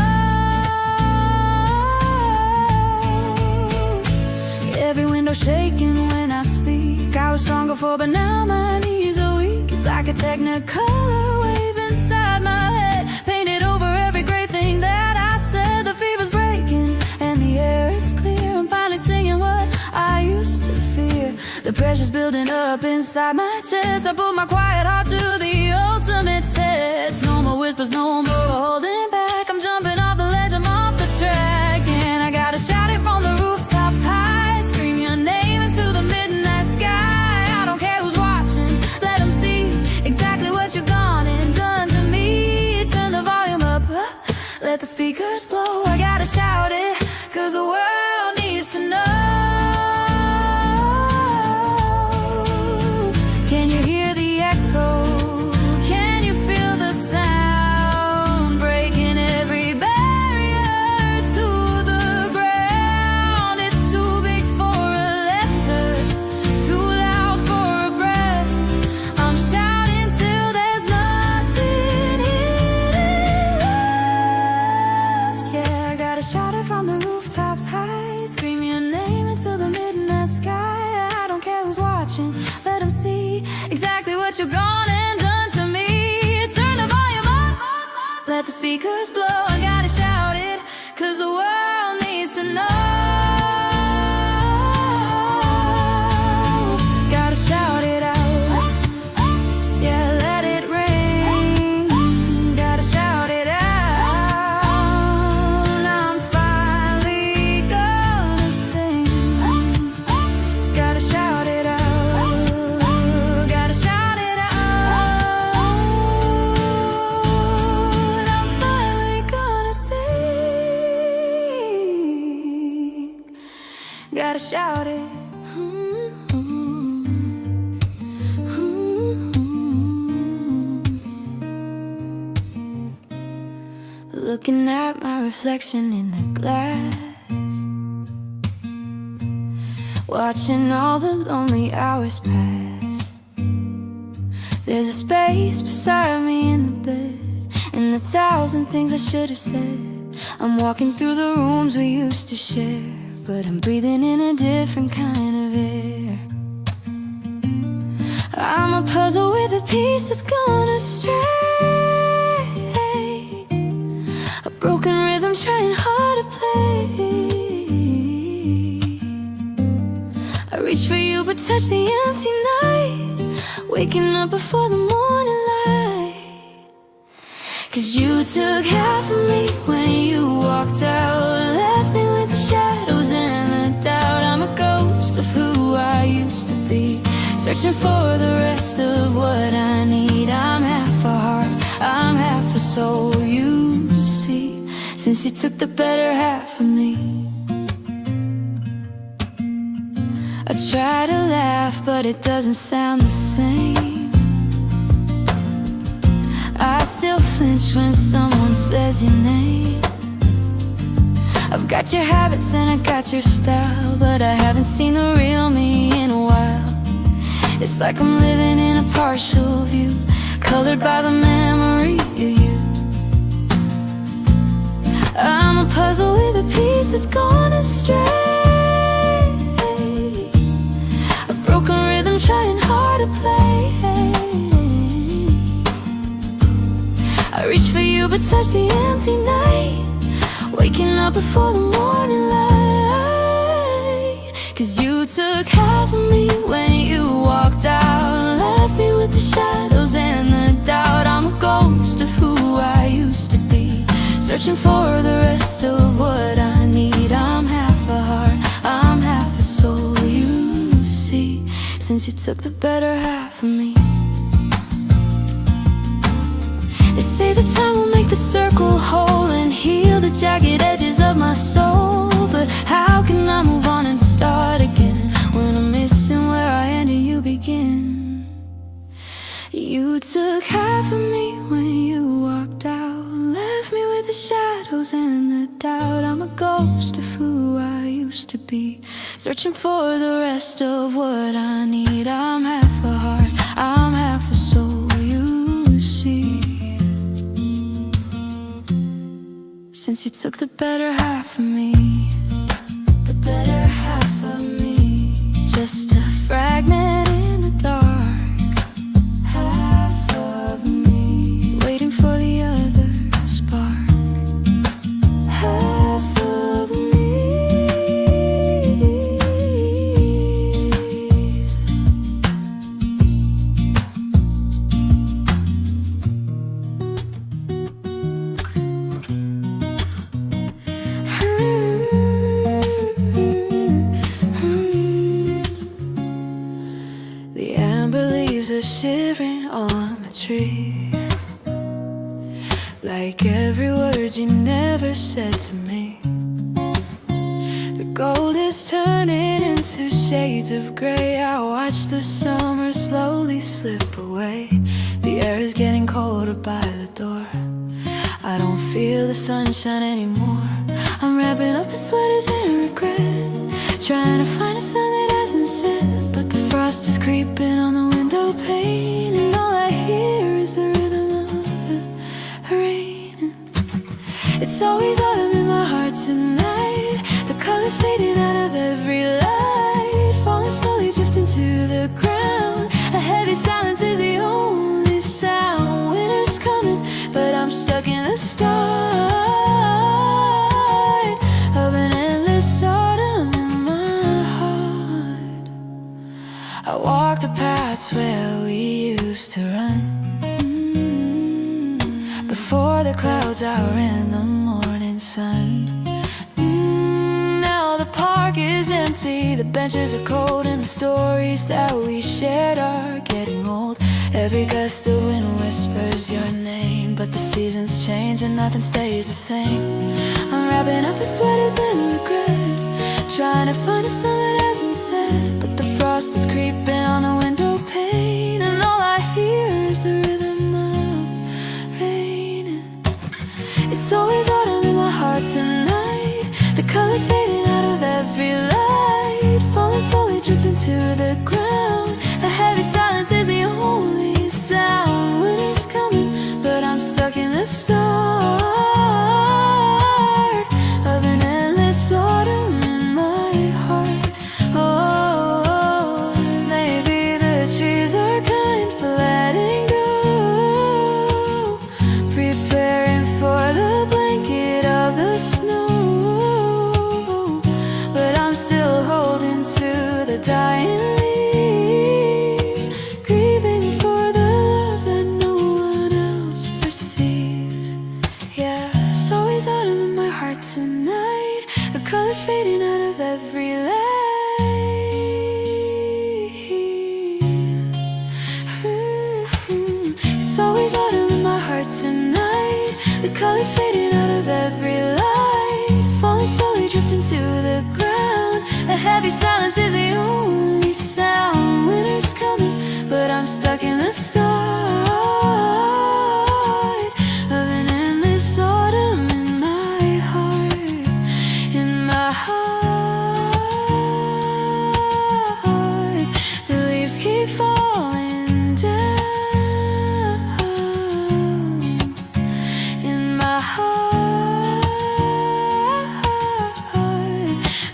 Every window shaking when I speak. I was strong before, but now my knees are weak. It's like a technicolor wave inside my head, painted over every great thing that I said. The fever's breaking and the air is clear. I'm finally singing what I used to fear. The pressure's building up inside my chest. I put my quiet heart to the ultimate test. No more whispers, no more holding back. I'm jumping off the ledge, I'm off the track. And I gotta shout it from the rooftops high, scream your name into the midnight sky. I don't care who's watching, let them see exactly what you've gone and done to me. Turn the volume up, let the speakers blow. I gotta shout it, cause the world needs to know. Can you hear the echo? Can you feel the sound? Breaking every barrier to the ground. It's too big for a letter, too loud for a breath. I'm shouting till there's nothing left. Yeah, I gotta shout it from the rooftops high, scream your name into the midnight sky. I don't care who's watching, let them see exactly what you've gone and done to me. Turn the volume up, let the speakers blow. I gotta shout it, cause the world needs to know. Gotta shout it out, yeah, let it ring. Gotta shout it out, I'm finally gonna sing. Gotta shout it out, gotta shout it out, I'm finally gonna sing. Gotta shout it. Looking at my reflection in the glass, watching all the lonely hours pass. There's a space beside me in the bed, and 1,000 things I should have said. I'm walking through the rooms we used to share, but I'm breathing in a different kind of air. I'm a puzzle with a piece that's gone astray, a broken rhythm trying hard to play. I reach for you but touch the empty night, waking up before the morning light. Cause you took half of me when you walked out, left me with the shadows and the doubt. I'm a ghost of who I used to be, searching for the rest of what I need. I'm half a heart, I'm half a soul, you see, since you took the better half of me. I try to laugh, but it doesn't sound the same. I still flinch when someone says your name. I've got your habits and I got your style, but I haven't seen the real me in a while. It's like I'm living in a partial view, colored by the memory of you. I'm a puzzle with a piece that's gone astray, a broken rhythm trying hard to play. I reach for you but touch the empty night, waking up before the morning light. 'Cause you took half of me when you walked out, left me with the shadows and the doubt. I'm a ghost of who I used to be, searching for the rest of what I need. I'm half a heart, I'm half a soul, you see, since you took the better half of me. They say that time will make the circle whole and heal the jagged edges of my soul. But how can I move on and start again when I'm missing where I end and you begin? You took half of me when you walked out, left me with the shadows and the doubt. I'm a ghost of who I used to be, searching for the rest of what I need. I'm half a heart, I'm half a soul, you see, since you took the better half of me. The better half of me, just a fragment in the dark. Half of me, waiting for the other spark. Half of me. The amber leaves are shivering on the tree, like every word you never said to me. The gold is turning into shades of gray. I watch the summer slowly slip away. The air is getting colder by the door. I don't feel the sunshine anymore. I'm wrapping up in sweaters and regret, trying to find a sun that hasn't set. But the frost is creeping on the window pane, and all I hear is the rhythm of the rain. It's always autumn in my heart tonight, the colors fading out of every light, falling slowly, drifting to the ground. A heavy silence is the only sound. Winter's coming, but I'm stuck in the start of an endless autumn in my heart. I walk the paths where we used to run, before the clouds are in the morning sun. Now the park is empty, the benches are cold, and the stories that we shared are getting old. Every gust of wind whispers your name, but the seasons change and nothing stays the same. I'm wrapping up in sweaters and regret, trying to find a sun that hasn't set. But the frost is creeping on the window pane, and all I hear is the rhythm of rain. It's always autumn in my heart tonight, the colors fading out of every light, falling slowly, drifting to the ground. A heavy silence is the only sound. Winter's coming, but I'm stuck in the start of an endless autumn in my heart. Oh, maybe the trees are kind for letting go, preparing for the blanket of the snow. But I'm still holding to the dying leaves, grieving for the love that no one else perceives. Yeah, it's always autumn in my heart tonight, the colors fading out of every light. It's always autumn in my heart tonight, the colors fading out of every light, falling slowly, drifting to the ground. A heavy silence is the only sound. Winter's coming, but I'm stuck in the start of an endless autumn in my heart, in my heart. The leaves keep falling down in my heart.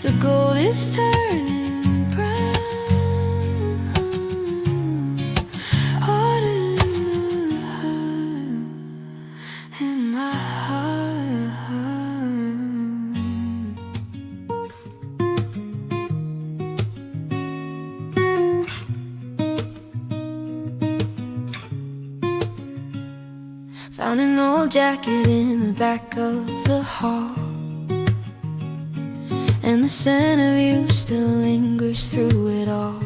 The gold is turning brown. Autumn in my heart. Found an old jacket in the back of the hall, and the scent of you still lingers through it all.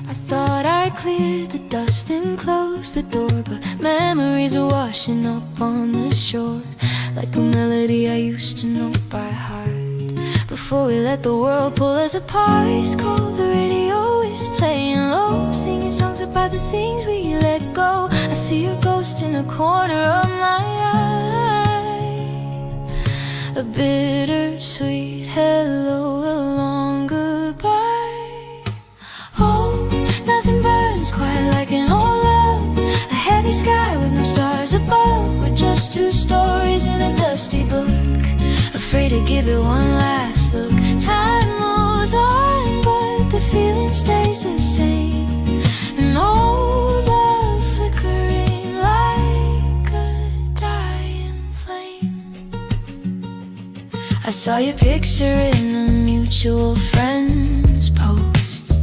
I thought I cleared the dust and closed the door, but memories are washing up on the shore, like a melody I used to know by heart. Before we let the world pull us apart, it's cold, the radio is playing low, singing songs about the things we let go. I see a ghost in the corner of my eye, a bittersweet hello, a long goodbye. Oh, nothing burns quite like an old love, a heavy sky with no stars above. We're just two stories in a dusty book, afraid to give it one last look. Time moves on, but the feeling stays the same. An old love flickering like a dying flame. I saw your picture in a mutual friend's post,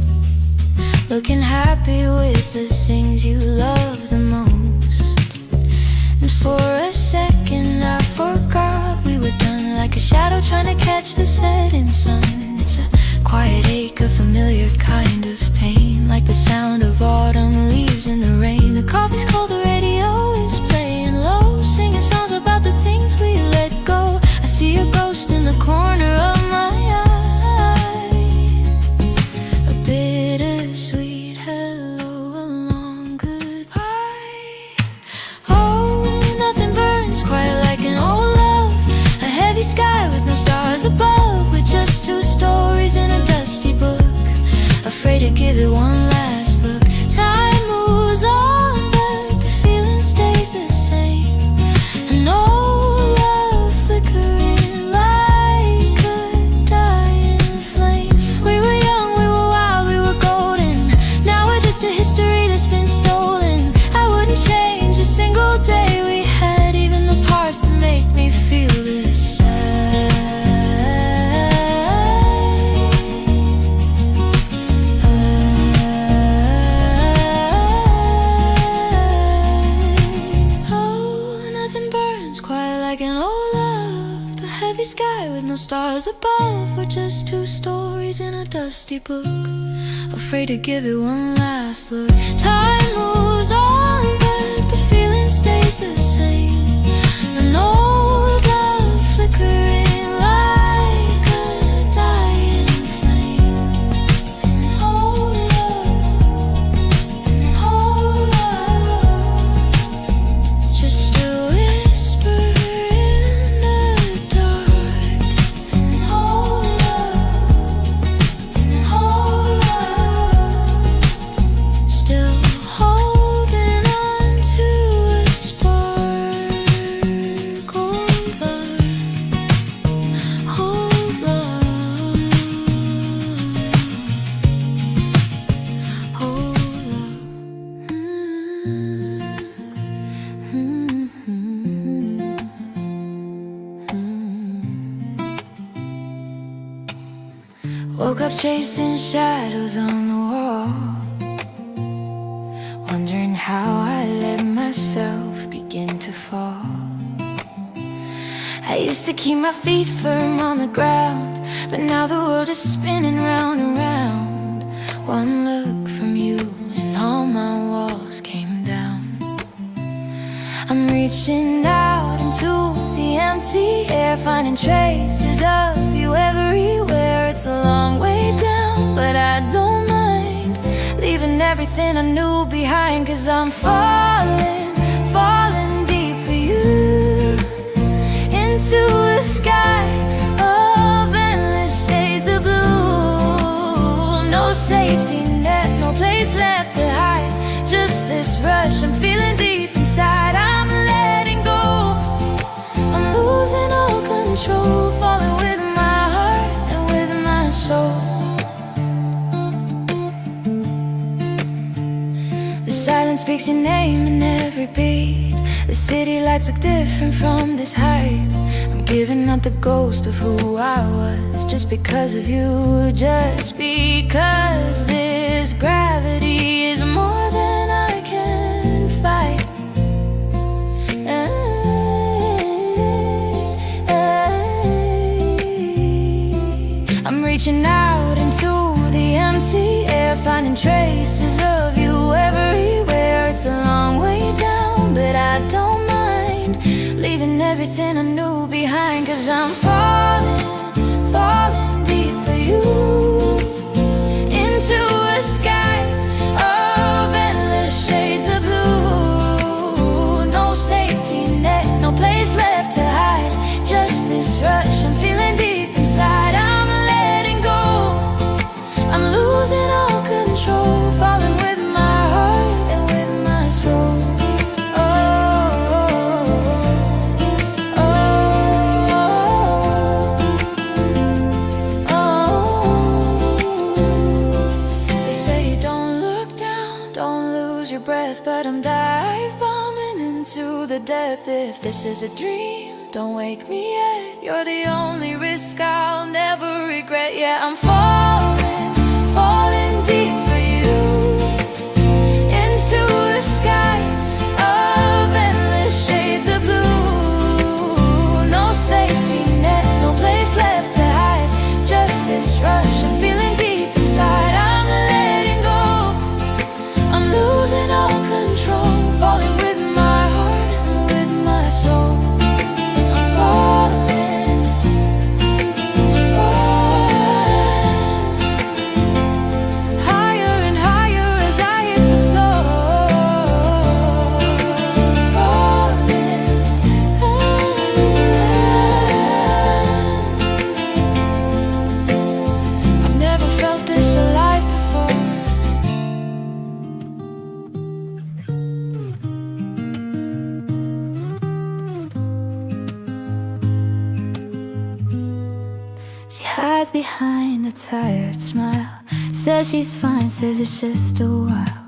looking happy with the things you love the most. And for a second I forgot we were done, like a shadow trying to catch the setting sun. It's a quiet ache, a familiar kind of pain, like the sound of autumn leaves in the rain. The coffee's cold, the radio is playing low, singing songs about the things we let go. I see a ghost in the corner of my eye, a bittersweet hello, a long goodbye. Oh, nothing burns quite like an old love, a heavy sky with no stars above. We're just two stories in a dusty book, afraid to give it one last look. Time moves on, but the feeling stays the same. An old love flickering like a dying flame. We were young, we were wild, we were golden. Now we're just a history that's been stolen. I wouldn't change a single day we had, even the parts that make me feel this sad. Oh, nothing burns quite like an old love, a heavy sky with no stars above. We're just two stories in a dusty book, afraid to give it one last look. Time moves on, but the feeling stays the same. An old love flickering like a dying flame. An old love, just a whisper in the dark. An old love, still holding on to a spark. Old love, old love, old love. Woke up chasing shadows on the wall, wondering how I let myself begin to fall. I used to keep my feet firm on the ground, but now the world is spinning round and round. One look from you and all my walls came down. I'm reaching out into the empty air, finding traces of you everywhere. it's a long way down, but I don't mind leaving everything I knew behind. 'Cause I'm falling, falling deep for you, into a sky of endless shades of blue. No safety net, no place left to hide, just this rush I'm feeling deep inside. I'm letting go, I'm losing all control, falling with my heart and with my soul. The silence speaks your name in every beat. The city lights look different from this height. I'm giving up the ghost of who I was, just because of you, just because this gravity is more than I can fight. I'm reaching out into the empty air, finding traces of you everywhere. It's a long way down, but I don't mind leaving everything I knew behind. 'Cause I'm falling, falling deep for you, into a sky of endless shades of blue. No safety net, no place left to hide, just this rush I'm feeling deep inside. I'm letting go, I'm losing all control, falling with my heart and with my soul. Your breath, but I'm dive bombing into the depth. If this is a dream, don't wake me yet. You're the only risk I'll never regret. Yeah, I'm falling, falling deep for you, into a sky of endless shades of blue. No safety net, no place left to hide, just this rush I'm feeling deep inside. I'm letting go, I'm losing all control, falling with my heart and with my soul. I'm falling, falling, higher and higher as I hit the floor. Falling, I've never felt this alive before. She hides behind a tired smile, says she's fine, says it's just a while.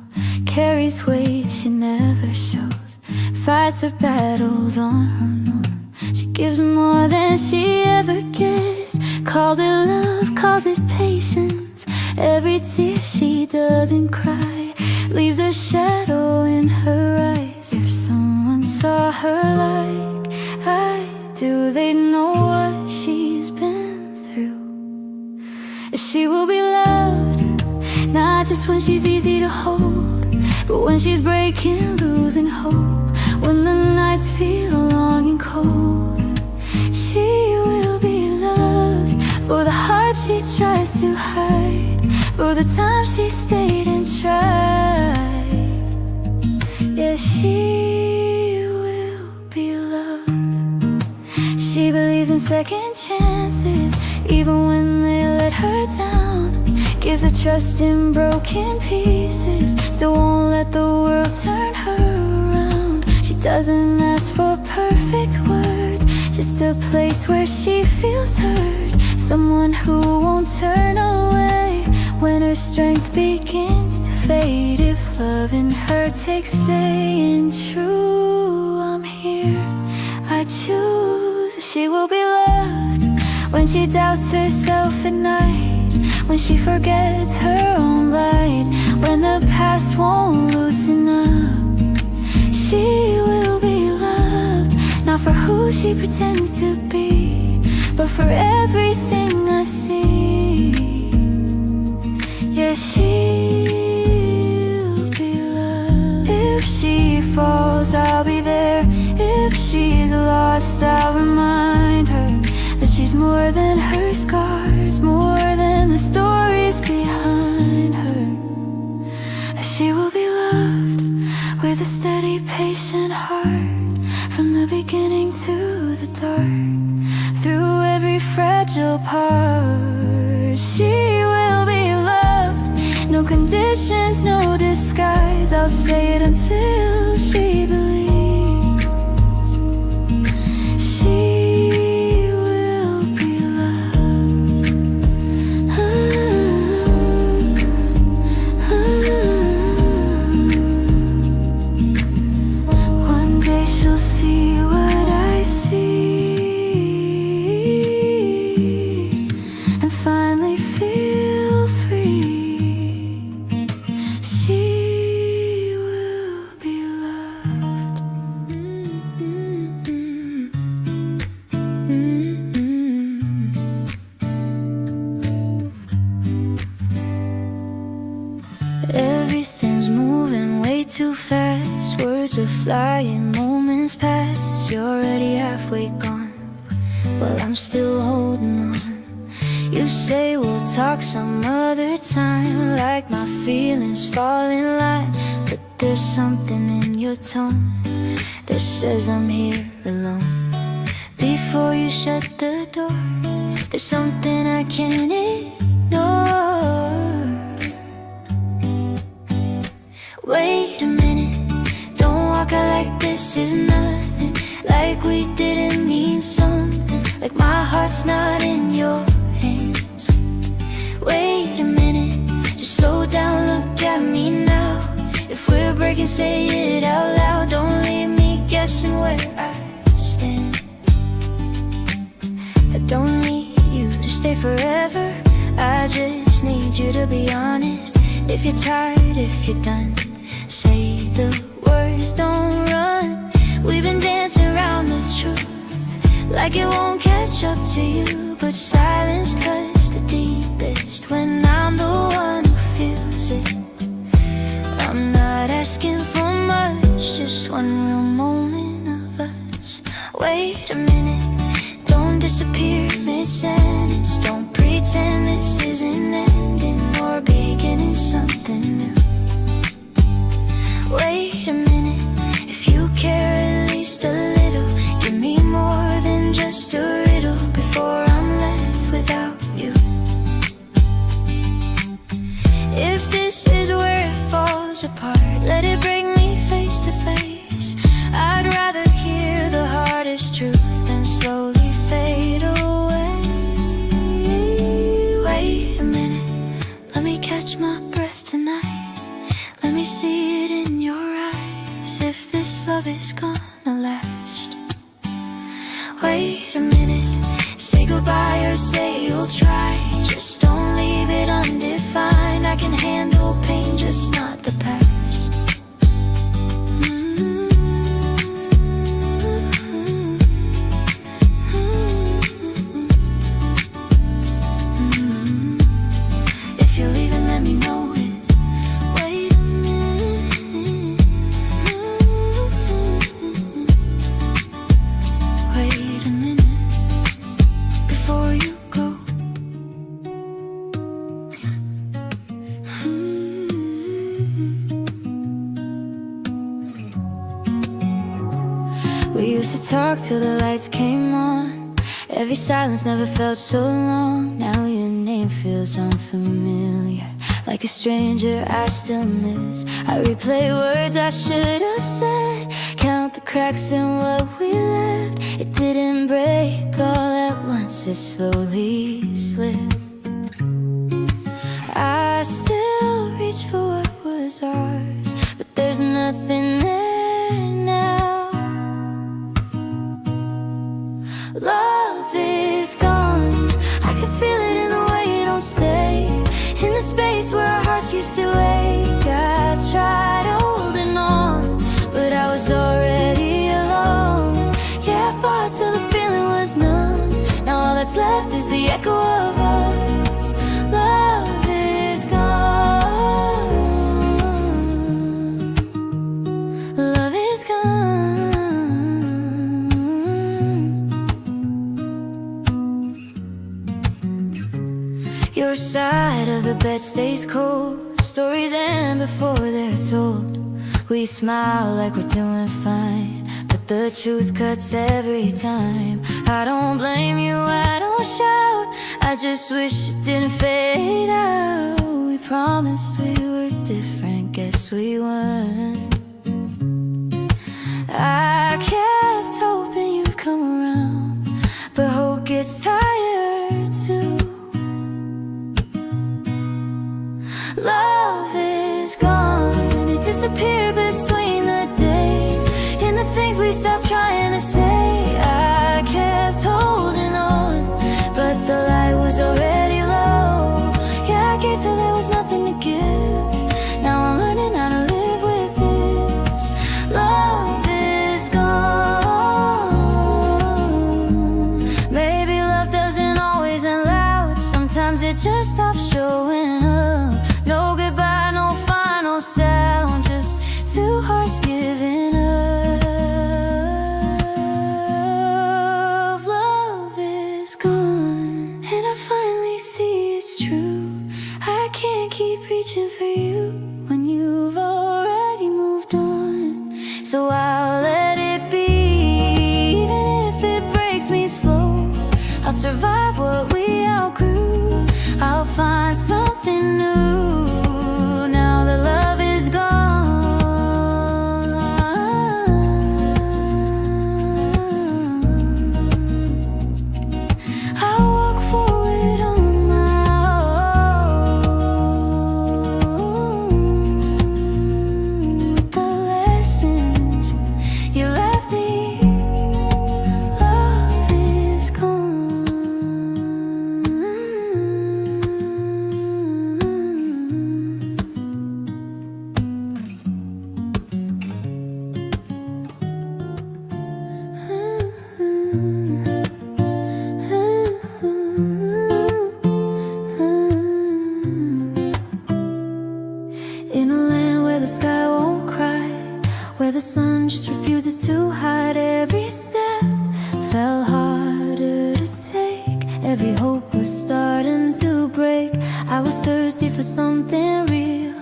Carries weight she never shows, fights her battles on her own. She gives more than she ever gets, calls it love, calls it patience. Every tear she doesn't cry leaves a shadow in her eyes. If someone saw her like I do, they'd know what she's been through. She will be loved, not just when she's easy to hold, but when she's breaking, losing hope, when the nights feel long and cold. She will be loved for the heart she tries to hide, for the time she stayed and tried. Yeah, she will be loved. She believes in second chances, even when they let her down. Gives her trust in broken pieces, still won't let the world turn her around. She doesn't ask for perfect words, just a place where she feels heard. Someone who won't turn away when her strength begins to fade. If loving her takes staying true, I'm here, I choose. She will be loved when she doubts herself at night, when she forgets her own light, when the past won't loosen up. She will be loved, not for who she pretends to be, but for everything I see. Yeah, she'll be loved. If she falls, I'll be there. If she's lost, I'll remind her that she's more than her scars, more than conditions, no disguise. I'll say it until she believes she will be loved. One day she'll see what I see and finally feel free. She will be loved. Everything's moving way too fast. Words are flying, moments pass. You're already halfway gone, while I'm still holding on. You say we'll talk some other time, like my feelings fall in line. But there's something in your tone that says I'm here alone. Before you shut the door, there's something I can't ignore. Wait a minute, don't walk out like this is nothing, like we didn't mean something, like my heart's not in your hands. Wait a minute, just slow down, look at me now. If we're breaking, say it out loud. Don't leave me guessing where I stand. I don't need you to stay forever, I just need you to be honest. If you're tired, if you're done, say the words, don't run. We've been dancing around the truth, like it won't catch up to you. But silence cuts the deepest when I'm the one who feels it. I'm not asking for much, just one real moment of us. Wait a minute, don't disappear mid-sentence. Don't pretend this isn't ending or beginning something new. Wait a minute, if you care at least a little, give me more than just a riddle before I'm left without you. If this is where it falls apart, let it bring me face to face. I'd rather hear the hardest truth than slowly fade away. Wait a minute, let me catch my breath tonight. Let me see it in your eyes, if this love is gonna last. Wait a minute, say goodbye or say you'll try. Just don't leave it undefined. I can handle pain, just not the past. If you're leaving, let me know it. Wait a minute. Wait a minute before you go. We used to talk till the lights came on. Every silence never felt so long. Now your name feels unfamiliar, like a stranger I still miss. I replay words I should have said, count the cracks in what we left. It didn't break all at once, it slowly slipped. I still reach for what was ours, but there's nothing there now. Love is gone, I can feel it in the way you don't stay. In the space where our hearts used to wake, I tried holding on, but I was already alone. Yeah, I fought till the feeling was numb. Now all that's left is the echo of us. Love is gone. Love is gone. Your side of the bed stays cold. Stories end before they're told. We smile like we're doing fine, but the truth cuts every time. I don't blame you, I don't shout, I just wish it didn't fade out. We promised we were different, guess we weren't. I kept hoping you'd come around, but hope gets tired too. Love is gone, it disappeared between the days, and the things we stopped trying to say. I kept holding on, but the light was already low. Yeah, I gave till there was nothing to give. Now I'm learning how to live with this. Love is gone. Maybe love doesn't always end loud, sometimes it just stops showing up. No goodbye, no final sound, just two hearts giving up. Love is gone, and I finally see it's true. I can't keep reaching for you when you've already moved on. So I'll let it be, even if it breaks me slow. I'll survive what we outgrew, I'll find something new. Now that love is gone, I walk forward on my own, with the lessons you left me. Love is gone. In a land where the sky won't cry, where the sun just refuses to hide, every step fell harder to take. Every hope was starting to break. I was thirsty for something real,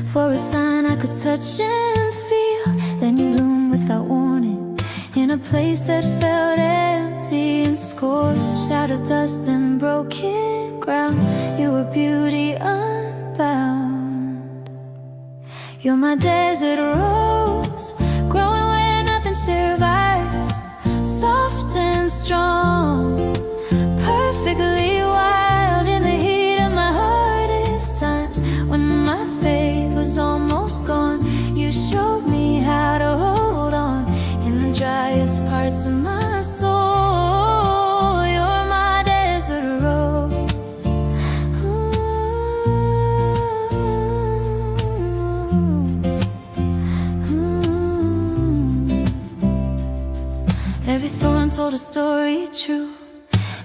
for a sign I could touch and feel. Then you bloomed without warning, in a place that felt empty and scorched out of dust and broken ground. You were beauty unbound. You're my desert rose, growing where nothing survives, soft and strong, perfectly wild in the heat of my hardest times. When my faith was almost gone, you showed me how to hold on in the driest parts of my soul. You're my desert rose. Every thorn told a story true,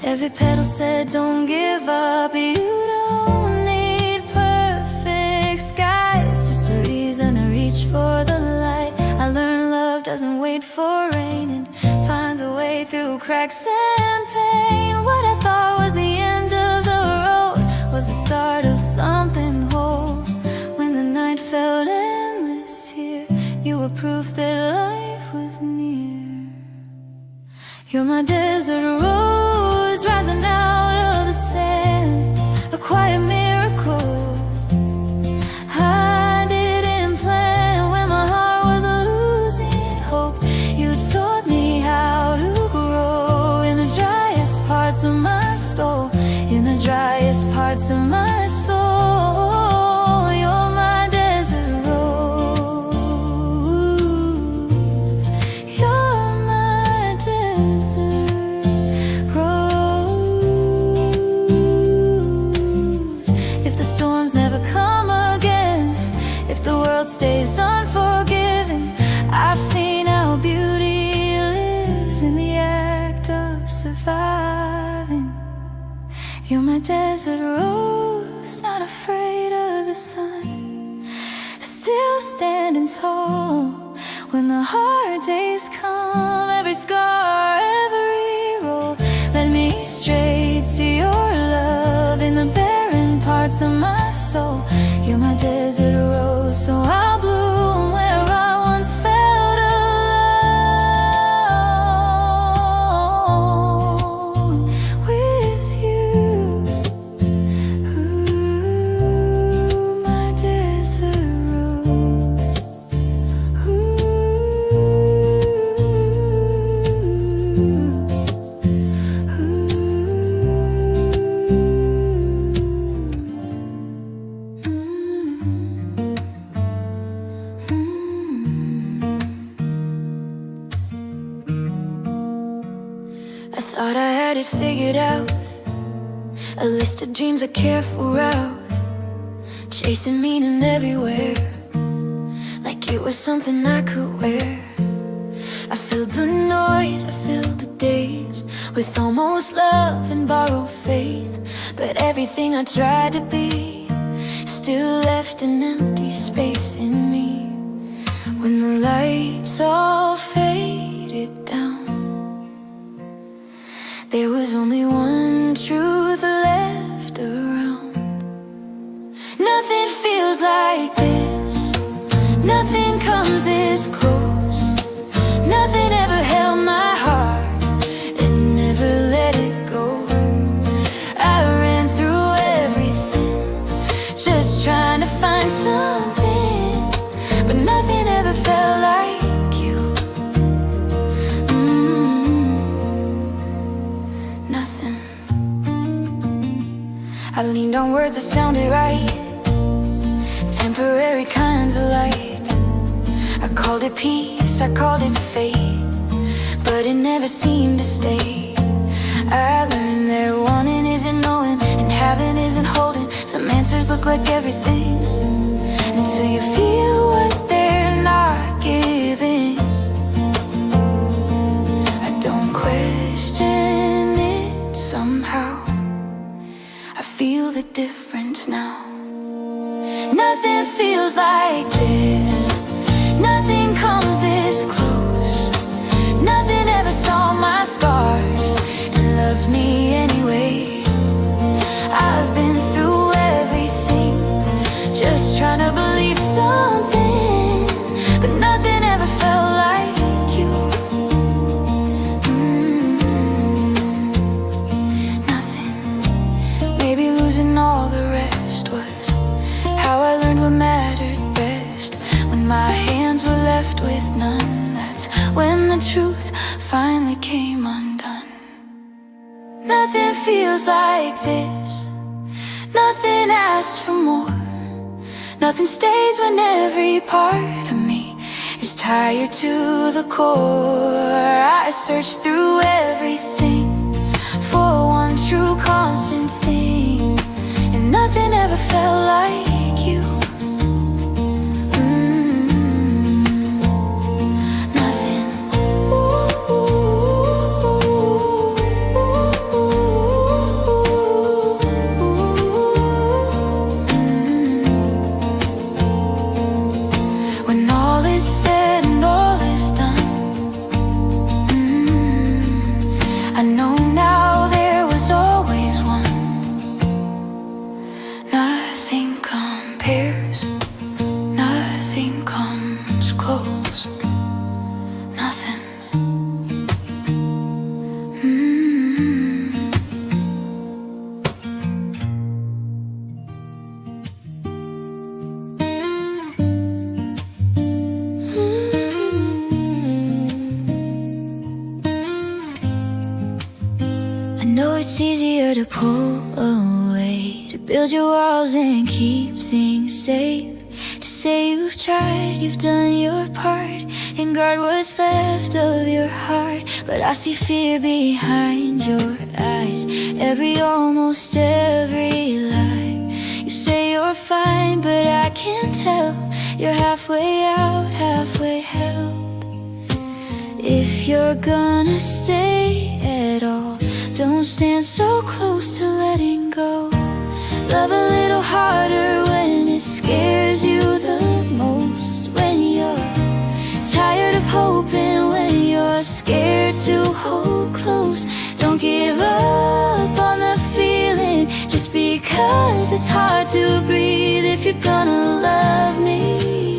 every petal said don't give up. You don't need perfect skies, just a reason to reach for the light. I learned love doesn't wait for rain, and finds a way through cracks and pain. What I thought was the end of the road was the start of something whole. When the night felt endless here, you were proof that life was near. You're my desert rose, rising out of the sand, a quiet miracle I didn't plan. When my heart was losing hope, you taught me how to grow in the driest parts of my soul, in the driest parts of my soul. You're my desert rose. You're my desert rose. If the storms never come again, if the world stays unforgiving, I've seen how beauty lives in the act of surviving. You're my desert rose, not afraid of the sun, still standing tall when the hard days come. Every scar, every roll led me straight to your love in the barren parts of my soul. You're my desert rose, so I'll bloom where I once felt alone. With you, ooh, had it figured out, a list of dreams, a careful route, chasing meaning everywhere, like it was something I could wear. I filled the noise, I filled the days with almost love and borrowed faith, but everything I tried to be still left an empty space in me. When the lights all faded down, there was only one truth left around. Nothing feels like this, nothing comes this close, nothing ever held my heart and never let it go. I ran through everything, just trying to find something, but nothing ever felt like you. Nothing. I leaned on words that sounded right, temporary kinds of light. I called it peace, I called it fate, but it never seemed to stay. I learned that wanting isn't knowing, and having isn't holding. Some answers look like everything until you feel what they're not giving. I don't question it somehow, I feel the difference now. Nothing feels like this, nothing comes this close, nothing ever saw my scars and loved me anyway. I've been through everything, just trying to believe something, but nothing ever felt like you. Nothing. Maybe losing all the rest was how I learned what mattered best. When my hands were left with none, that's when the truth finally came undone. Nothing feels like this, nothing asks for more, nothing stays when every part of me is tired to the core. I searched through everything for one true constant thing, and nothing ever felt like you. Nothing. When all is said and all is done, I know now there was always one. Nothing compares, nothing comes close, nothing. I know it's easier to pull away, to build your walls and keep things safe, to say you've tried, you've done your part, and guard what's left of your heart. But I see fear behind your eyes, almost every lie. You say you're fine, but I can't tell. You're halfway out, halfway held. If you're gonna stay at all, don't stand so close to letting go. Love a little harder when it scares you the most, when you're tired of hoping, when you're scared to hold close. Don't give up on the feeling just because it's hard to breathe. If you're gonna love me,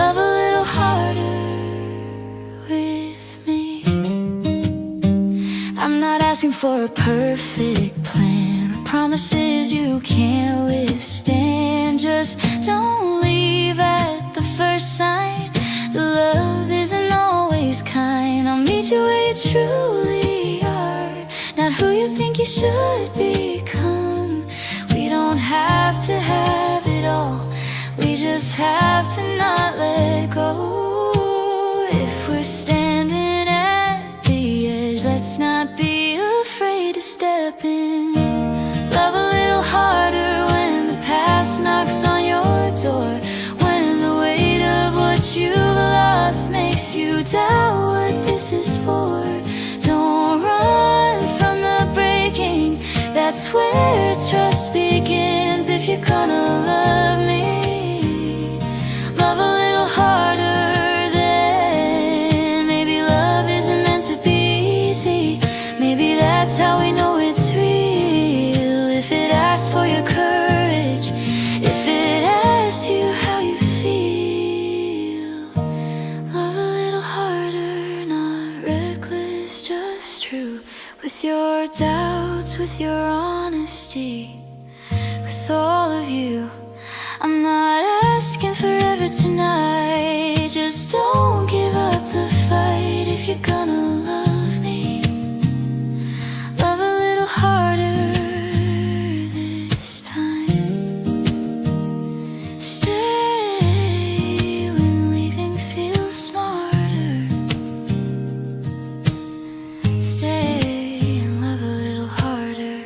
love a little harder with me. I'm not asking for a perfect plan or promises you can't withstand. Just don't leave at the first sign. The love isn't always kind. I'll meet you where you truly are, not who you think you should become. We don't have to have it all, we just have to not let go. If we're standing at the edge, let's not be doubt what this is for. Don't run from the breaking, that's where trust begins. If you're gonna love me, love a little harder. Then maybe love isn't meant to be easy. Maybe that's how we know it's real. If it asks for your courage, if it asks you how you feel, love a little harder, not reckless, just true. With your doubts, with your honesty, with all of you. I'm not asking forever tonight. Just don't give up the fight. If you're gonna love me, love a little harder this time. Stay when leaving feels smarter. Stay and love a little harder.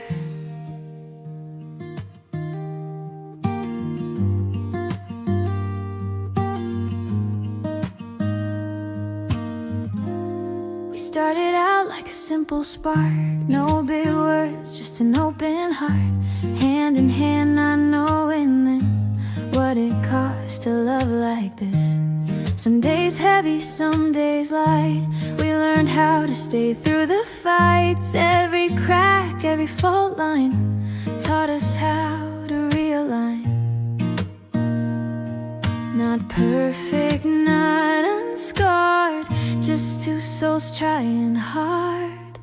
We started out like a simple spark, no big words, just an open heart. Hand in hand, not knowing then what it costs to love like this. Some days heavy, some days light. We learned how to stay through the fights. Every crack, every fault line taught us how to realign. Not perfect, not unscarred, just two souls trying hard.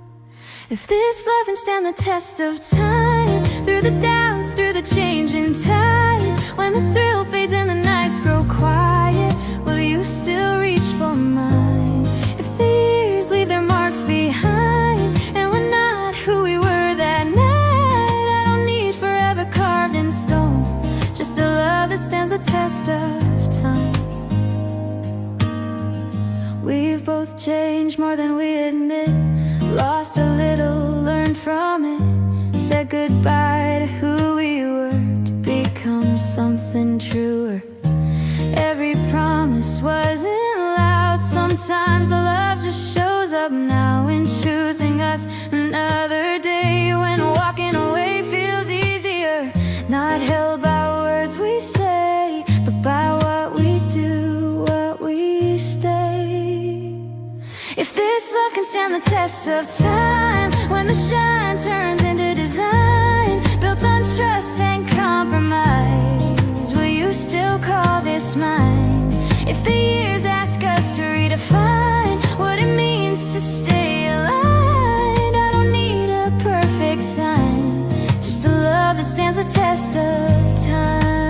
If this love can stand the test of time, through the doubts, through the changing tides, when the thrill fades and the nights grow quiet, will you still reach for mine? If the years leave their marks behind, and we're not who we were that night, I don't need forever carved in stone, just a love that stands the test of time. We've both changed more than we admit, lost a little, learned from it, said goodbye to who we were to become something truer. Every promise wasn't loud. Sometimes the love just shows up now in choosing us. Another day when walking away feels easier, not held by words we say, but by what we do, what we stay. If this love can stand the test of time, when the shine turns into design, built on trust and compromise, will you still call this mine? If the years ask us to redefine what it means to stay aligned, I don't need a perfect sign, just a love that stands the test of time.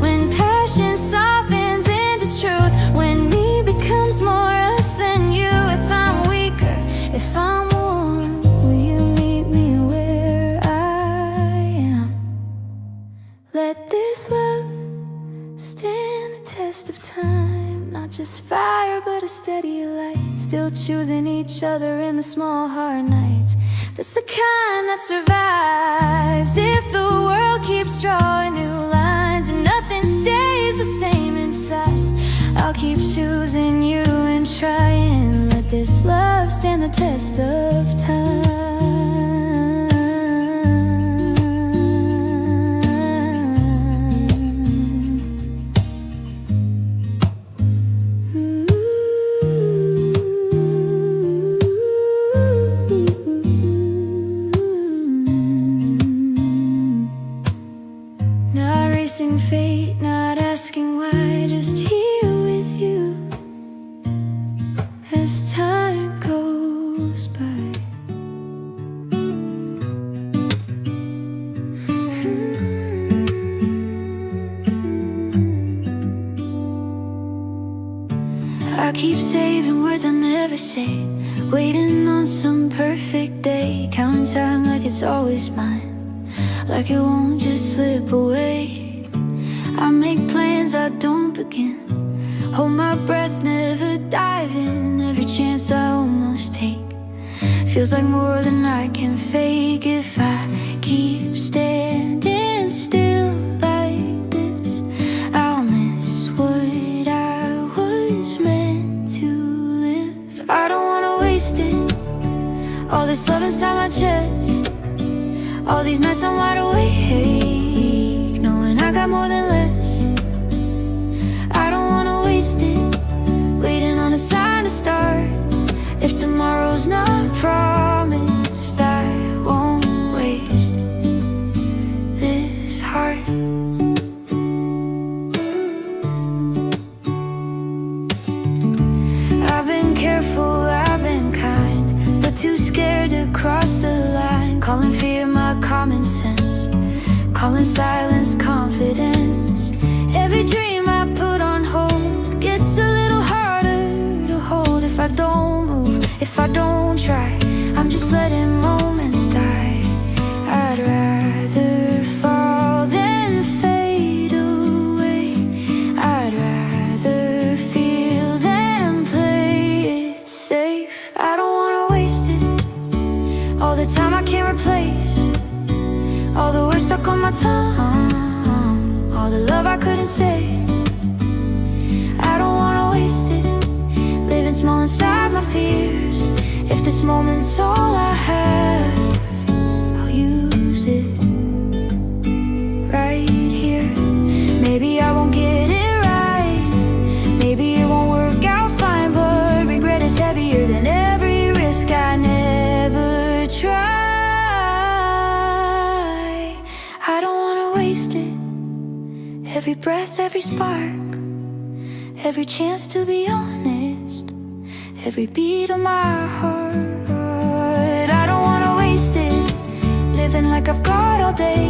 When passion softens into truth, when me becomes more us than you. If I'm weaker, if I'm worn, will you meet me where I am? Let this love stand the test of time, not just fire but a steady light, still choosing each other in the small hard nights. That's the kind that survives. If the world keeps drawing new lines and nothing stays the same inside, I'll keep choosing you and trying. Let this love stand the test of time. Not racing fate, not asking why, just here with you as time goes by. I keep saving words I never say, waiting on some perfect day, counting time like it's always mine, like it won't just slip away. I make plans I don't begin, hold my breath, never dive in. Every chance I almost take feels like more than I can fake. If I keep standing still like this, I'll miss what I was these nights I'm wide awake, knowing I got more than less. I don't wanna waste it, waiting on a sign to start. If tomorrow's not promised, I won't waste this heart. I've been careful, I've been kind, but too scared to cross the line. Calling fear my common sense, calling silence confidence. Every dream I put on hold gets a little harder to hold. If I don't move, if I don't try, I'm just letting moments die. I'd rather fall than fade away. I'd rather feel than play it safe. I don't wanna waste it, all the time I can't replace, all the words stuck on my tongue, all the love I couldn't say. I don't wanna waste it, living small inside my fears. If this moment's all I have, I'll use it right here. Maybe I won't get it right, maybe it won't work out fine, but regret is heavier than every risk I never try. I don't wanna waste it, every breath, every spark, every chance to be honest, every beat of my heart. I don't wanna waste it, living like I've got all day.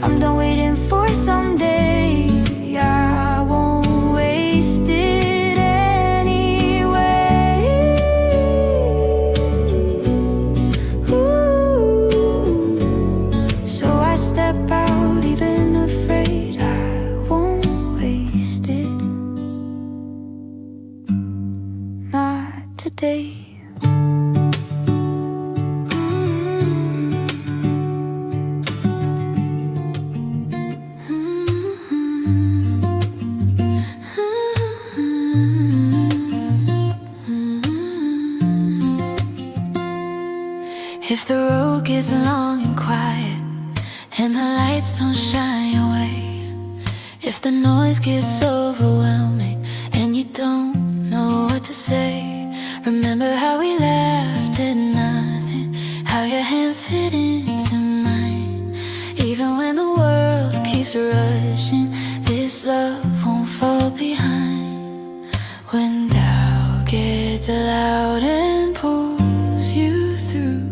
I'm done waiting for someday. I won't waste it anyway. Ooh. So I step out even afraid. I won't waste it, not today. If the road gets long and quiet and the lights don't shine your way, if the noise gets overwhelming and you don't know what to say, remember how we laughed at nothing, how your hand fit into mine. Even when the world keeps rushing, this love won't fall behind. When doubt gets loud and pulls you through,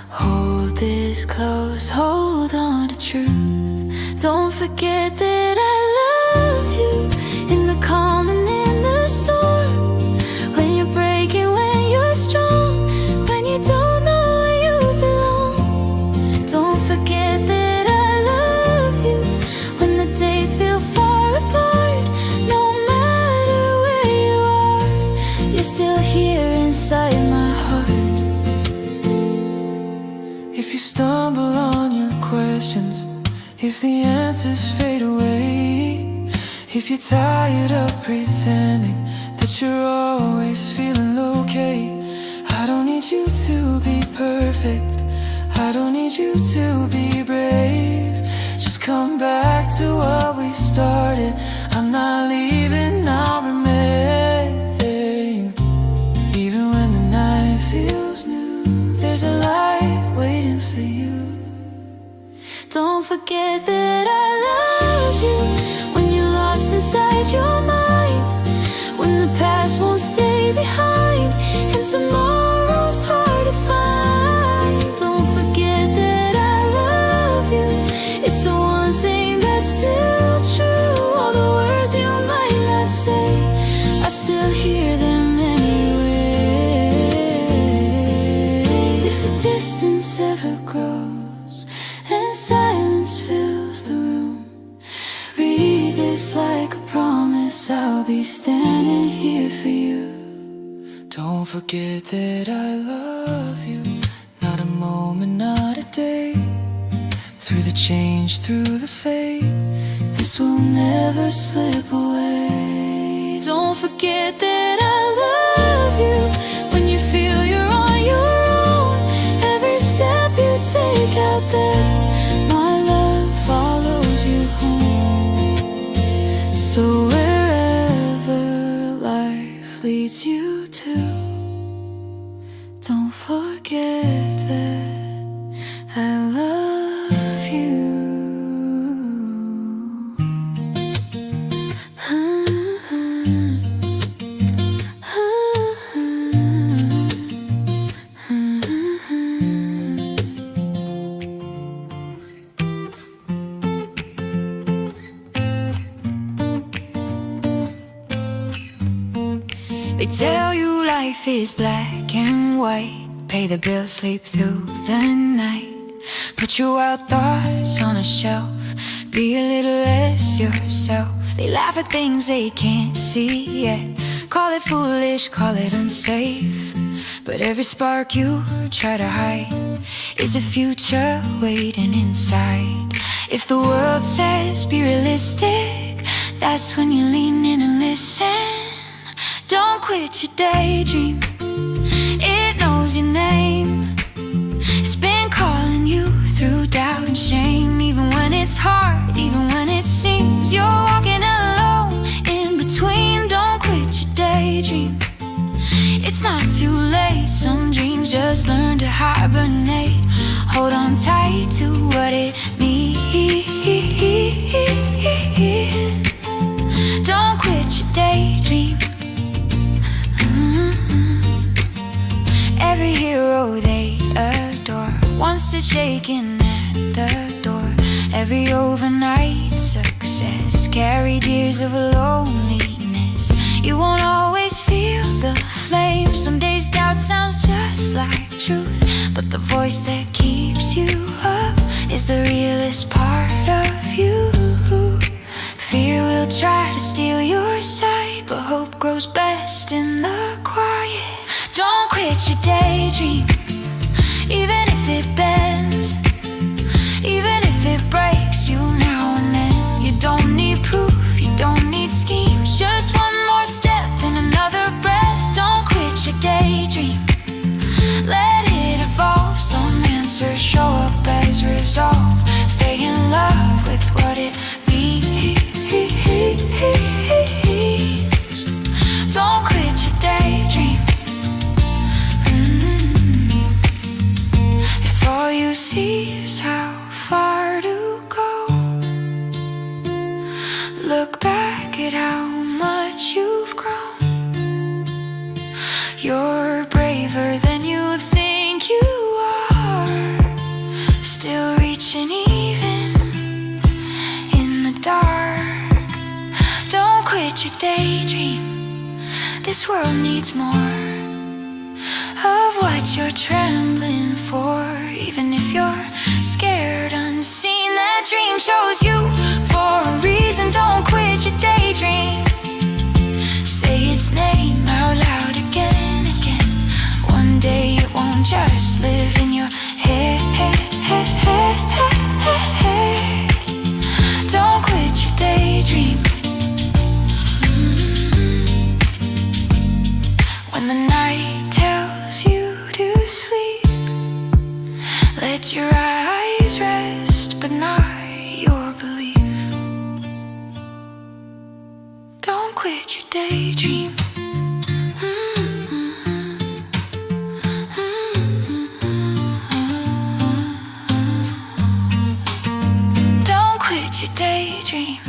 hold this close, hold on to truth. Don't forget that I love you in the calm and in the storm. When you're breaking, when you're strong, when you don't know where you belong. Don't forget that I love you when the days feel far apart. No matter where you are, you're still here inside my heart. If you stumble on your questions, if the answers fade away, if you're tired of pretending that you're always feeling okay, I don't need you to be perfect, I don't need you to be brave. Just come back to what we started. I'm not leaving, I'll remain. Even when the night feels new, there's a light waiting for you. Don't forget that I love you when you're lost inside your mind, when the past won't stay behind and tomorrow's hard to find. Don't forget that I love you, it's the one thing that's still true. All the words you might not say, I still hear them anyway. If the distance ever grows and silence fills the room, read this like a promise, I'll be standing here for you. Don't forget that I love you, not a moment, not a day. Through the change, through the fade, this will never slip away. Don't forget that I love you when you feel you're on your own. Every step you take, out there, my love follows you home. So wherever life leads you to, don't forget that I love you. They tell you life is black and white, pay the bills, sleep through the night, put your wild thoughts on a shelf, be a little less yourself. They laugh at things they can't see yet, call it foolish, call it unsafe, but every spark you try to hide is a future waiting inside. If the world says be realistic, that's when you lean in and listen. Don't quit your daydream, it knows your name. It's been calling you through doubt and shame. Even when it's hard, even when it seems you're walking alone in between. Don't quit your daydream, it's not too late. Some dreams just learn to hibernate. Hold on tight to what it means. Don't quit your daydream. Every hero they adore, one stitch shaking at the door. Every overnight success carried years of loneliness. You won't always feel the flame. Some days doubt sounds just like truth, but the voice that keeps you up is the realest part of you. Fear will try to steal your sight, but hope grows best in the quiet. Don't quit your daydream, even if it bends, even if it breaks you now and then. You don't need proof, you don't need schemes, just one more step and another breath. Don't quit your daydream, let it evolve. Some answers show up as resolve. Stay in love with what it means. Don't quit your daydream. If all you see is how far to go, look back at how much you've grown. You're braver than you think you are, still reaching even in the dark. Don't quit your daydream, this world needs more of what you're trembling for. Even if you're scared unseen, that dream chose you for a reason. Don't quit your daydream, say its name out loud again, again. One day it won't just live in your head. Don't quit your daydream. When the night tells you to sleep, let your eyes rest, but not your belief. Don't quit your daydream. Don't quit your daydream.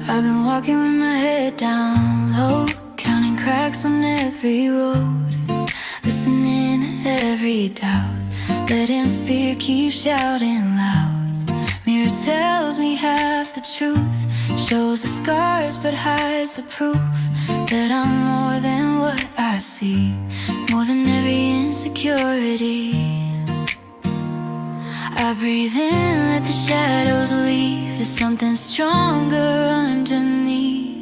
I've been walking with my head down low, counting cracks on every road, listening to every doubt, letting fear keep shouting loud. Mirror tells me half the truth, shows the scars but hides the proof that I'm more than what I see, more than every insecurity. I breathe in, let the shadows leave. There's something stronger underneath.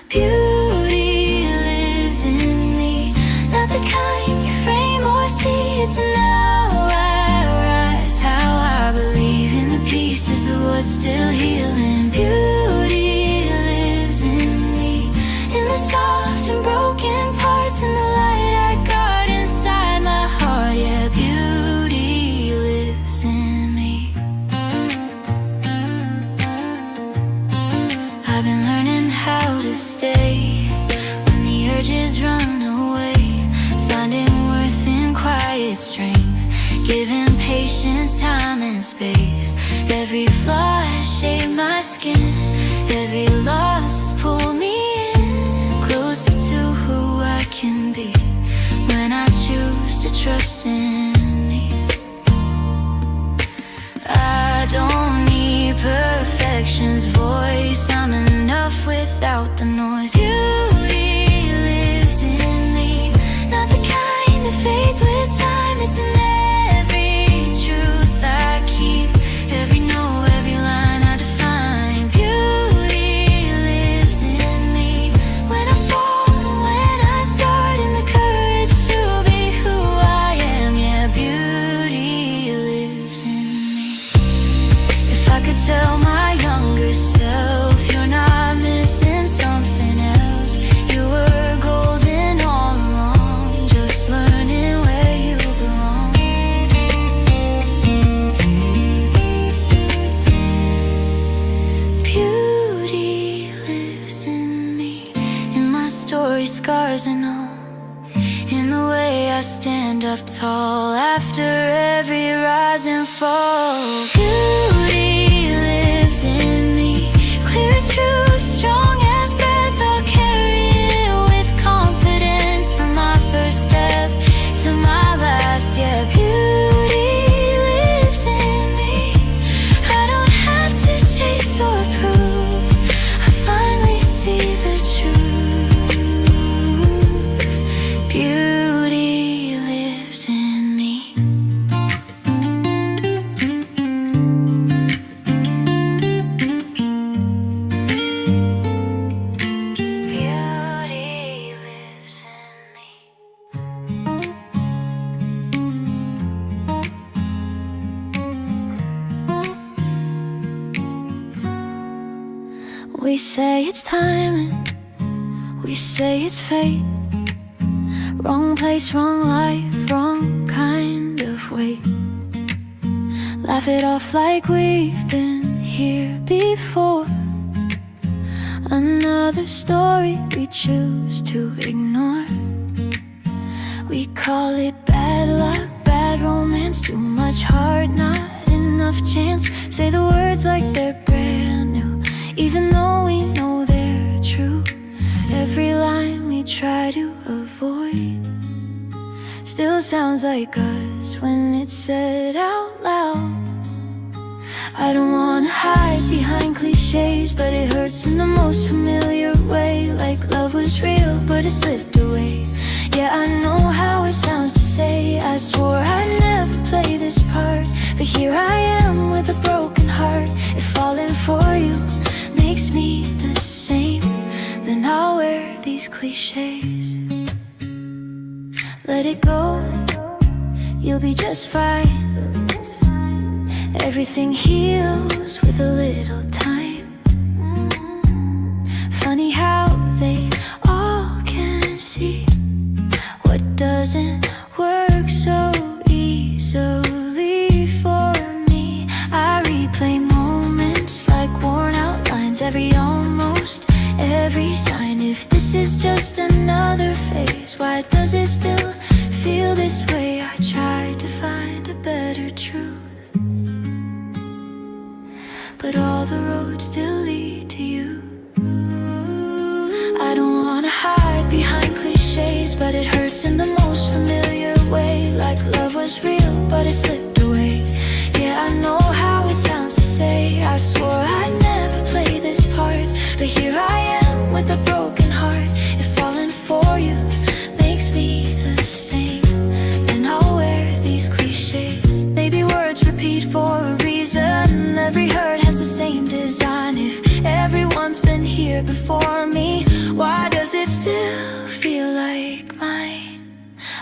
Beauty lives in me, not the kind you frame or see. It's now I rise, how I believe in the pieces of what's still healing. Beauty lives in me, urges run away, finding worth in quiet strength, giving patience, time and space. Every flaw has shaped my skin, every loss has pulled me in, closer to who I can be when I choose to trust in me. I don't need perfection's voice, I'm enough without the noise. Beauty lives in me, not the kind that fades with time. It's in every truth I keep, every no, every line I define. Beauty lives in me, when I fall and when I start, and the courage to be who I am. Yeah, beauty lives in me. If I could tell my younger self, you're not missing something else, you were golden all along, just learning where you belong. Beauty lives in me, in my story, scars and all, in the way I stand up tall after every rise and fall. Beauty lives in me, clear as truth, strong as breath. I'll carry it with confidence, from my first step to my last. Yeah, beauty lives in me, I don't have to chase or prove, I finally see the truth. Beauty lives in me. Beauty lives in me. We say it's timing, we say it's fate, wrong place, wrong life, wrong kind of way. Laugh it off like we've been here before, another story we choose to ignore. We call it bad luck, bad romance, too much heart, not enough chance. Say the words like they're brand new, even though we know they're true. Every line we try to avoid still sounds like us when it's said out loud. I don't wanna hide behind cliches, but it hurts in the most familiar way. Like love was real, but it slipped away. Yeah, I know how it sounds to say, I swore I'd never play this part, but here I am with a broken heart. If falling for you makes me the same, then I'll wear these cliches. Let it go, you'll be just fine. Everything heals with a little time. Funny how they all can see what doesn't work so easily for me. I replay moments like worn out lines, every almost, every sign. If this is just another phase, why does it still feel this way? I tried to find a better truth, but all the roads still lead to you. I don't wanna hide behind cliches, but it hurts in the most familiar way. Like love was real, but it slipped away. Yeah, I know how it sounds to say, I swore I'd never play this part, but here I am with a broken heart. If falling for you makes me the same, then I'll wear these cliches. Maybe words repeat for a reason, every hurt has the same design. If everyone's been here before me, why does it still feel like mine?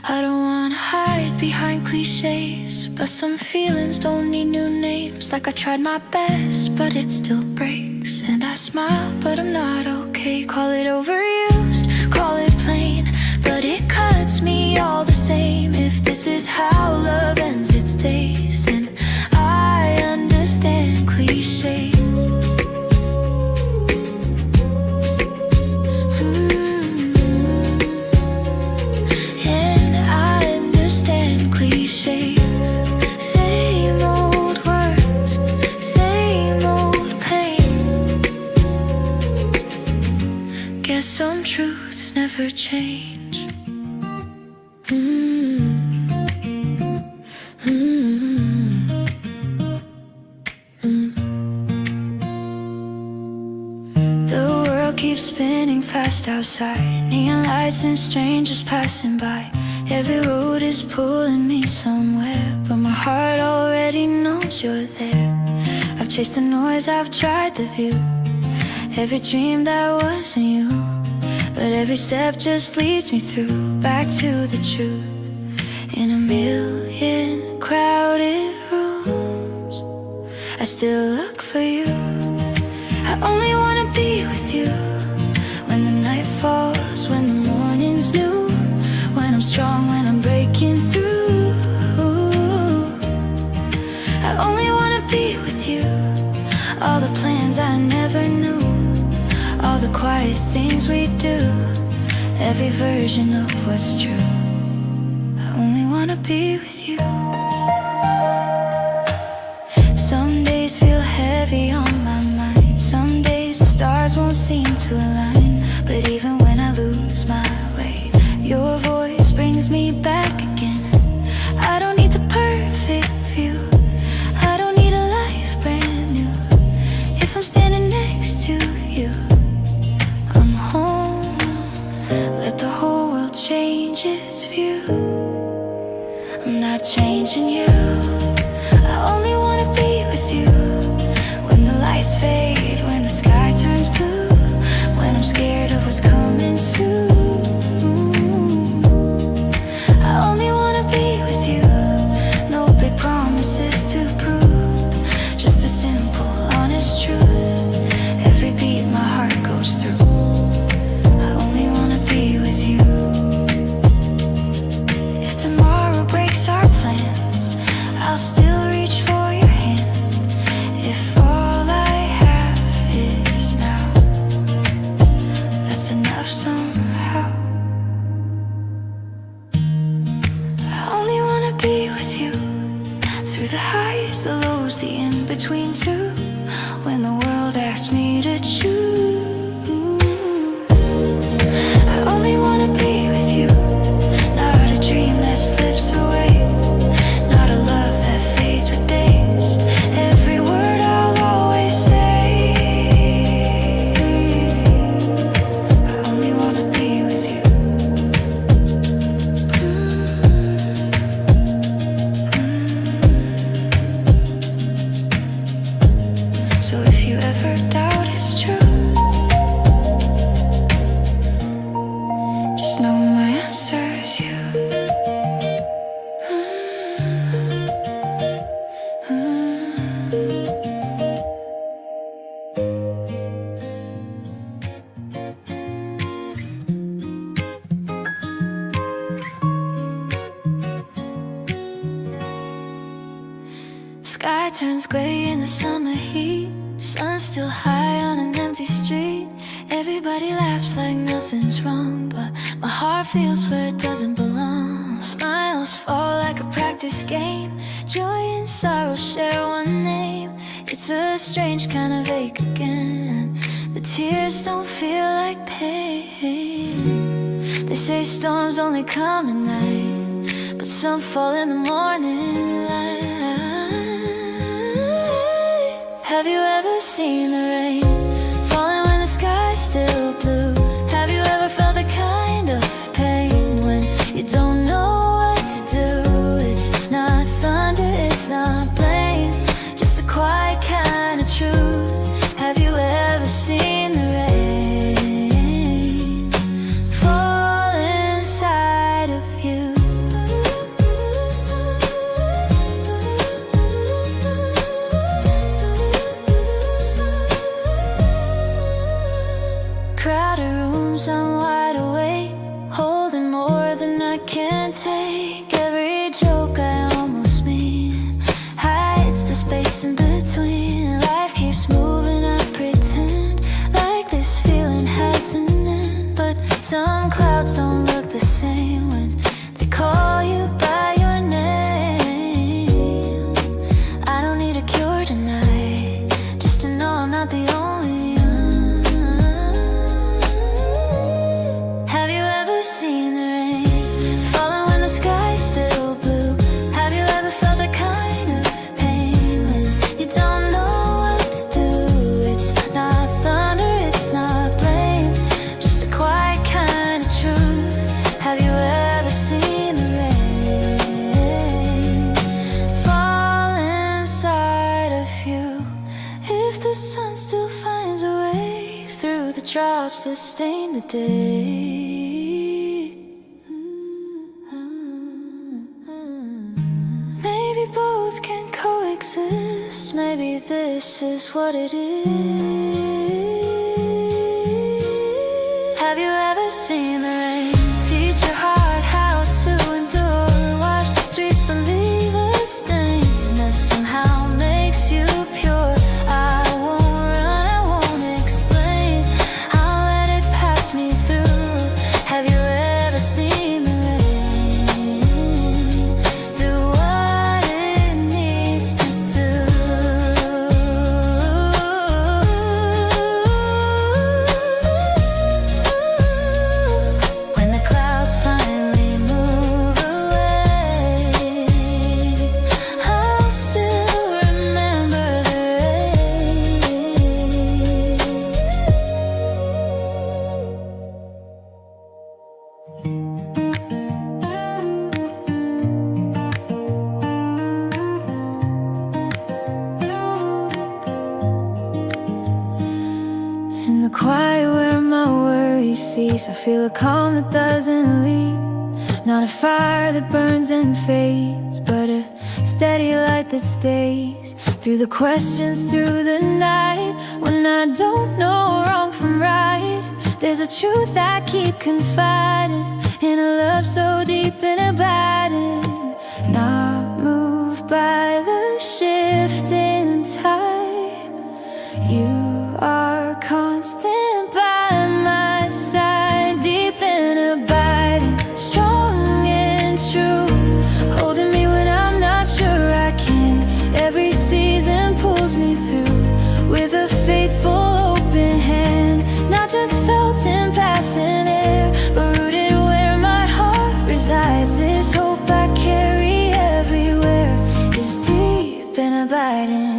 I don't wanna hide behind cliches, but some feelings don't need new names. Like I tried my best, but it still breaks. And I smile, but I'm not okay. Call it overused, call it plain, but it cuts me all the same. If this is how love ends its days, then I understand cliches. never change. The world keeps spinning fast outside, neon lights and strangers passing by. Every road is pulling me somewhere, but my heart already knows you're there. I've chased the noise, I've tried the view, every dream that wasn't you, but every step just leads me through, back to the truth. In a million crowded rooms, I still look for you. I only wanna be with you. When the night falls, when the morning's new, when I'm strong, when I'm breaking through, I only wanna be with you. All the plans I never knew, all the quiet things we do, every version of what's true, I only wanna be with you. Some days feel heavy on my mind, some days the stars won't seem to align, but even when I lose my way, your voice brings me back again. I don't need the perfect view, I don't need a life brand new, if I'm standing next to you, I'm home. Let the whole world change its view, I'm not changing you. I only wanna be with you. When the lights fade, when the sky turns blue, when I'm scared of what's coming soon, I only wanna be with you. No big promises to prove, just a simple, honest truth. Every beat my heart goes through, I only wanna be with you. If tomorrow breaks our plans, I'll still reach for your hand. If all I have is now, that's enough somehow. I only wanna be with you. Through the highs, the lows, the in-between too, when the world asks me to choose, I only wanna be with you. Not a dream that slips away, not a love that fades with days, every word I'll always say, I only wanna be with you. So if you ever doubt it's true, just know my answer's you. Sky turns gray in the summer heat, sun's still high on an empty street. Everybody laughs like nothing's wrong, but my heart feels where it doesn't belong. Smiles fall like a practice game, joy and sorrow share one name. It's a strange kind of ache again, the tears don't feel like pain. They say storms only come at night, but some fall in the morning light. Have you ever seen the rain falling when the sky's still blue? Have you ever felt the kind of pain when you don't know what to do? It's not thunder, it's not blame, just a quiet kind of truth. Have you ever seen the rain fall inside of you? sustain the day. Maybe both can coexist. Maybe this is what it is. Have you ever seen the rain teach your heart how to endure? Watch the streets believe a stain that somehow makes you pure. I won't run, I won't explain, I'll let it pass me through. Have you ever seen the rain do what it needs to do? When the clouds finally move away, I'll still remember the In the quiet where my worries cease, I feel a calm that doesn't leave. Not a fire that burns and fades, but a steady light that stays. Through the questions, through the night, when I don't know wrong from right, there's a truth I keep confiding in, a love so deep and abiding. Not moved by the shifting tide, you are constant by my side, deep and abiding, strong and true, holding me when I'm not sure I can. Every season pulls me through with a faithful open hand, not just felt in passing air, but rooted where my heart resides. This hope I carry everywhere is deep and abiding.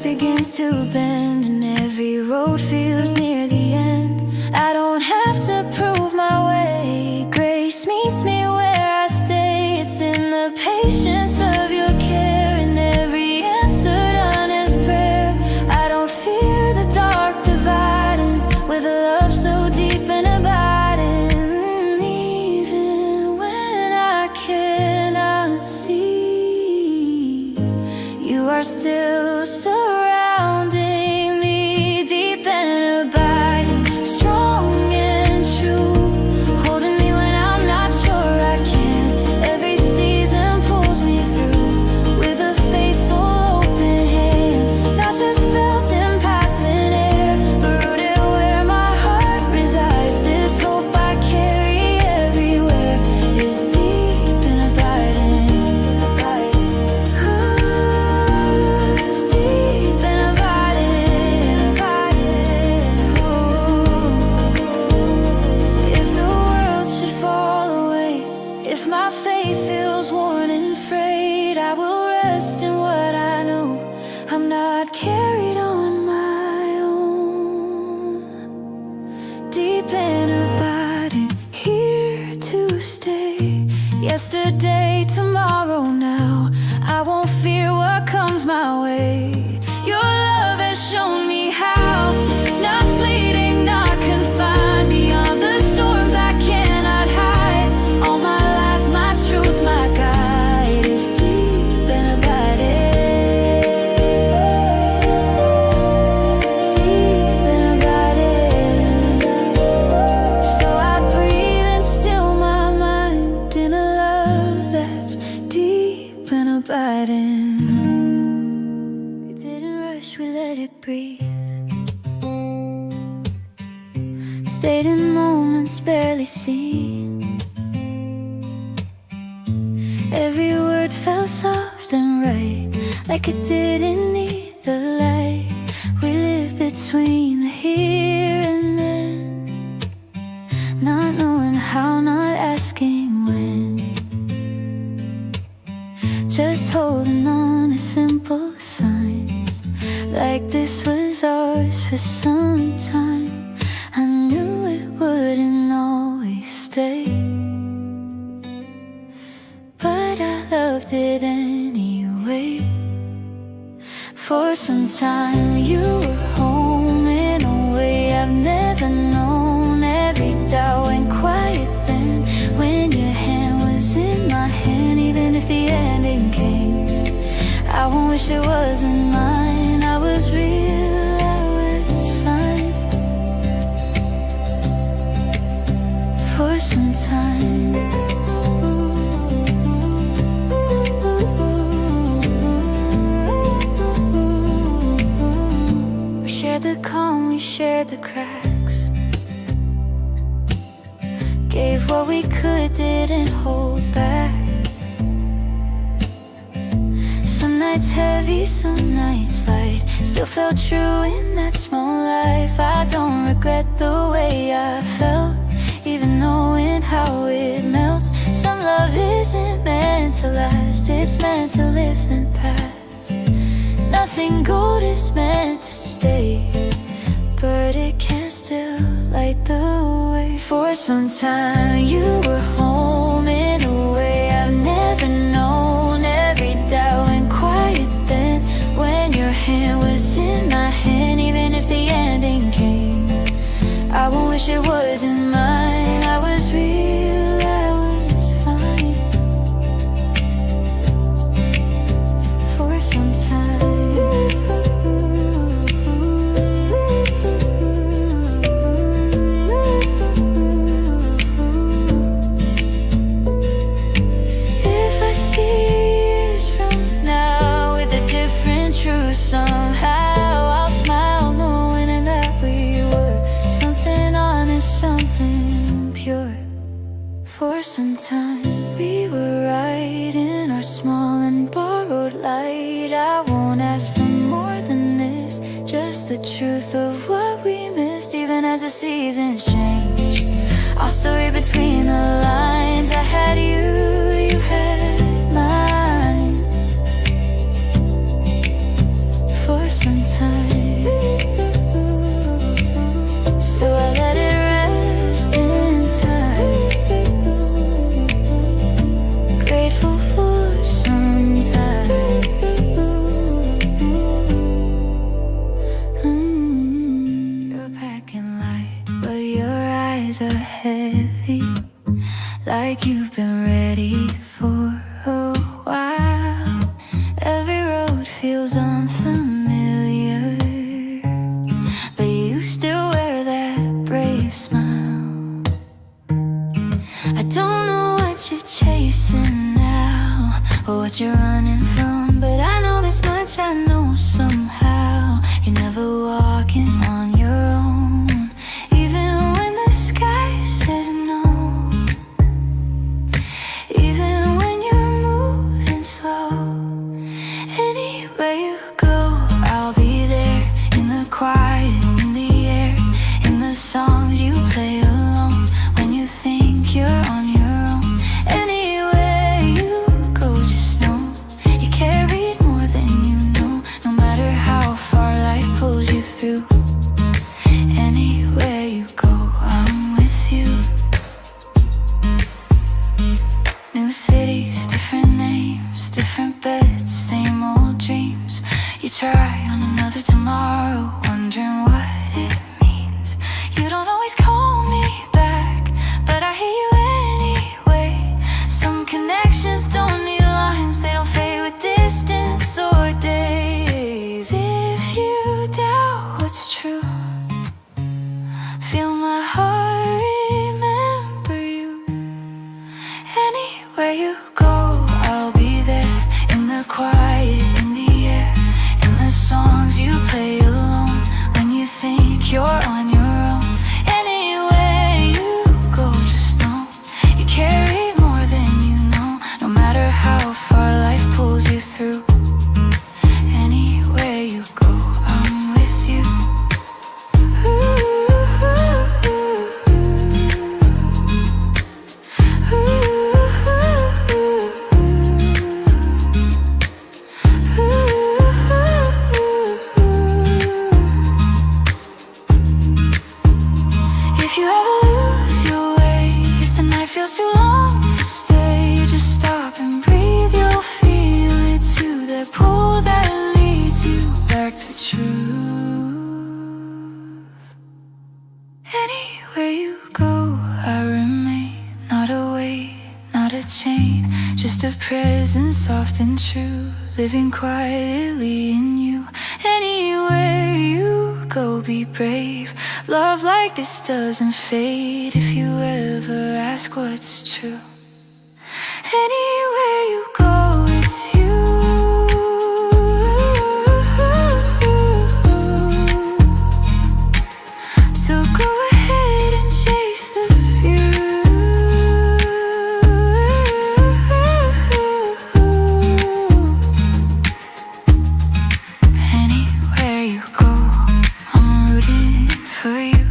Begins to bend and every road feels near the end, I don't have to prove my way. Grace meets me where I stay. It's in the patience of your care and every answered honest prayer. I don't fear the dark dividing, with a love so deep and abiding. Even when I cannot see, you are still surrounding me, deep and abiding, strong and true, holding me when I'm not sure I can. Every season pulls me through with a faithful open hand, not just felt in passing air, but rooted where my heart resides. This hope I carry everywhere is deep and abiding. It's deep and abiding. If the world should fall away, if my faith feels worn and frayed, I will rest in what I know. I'm not carried on my own. Deep and abiding, here to stay. Yesterday, tomorrow, now, I won't fear what comes my way. Your love has shown me how, not fleeting, not confined, beyond the storms I cannot hide. All my life, my truth, my guide is deep and abiding. It's deep and abiding. So I breathe and still my mind in a love that's deep and abiding. We didn't rush, we let it breathe. Stayed in moments barely seen. Every word felt soft and right, like it didn't need the light. We lived between the here and then, not knowing how, not asking when. Just holding on to simple signs, like this was ours for some time. I knew it wouldn't always stay. did anyway. For some time you were home in a way I've never known. Every doubt went quiet then when your hand was in my hand. Even if the ending came, I won't wish it wasn't mine. I was real, I was fine. For some time we shared the calm, we shared the cracks, gave what we could, didn't hold back. Some nights heavy, some nights light, still felt true in that small life. I don't regret the way I felt, even knowing how it melts. Some love isn't meant to last, it's meant to live and pass. Nothing gold is meant to stay, but it can still light the way. For some time you were home in a way I've never known. Every doubt went quiet then when your hand was in my hand. Even if the ending came, I won't wish it wasn't mine. I was real, I was fine. For some time if I see years from now with a different truth, somehow I'll smile knowing that we were something honest, something pure. For some time we were right in our small and borrowed light. I won't ask for more than this, just the truth of what we missed. Even as the seasons change, I'll still read between the lines. I had you, you had mine. For some time, so I let it rest in time. Grateful for some time. You're packing light, but your eyes are heavy, like you've been ready for a while. Every road feels unfamiliar, but you still wear that brave smile. I don't know what you're chasing now, or what you're running from, but I know this much, I know somehow you're never walking on your own. Even when the sky says no, even when you're moving slow. Anywhere you go, I'll be there, in the quiet, in the air, in the songs you play alone when you think you're on your own. Anywhere you go, just know you carried more than you know, no matter how far life pulls you through. Anywhere you go, I'm with you. New cities, different names, different beds, same old dreams. You try on another tomorrow, wondering what it means. You don't always call me back, but I hear you anyway. Some connections don't need lines, they don't fade with distance or days. If you doubt what's true, feel my heart remember you. Anywhere you go, I'll be there, in the quiet, in the air, in the songs you play alone when you think you're on your own. Anywhere you go, just know you carry more than you know, no matter how far life pulls you through. Anywhere you go, I'm with you. a presence soft and true, living quietly in you. Anywhere you go, be brave. Love like this doesn't fade if you ever ask what's true. Anywhere you go, it's you. So go ahead and chase the view. Anywhere you go, I'm rooting for you.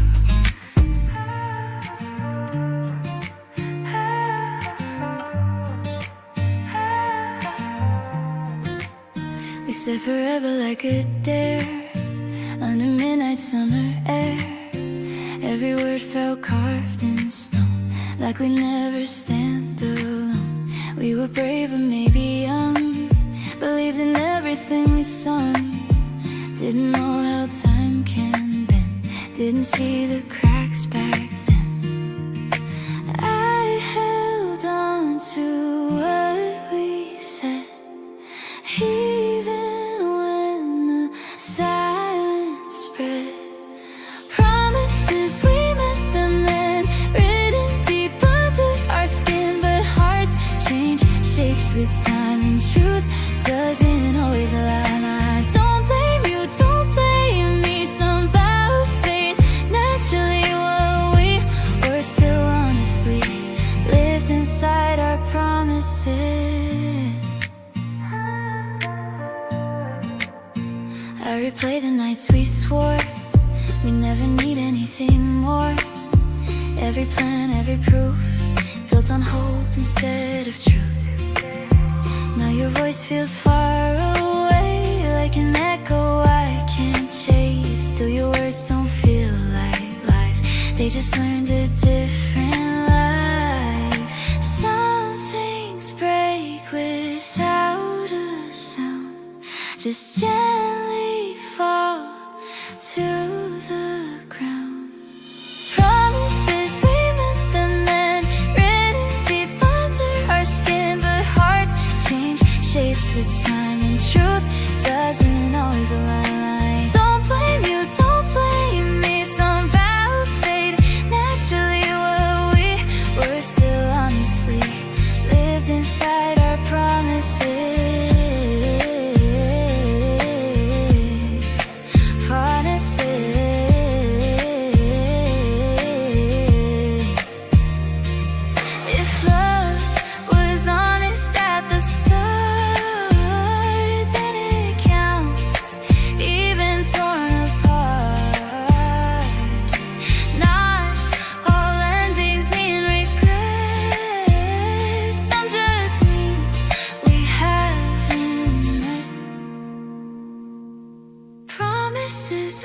We said forever like a dare, under midnight summer air. Every word felt carved in stone, like we never stand alone. We were brave but maybe young, believed in everything we sung. Didn't know how time can bend, didn't see the cracks back then. I held on to what we said, even when the silence spread. Promises we meant them then, written deep under our skin. But hearts change shapes with time, and truth doesn't always align. I don't blame you, don't blame me. Some vows fade naturally while we were still honestly lived inside our promises. I replay the nights we swore we never need anything more. Every plan, every proof, built on hope instead of truth. Now your voice feels far away, like an echo I can't chase. Still your words don't feel like lies, they just learned a different life. Some things break without a sound, just gently fall to the ground. Promises we meant them then, written deep under our skin. But hearts change shapes with time, and truth doesn't always align. Don't blame you, don't blame me. Some vows fade naturally while we were still honestly lived inside our promises.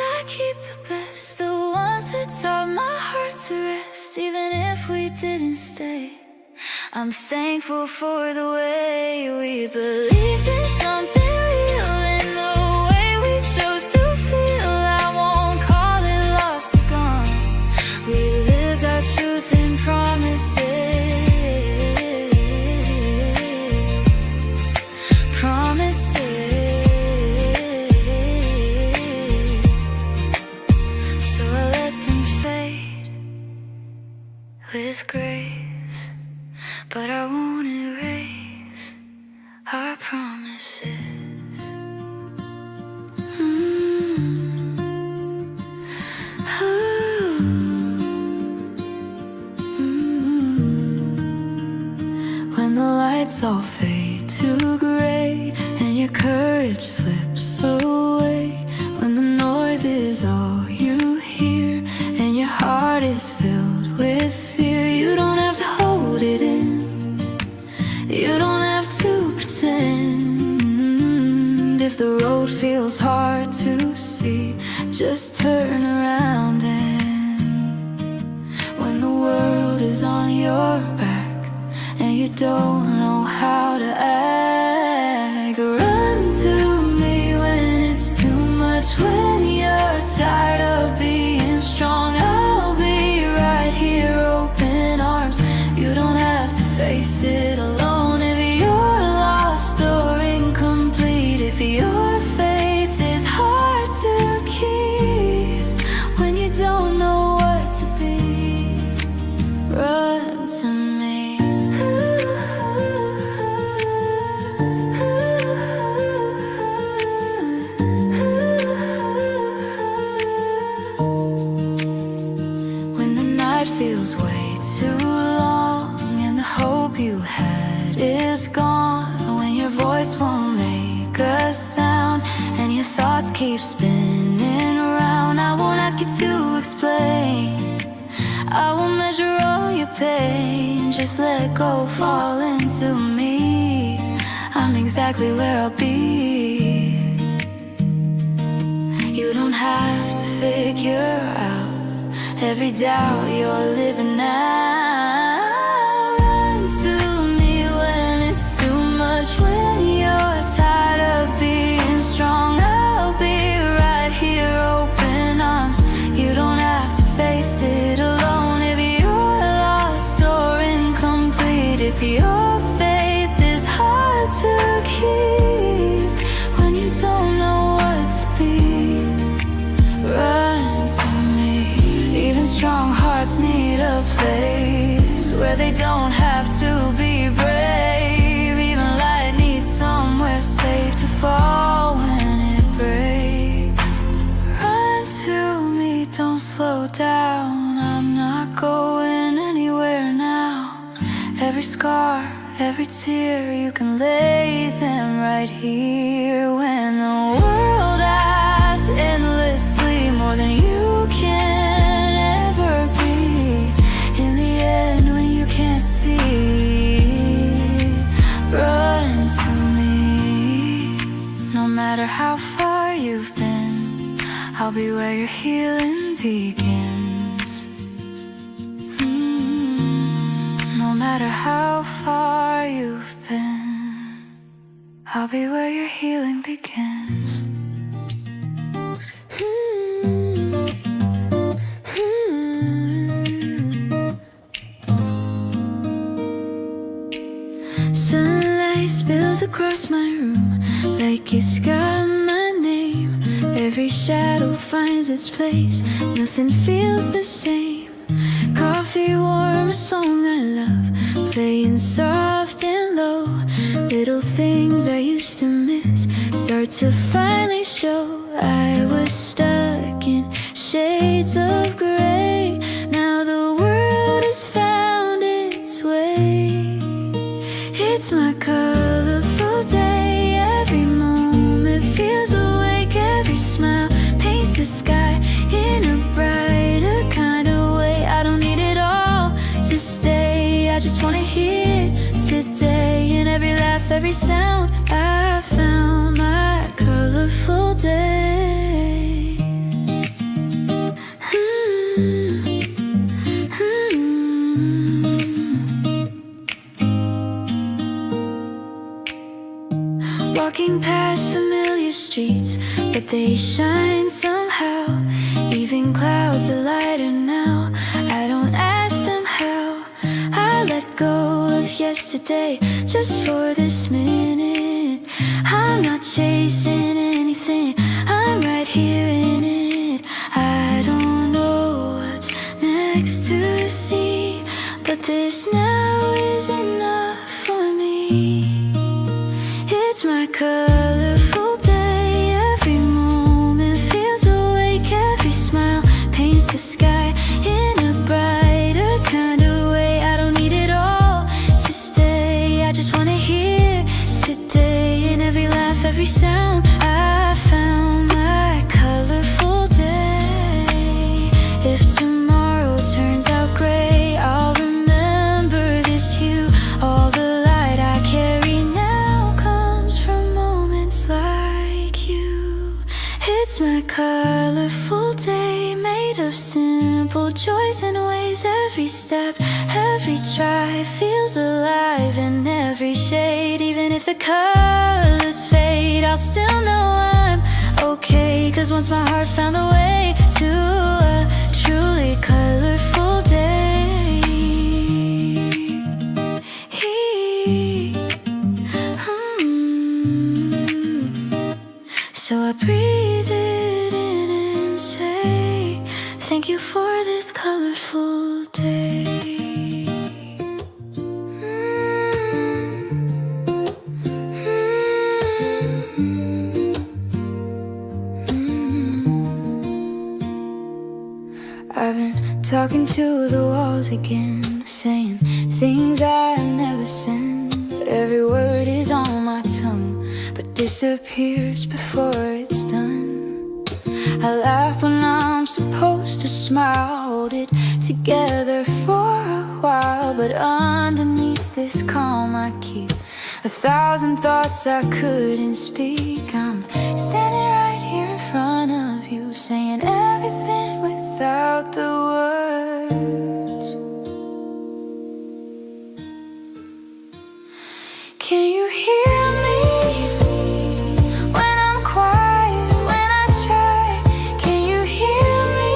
I keep the best, the ones that taught my heart to rest. Even if we didn't stay, I'm thankful for the way we believed in something real, and the way we chose to feel. I won't call it lost or gone, we lived our truth in promises. Promises. With grace, but I won't erase our promises. When the lights all fade to gray and your courage slips away, when the noise is all you hear and your heart is filled with fear, you don't have to hold it in, you don't have to pretend. If the road feels hard to see, just turn around. And when the world is on your back and you don't know how to act, run to me when it's too much. When you're tired of being strong, I'll be here, open arms. You don't have to face it alone if you're keeps spinning around. I won't ask you to explain. I won't measure all your pain. Just let go, fall into me. I'm exactly where I'll be. You don't have to figure out every doubt you're living out. Run to me when it's too much, when you're tired of being strong. I'll be right here, open arms. You don't have to face it alone. If you're lost or incomplete, if your faith is hard to keep when you don't know what to be, run to me. Even strong hearts need a place where they don't have to be brave. Even light needs somewhere safe to fall when it breaks. Run to me, don't slow down. I'm not going anywhere now. Every scar, every tear, you can lay them right here. When the world asks endlessly more than you can ever be, in the end when you can't see, run to me. No matter how far you've been, I'll be where your healing begins. No matter how far you've been, I'll be where your healing begins. Sunlight spills across my room like it's got my name. Every shadow finds its place, nothing feels the same. Coffee warm, a song I love, playing soft and low. Little things I used to miss start to finally show. I was stuck in shades of gray. Now the world has found its way. It's my colorful day. Every moment feels awake. Every smile paints the sky in a brighter kind of way. I don't need it all to stay, I just wanna hear today. In every laugh, every sound, I found my colorful day. Walking past familiar streets, but they shine somehow. Even clouds are lighter now. I don't ask them how. I let go of yesterday just for this minute. I'm not chasing anything, I'm right here in it. I don't know what's next to see, but this now is enough for me. It's my colorful day. Every moment feels awake. Every smile paints the sky in a brighter kind of way. I don't need it all to stay, I just wanna hear today. In every laugh, every sound, I found my colorful day. If tomorrow turns out gray, I'll remember this hue. All the light I carry now comes from moments like you. It's my colorful day, made of simple joys and ways. Every step, every try feels alive in every shade. Even if the colors fade, I'll still know I'm okay. 'Cause once my heart found the way to a truly colorful day. So I breathe it in and say, thank you for this colorful day. I've been talking to the walls again, saying things I never said. Every word is on my tongue, but disappears before it's done. I laugh when I'm supposed to smile. Hold it together for a while, but underneath this calm I keep 1,000 thoughts I couldn't speak. I'm standing right here in front of you, saying everything without the words. Can you hear me when I'm quiet, when I try? Can you hear me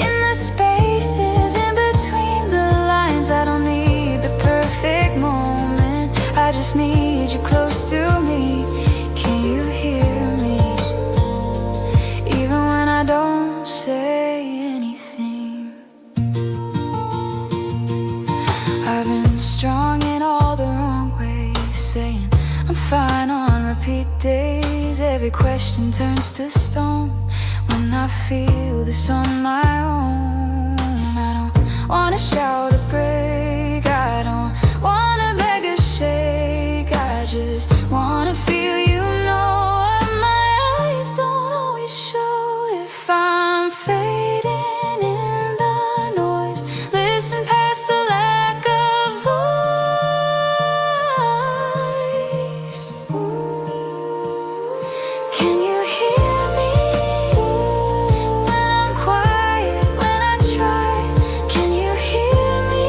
in the spaces in between the lines? I don't need the perfect moment, I just need you close to me. Can you hear me even when I don't say anything? I've been strong in all the wrong ways, saying I'm fine on repeat days. Every question turns to stone when I feel this on my own. I don't wanna shout or break, I don't wanna beg or shake, I just wanna feel you know what my eyes don't always show. If I'm fading in the noise, listen past the lack of voice. Can you hear me when I'm quiet, when I try? Can you hear me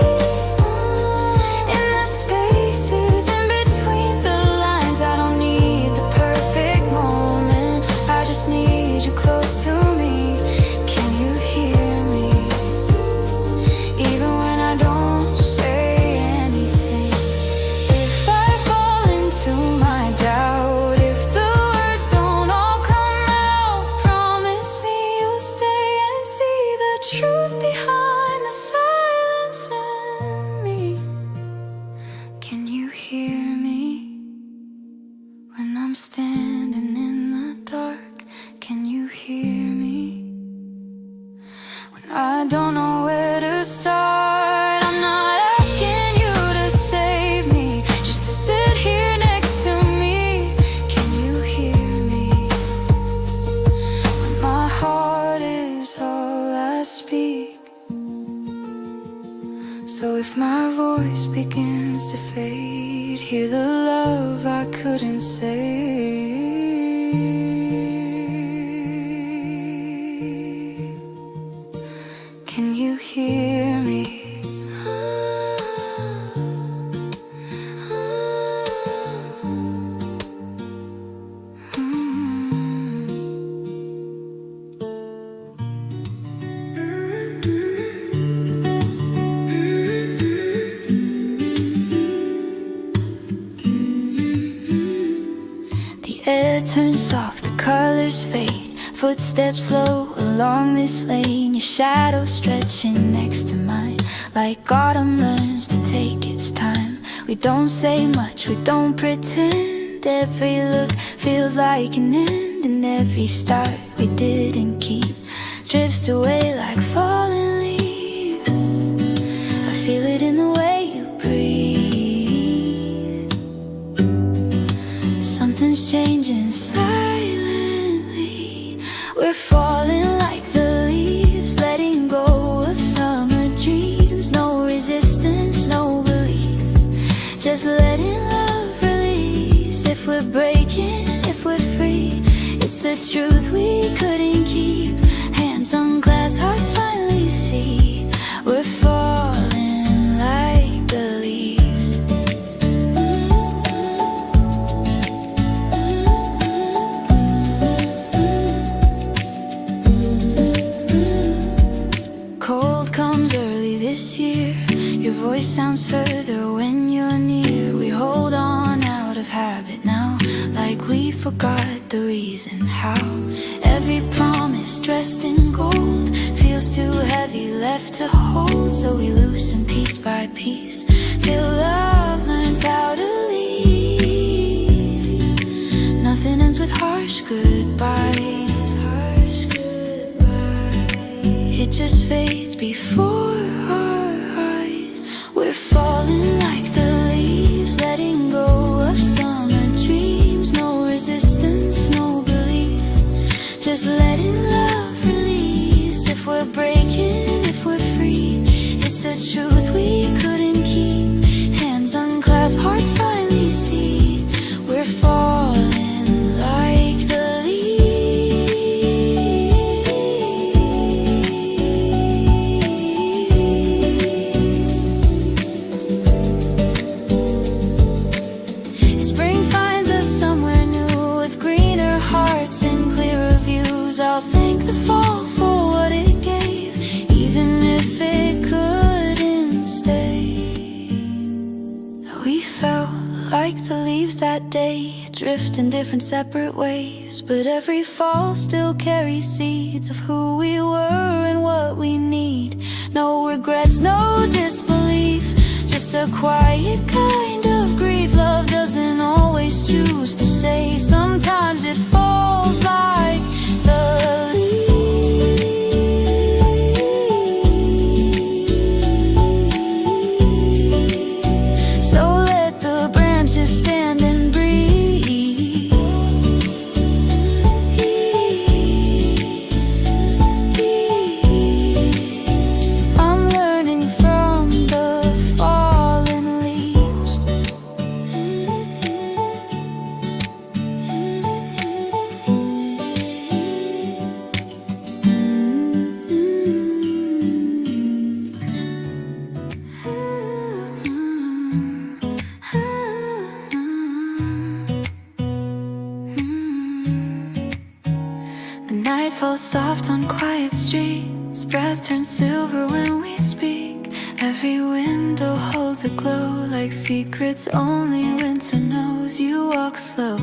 in the spaces in between the lines? I don't need the perfect moment, I just need you close to me. Can you hear me even when I don't say anything? If I fall into my doubt, if the words don't all come out, promise me you'll stay and see the truth behind the silence in me. Can you hear me when I'm standing in the dark? Can you hear me when I don't know where to start? I'm not asking you to save me, just to sit here next to me. Can you hear me when my heart is all I speak? So if my voice begins to fade, hear the love I couldn't say. Can you hear me? The air turns soft, the colors fade, footsteps slow along this lane. Your shadow stretching next to mine, like autumn learns to take its time. We don't say much, we don't pretend. Every look feels like an end, and every start we didn't keep drifts away like falling leaves. I feel it in the way you breathe. Something's changing silently. We're falling like the leaves, letting go of summer dreams. No resistance, no belief, just letting love release. If we're breaking, if we're free, it's the truth we couldn't keep. Hands on glass, hearts finally see. We're falling like the leaves. Cold comes early this year. Your voice sounds further when you're near. We hold on out of habit now, like we forgot the reason how. Every promise dressed in gold feels too heavy left to hold. So we loosen piece by piece till love learns how to leave. Nothing ends with harsh goodbyes, harsh goodbyes. It just fades before our eyes. We're falling like the leaves, letting go of summer dreams. No resistance, no belief, just we're breaking if we're free. It's the truth we couldn't keep. Hands unclasped, hearts finally see. We're falling like the leaves. Spring finds us somewhere new with greener hearts and clearer views. I'll thank the fall for what it gave, even if it couldn't stay. We felt like the leaves that day, drift in different separate ways, but every fall still carries seeds of who we were and what we need. No regrets, no disbelief, just a quiet kind of grief. Love doesn't always choose to stay. Sometimes it falls like the leaves. So let the branches stand and breathe. I'm learning from the fallen leaves. The night falls soft on quiet streets. Breath turns silver when we speak. Every window holds a glow, like secrets only winter knows. You walk slow,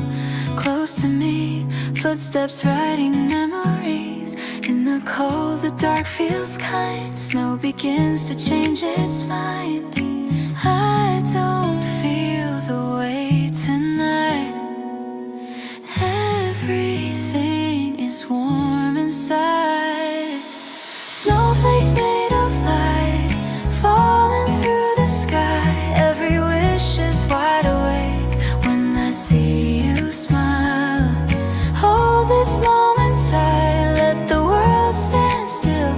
close to me, footsteps writing memories. In the cold, the dark feels kind. Snow begins to change its mind. I don't feel the way tonight. Everything is warm inside. Snowflakes made of light, falling through the sky. Every wish is wide awake when I see you smile. Hold this moment tight, let the world stand still.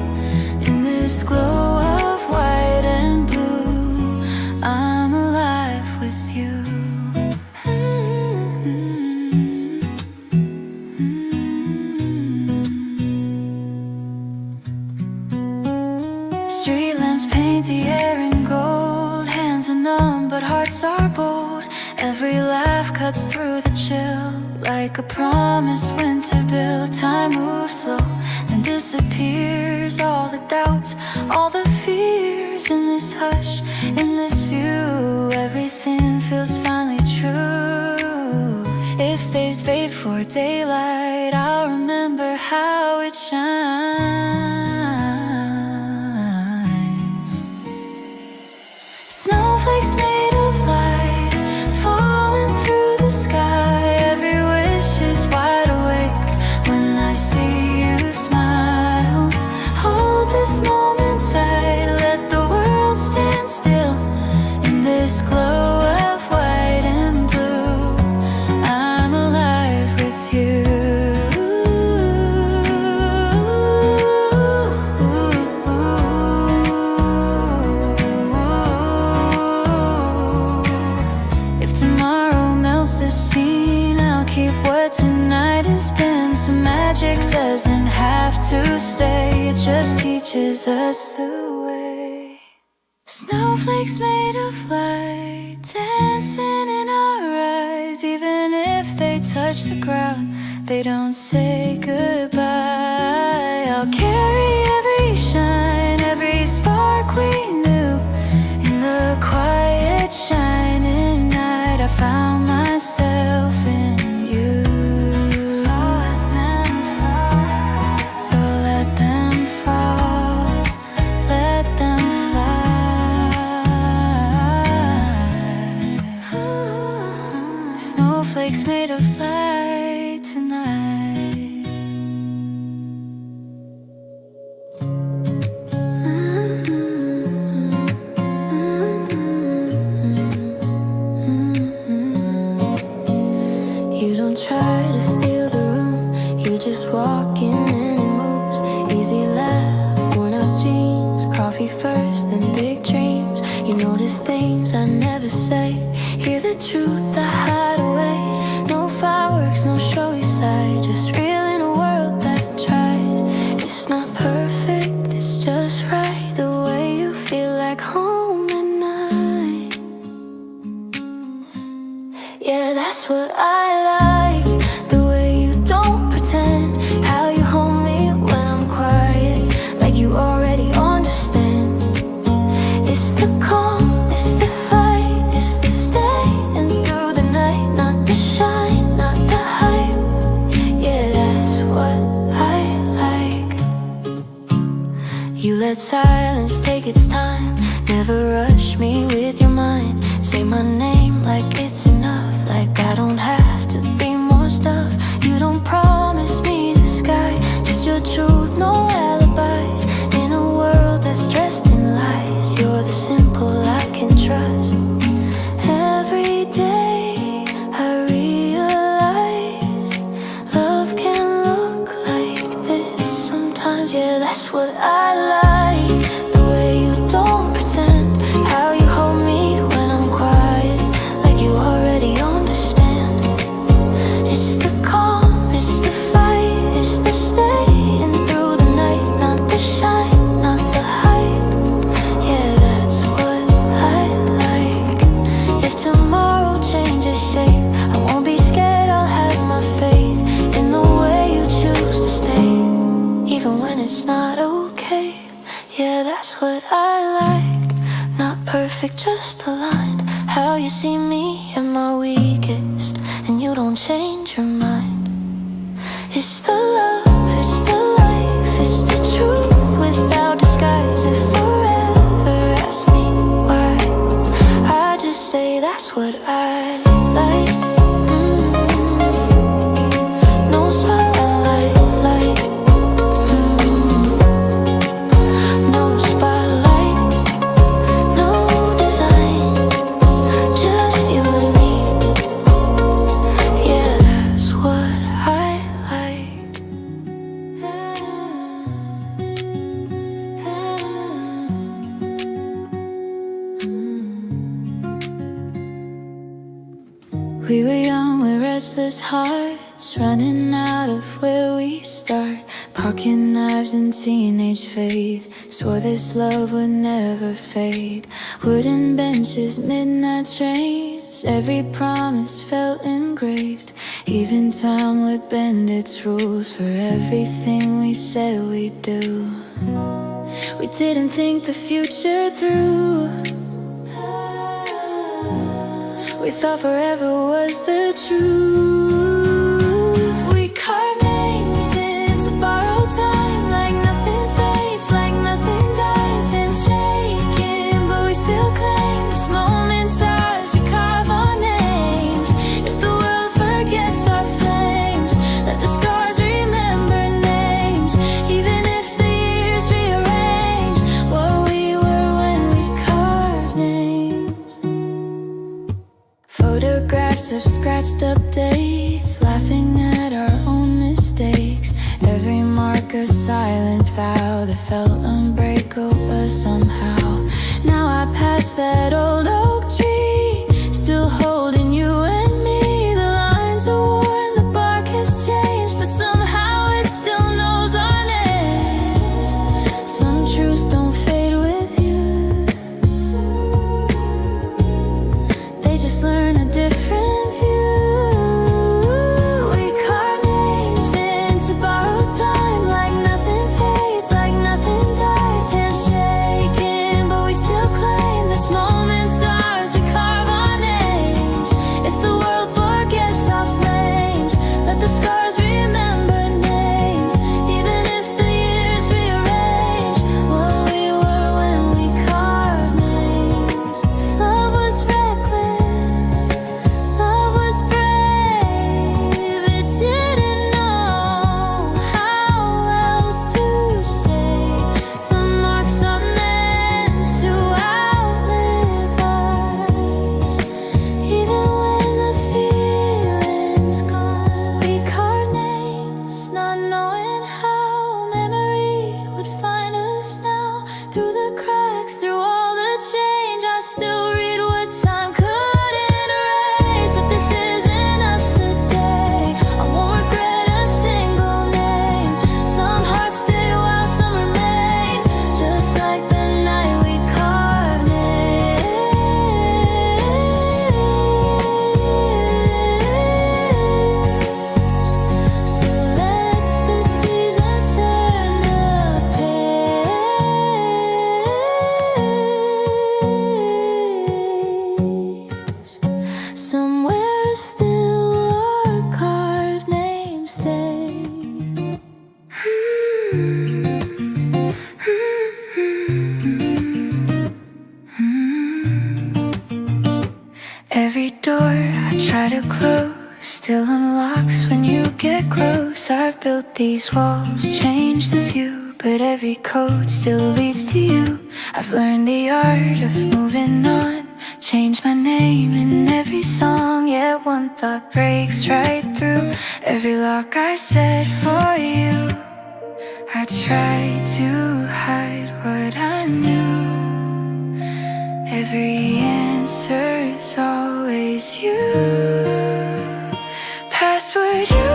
In this glow of white and blue, I'm alive with you. Street lamps paint the air in gold. Hands are numb but hearts are bold. Every laugh cuts through the chill, like a promise winter built. Time moves slow, then disappears. All the doubts, all the fears. In this hush, in this view, everything feels finally true. If stays fade for daylight, I'll remember how it shines. Snowflakes made of light, falling through the sky. Every wish is wide awake when I see you smile. Hold this moment tight, let the world stand still. In this glow of white and blue, I'm alive with you. If tomorrow melts the scene, I'll keep what tonight has been. Some magic doesn't have to stay, it just teaches us the way. Snowflakes made of light, dancing in our eyes. Even if they touch the ground, they don't say goodbye. I'll carry every shine, every spark we knew. In the quiet shining night, I found myself in you. So let them fall, let them fly. Snowflakes made of light tonight. You don't try to steal the room, you just walk in and it moves. Easy laugh coffee first, then big dreams. You notice things I never say, hear the truth I hide away. No fireworks, no showy side, just real in a world that tries. It's not perfect, it's just right, the way you feel like home at night. Yeah, that's what I like, the way you don't pretend, how you hold me when I'm quiet, like you already understand. It's the calm, it's the fight, it's the staying through the night, not the shine, not the hype. Yeah, that's what I like. You let silence take its time, never rush me with your mind. Say my name like it's enough, like I don't have to be more stuff. You don't promise me the sky, just your truth, no alibis. In a world that's dressed in lies, you're the simple I can trust. Every day I realize love can look like this sometimes. Yeah, that's what I like, the way you don't pretend, how you hold me when I'm quiet, like you already understand. It's the calm, it's the fight, it's the staying through the night, not the shine, not the hype. Yeah, that's what I like. If tomorrow changes shape, I won't be scared, I'll have my faith in the way you choose to stay, even when it's not okay. Yeah, that's what I like, not perfect, just aligned. How you see me at my weakest, and you don't change your mind. It's the love, it's the life, it's the truth without disguise. If forever ask me why, I just say that's what I like. No spotlight, light. No spotlight, no design, just you and me. Yeah, that's what I like. We were young with restless hearts, running out of where we start. Pocket knives and teenage faith, swore this love would never fade. Wooden benches, midnight trains, every promise felt engraved. Even time would bend its rules for everything we said we'd do. We didn't think the future through. We thought forever was the truth. We carved names into borrowed time, like nothing fades, like nothing dies. Hands shaking, but we still claim this moment's ours. We carve our names. If the world forgets our flames, let the stars remember names. Even if the years rearrange what we were when we carved names. Photographs of scratched up days, unlocks when you get close. I've built these walls, changed the view, but every code still leads to you. I've learned the art of moving on, changed my name in every song. Yet one thought breaks right through every lock I set for you. I tried to hide what I knew. Every answer's always you. Password you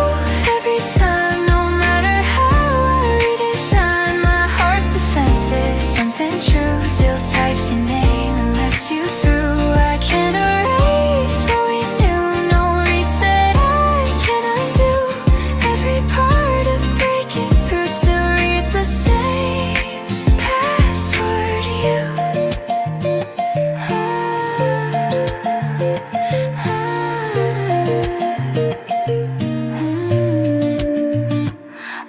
every time, no matter how I redesign my heart's defenses. Something true still types your name and lets you through. I can't erase what we knew, no reset I can undo. Every part of breaking through still reads the same. Password you.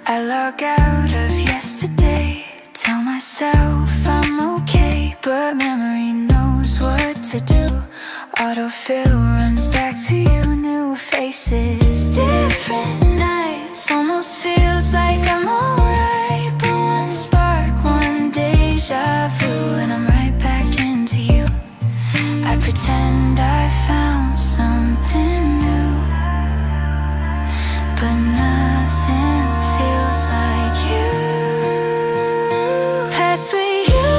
I log out of yesterday, tell myself I'm okay, but memory knows what to do. Autofill runs back to you, new faces, different nights. Almost feels like I'm alright, but one spark, one deja vu, and I'm right back into you. I pretend I found something new, but nothing feels like you. Pass with you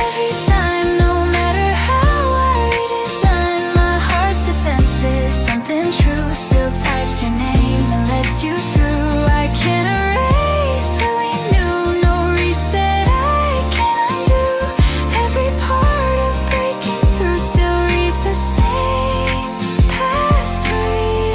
every time, no matter how I redesign my heart's defenses. Something true still types your name and lets you through. I can't erase what we knew, no reset I can undo. Every part of breaking through still reads the same. Password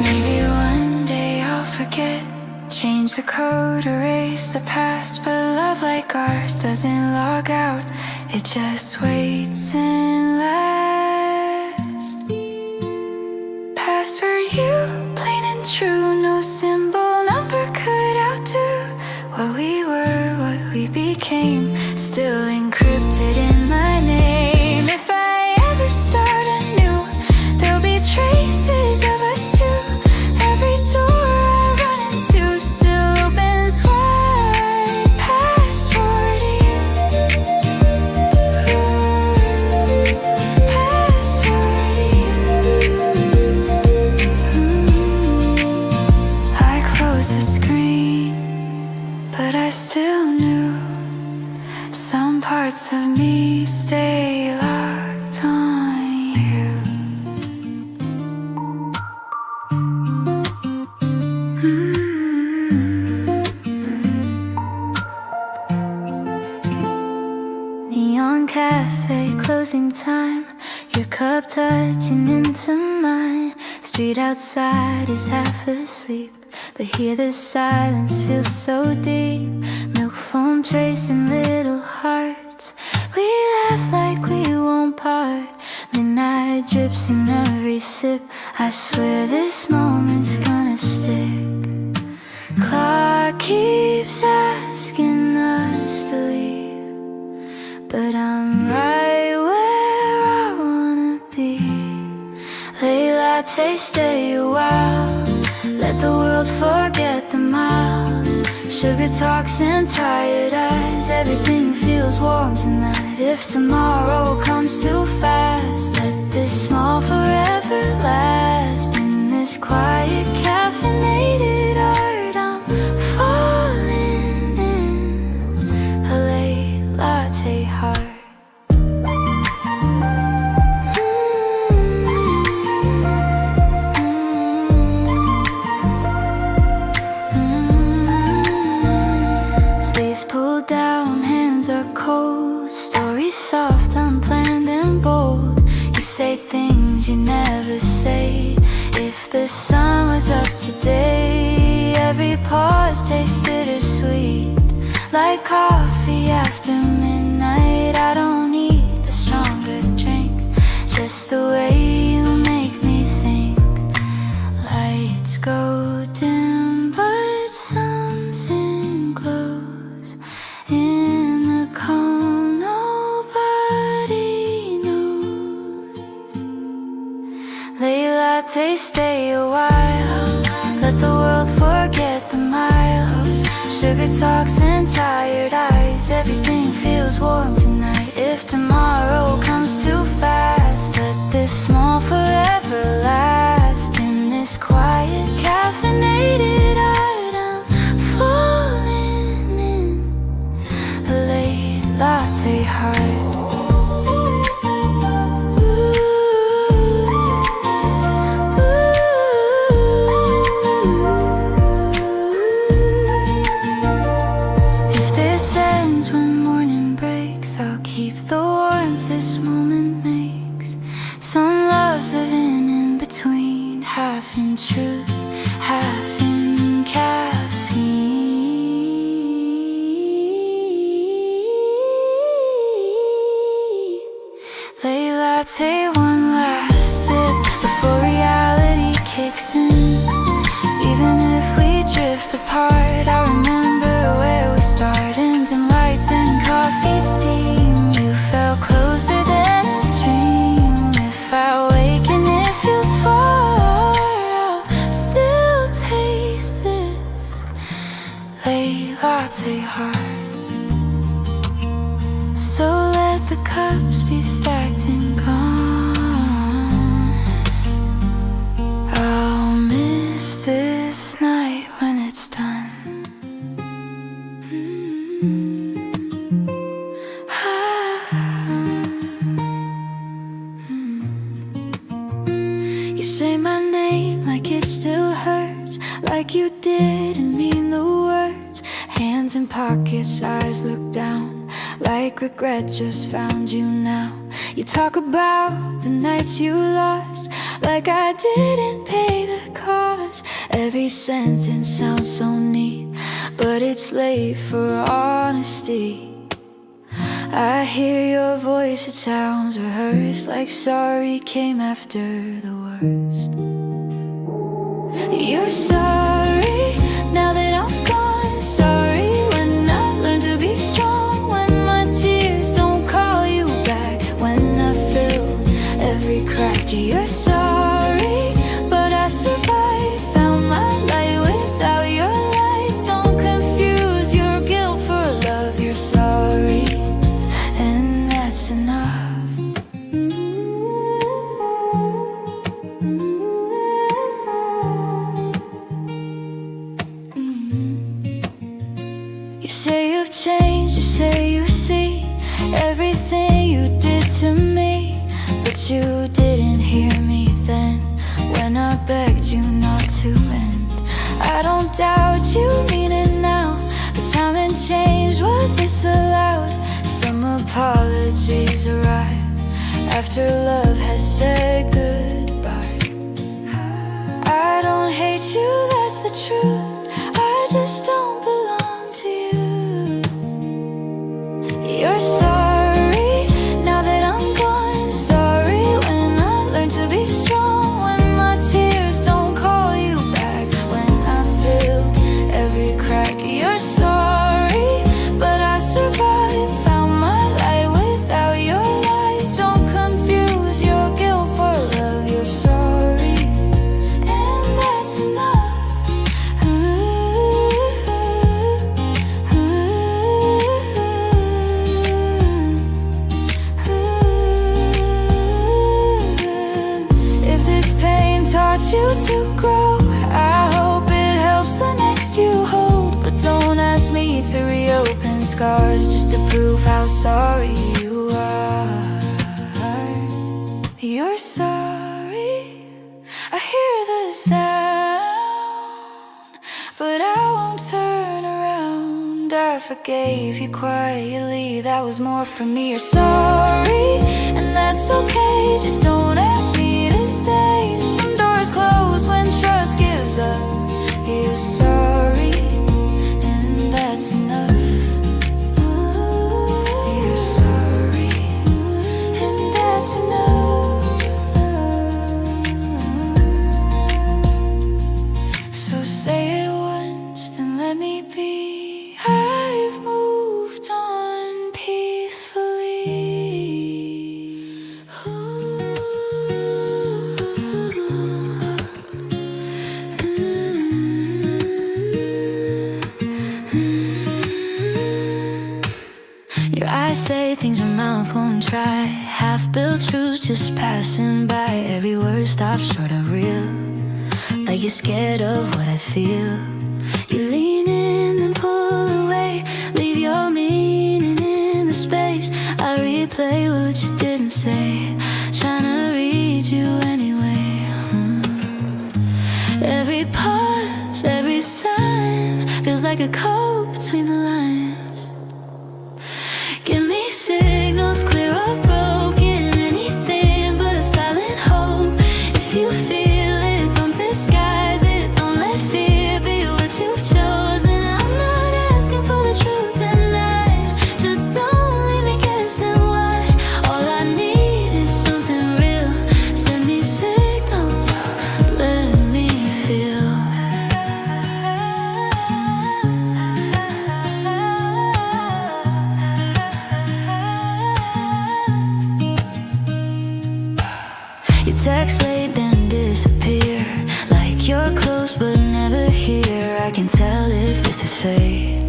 Maybe one day I'll forget, change the code, erase the past. But love like ours doesn't log out, it just waits and lasts. Password you, plain and true, no symbol, number could outdo what we were, what we became, still encrypted in my name. If I ever start anew, there'll be traces of us two. Every door I run into still opens wide. Password you. Ooh, password you. Ooh. I close the screen, but I still knew some parts of me stay locked on you. Neon cafe closing time, your cup touching into mine. Street outside is half asleep, but here the silence feels so deep. Milk foam tracing little hearts, we laugh like we won't part. Midnight drips in every sip, I swear this moment's gonna stick. Clock keeps asking us to leave, but I'm right where I wanna be. Late latte, stay a while, let the world forget the miles. Sugar talks and tired eyes, everything feels warm tonight. If tomorrow comes too fast, let this small forever last. In this quiet caffeinated art, I'm falling in a late latte heart. Sleeves pulled down, hands are cold. Stories soft, unplanned and bold. You say things you never say. If the sun was up today, every pause tastes bittersweet, like coffee after midnight. I don't need a stronger drink, just the way you make me think. Lights go dim, but something glows in Hunger talks and tired eyes. Everything feels warm tonight. If tomorrow comes too fast, let this small forever last. In this quiet, caffeinated art, I'm falling in a late latte heart. This moment makes some loves living in between, half in truth, half in caffeine. Late latte, one last sip before reality kicks in. Even if we drift apart, I remember where we started. Dim lights and coffee steam. You felt closer than a dream. If I wake and it feels far, I'll still taste this late latte heart. So let the cups be stacked and gone. I'll miss this night when it's done. You say my name like it still hurts, like you didn't mean the words. Hands in pockets, eyes look down, like regret just found you now. You talk about the nights you lost, like I didn't pay the cost. Every sentence sounds so neat, but it's late for honesty. I hear your voice, it sounds rehearsed, like sorry came after the worst. You're sorry now that I'm gone. Sorry when I learned to be strong. When my tears don't call you back. When I filled every crack. You're sorry, but I survived. Found my light without your light. Don't confuse your guilt for love. You're sorry, and that's enough. You say you've changed, you say you see everything you did to me, but you didn't hear me then, when I begged you not to end. I don't doubt you mean it now, but time and change what this allowed. Some apologies arrive after love has said goodbye. I don't hate you, that's the truth, I just don't belong to you. You're sorry now that I'm gone. Sorry when I learned to be strong. When my tears don't call you back. When I filled every crack. You're sorry, but I survived. Found my light without your light. Don't confuse your guilt for love. You're sorry, and that's enough. If this pain taught you to grow, I hope it helps the next you hold. But don't ask me to reopen scars just to prove how sorry you are. You're sorry, I hear the sound, but I won't turn around. I forgave you quietly, that was more from me. You're sorry, and that's okay, just don't ask me to stay. Some doors close when trust gives up. You're sorry, and that's enough. You're sorry, and that's enough. So say it once, then let me be. I've moved on peacefully. Ooh. Your eyes say things your mouth won't try. Half-built truths just passing by. Every word stops short of real, like you're scared of what I feel. You lean in and pull away, leave your meaning in the space. I replay what you didn't say, trying to read you anyway. Every pause, every sign feels like a code between the lines. Give me signals, clear or broken, anything but silent hope. If you feel it, don't disguise it, don't let fear be what you've chosen. I'm not asking for the truth tonight, just don't leave me guessing why. All I need is something real, send me signals, let me feel. You text late then disappear, like you're close but never here. I can tell if this is fate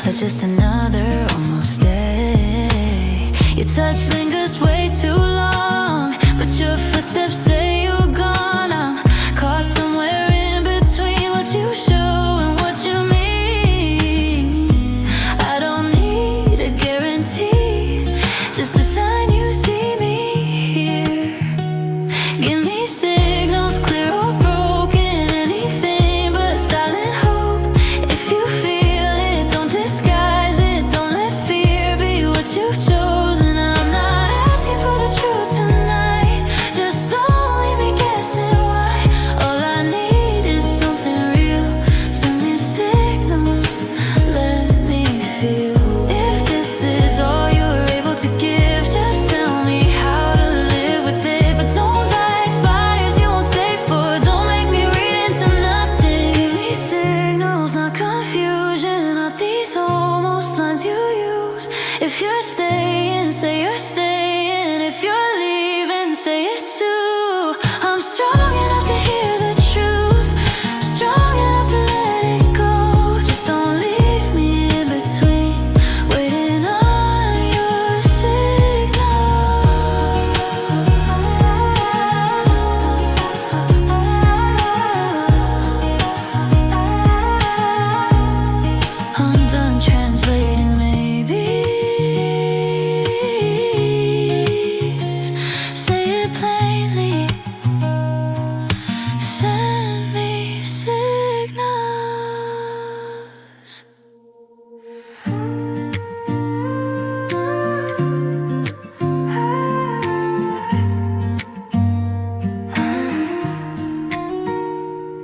or just another almost day. Your touch lingers way too long, but your footsteps say you're gone. I'm caught somewhere in between what you show and what you mean. I don't need a guarantee, just a sign you see me here. Give me signals, clear or broken, anything but silent hope. If you feel it, don't disguise it, don't let fear be what you've chosen. I'm not asking for the truth tonight, just don't leave me guessing why. All I need is something real, send me signals, let me feel. If this is all you're able to give, just tell me how to live with it. But don't light fires you won't stay for, don't make me read into nothing. Give me signals, not confusion, not these almost lines you use. If you're staying, say you're staying. If you're leaving, say it too. I'm strong enough to hear the truth, strong enough to let it go. Just don't leave me in between, waiting on your signal. I'm done translating maybes. Say it plainly, send me signals.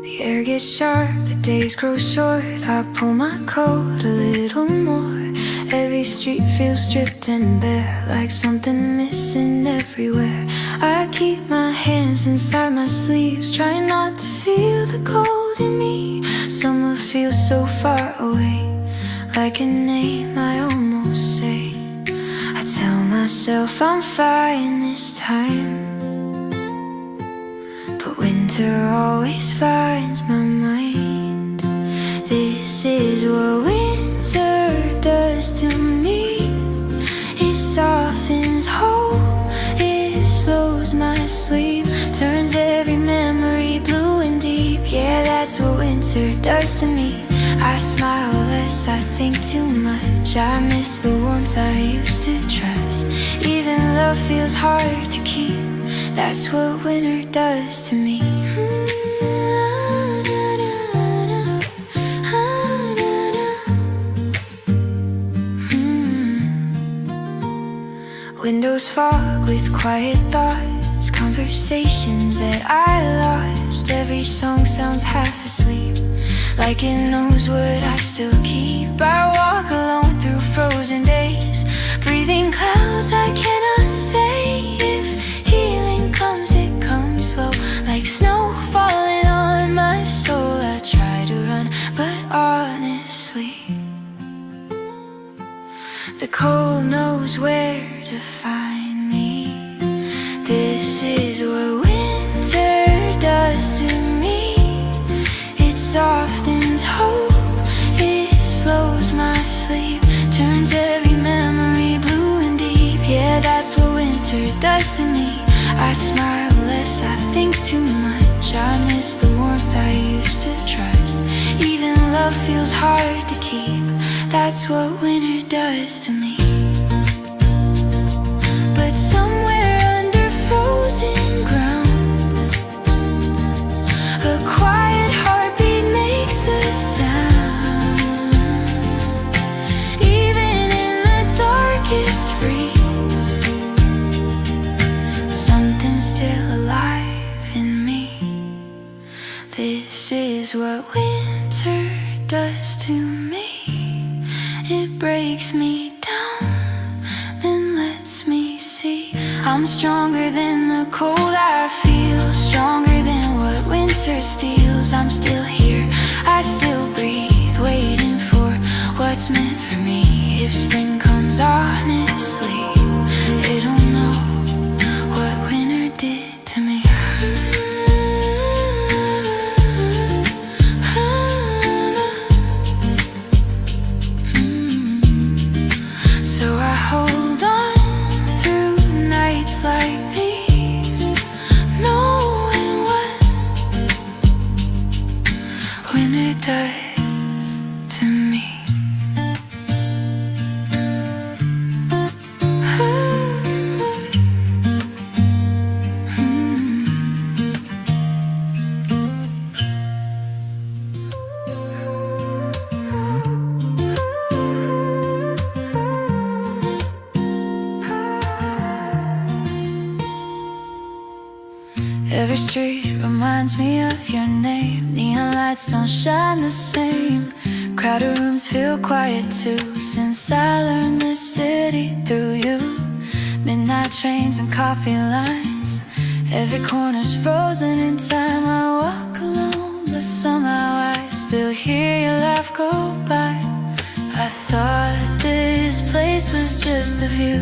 The air gets sharp, the days grow short. I pull my coat a little more. Every street feels stripped and bare, like something missing everywhere. I keep my hands inside my sleeves, trying not to feel the cold in me. Summer feels so far away, like a name I almost say. I tell myself I'm fine this time, but winter always finds my mind. This is what winter does to me. It softens hope, it slows my sleep, turns every memory blue and deep. Yeah, that's what winter does to me. I smile less, I think too much. I miss the warmth I used to trust. Even love feels hard to keep. That's what winter does to me. Windows fog with quiet thoughts, conversations that I lost. Every song sounds half asleep, like it knows what I still keep. I walk alone through frozen days, breathing clouds I cannot say. If healing comes, it comes slow, like snow falling on my soul. I try to run, but honestly, the cold knows where to find me. This is what winter does to me. It softens hope, it slows my sleep, turns every memory blue. winter does to me. I smile less, I think too much. I miss the warmth I used to trust. Even love feels hard to keep. That's what winter does to me. But somewhere under frozen ground, a quiet heartbeat makes a sound. Even in the darkest freeze, something's still alive in me. This is what winter does to me. It breaks me down, then lets me see I'm stronger than the cold I feel, stronger than what winter steals. I'm still here, I still breathe, waiting for what's meant for me. If spring comes honestly, it'll know what winter did to me. So I hold on through nights like these, knowing what winter does to me. Every street reminds me of your name. Neon lights don't shine the same. Crowded rooms feel quiet too, since I learned this city through you. Midnight trains and coffee lines, every corner's frozen in time. I walk alone, but somehow I still hear your laugh go by. I thought this place was just a view,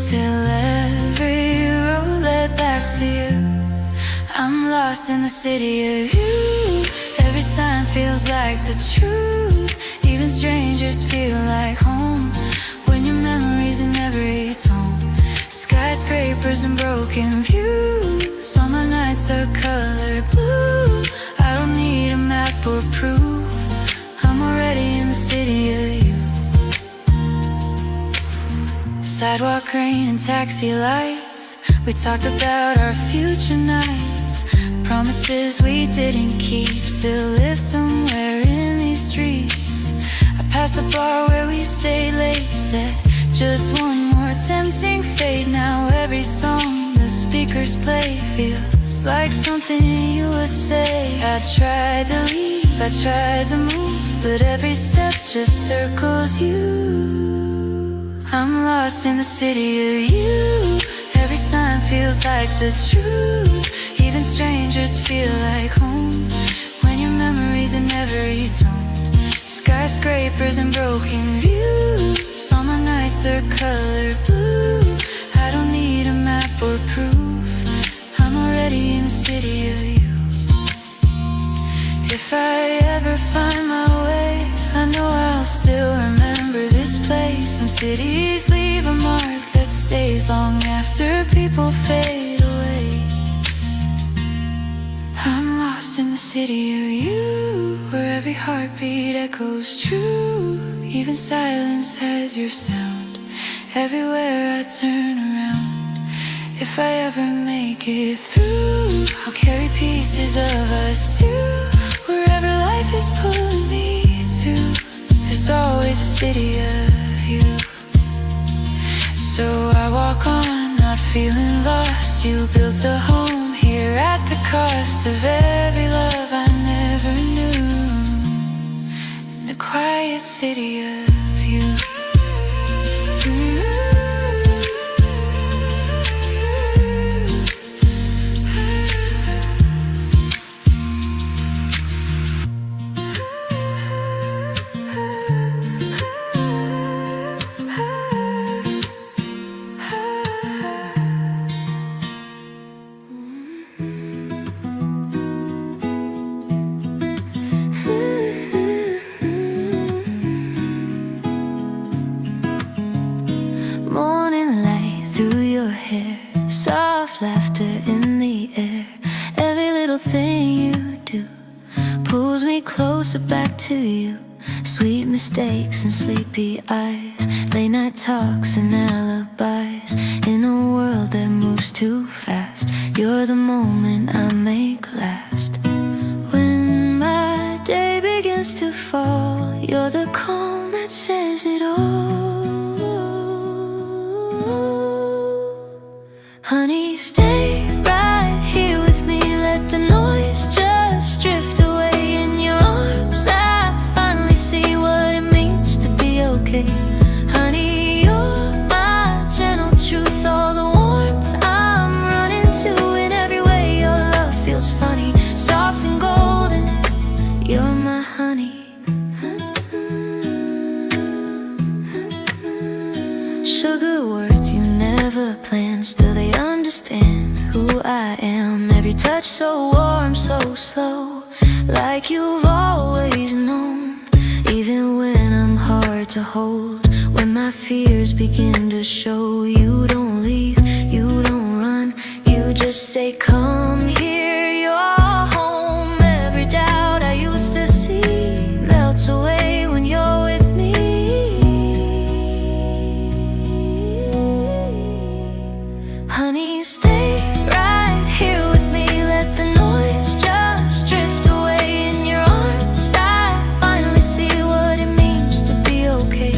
till every road led back to you. I'm lost in the city of you. Every sign feels like the truth. Even strangers feel like home when your memories in every tone. Skyscrapers and broken views, all my nights are colored blue. I don't need a map or proof, I'm already in the city of you. Sidewalk rain and taxi lights, we talked about our future nights. Promises we didn't keep still live somewhere in these streets. I passed the bar where we stayed late, said just one more tempting fate. Now every song the speakers play feels like something you would say. I tried to leave, I tried to move, but every step just circles you. I'm lost in the city of you. Every sign feels like the truth. Even strangers feel like home when your memories in every tone. Skyscrapers and broken views, all my nights are colored blue. I don't need a map or proof, I'm already in the city of you. If I ever find my way, I know I'll still remember this place. Some cities leave a mark that stays long after people fade away. I'm lost in the city of you, where every heartbeat echoes true. Even silence has your sound everywhere I turn around. If I ever make it through, I'll carry pieces of us too. Wherever life is pulling me to, there's always a city of you. So I walk on, not feeling lost. You built a home here at the cost of every love I never knew, in the quiet city of you. hair, soft laughter in the air. Every little thing you do pulls me closer back to you. Sweet mistakes and sleepy eyes, late night talks and alibis. In a world that moves too fast, you're the moment I make last. When my day begins to fall, you're the calm that says it all. Honey, stay right here with me. Let the noise just drift away. In your arms I finally see what it means to be okay. Honey, you're my gentle truth, all the warmth I'm running to. In every way your love feels funny, soft and golden. You're my honey. Sugar words you never planned, still they understand who I am. Every touch so warm, so slow, like you've always known. Even when I'm hard to hold, when my fears begin to show, you don't leave, you don't run, you just say come here, you're home. Every doubt I used to see melts away when you're with me. Honey, stay right here with me. Let the noise just drift away. In your arms I finally see what it means to be okay.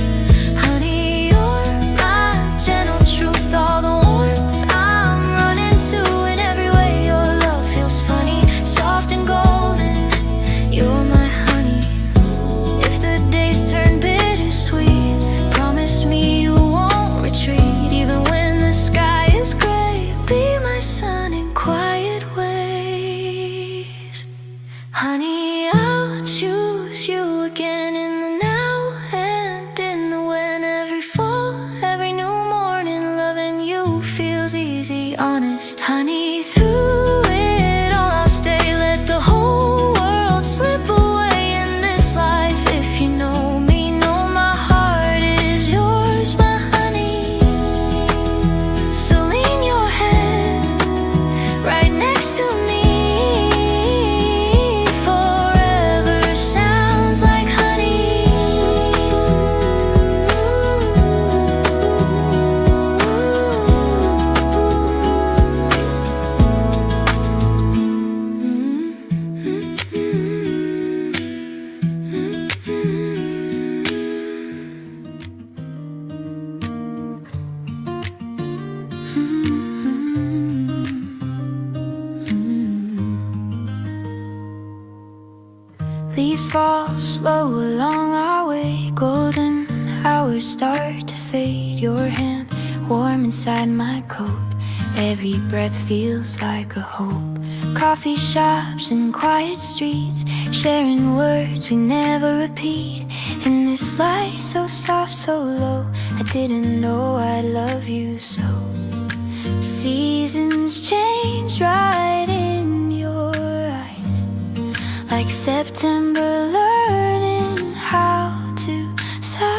Honey, you're my gentle truth, all the warmth I'm running to. In every way your love feels funny, soft and golden. You're my honey. If the days turn bittersweet, promise me you won't retreat. Even when the sky is gray, be my sun in quiet ways. Honey, I'll choose you again in the now and in the when. Every fall, every new morning, loving you feels easy, honest. Honey, through it all I'll stay. Let the whole world slip away in this life. If you know me, know my heart is yours, my honey. So lean your head right next to me. Forever sounds like honey. Leaves fall slow along our way. Golden hours start to fade. Your hand warm inside my coat. Every breath feels like a hope. Coffee shops and quiet streets, sharing words we never repeat. In this light so soft, so low, I didn't know I'd love you so. Seasons change right in your eyes, like September learning how to sigh.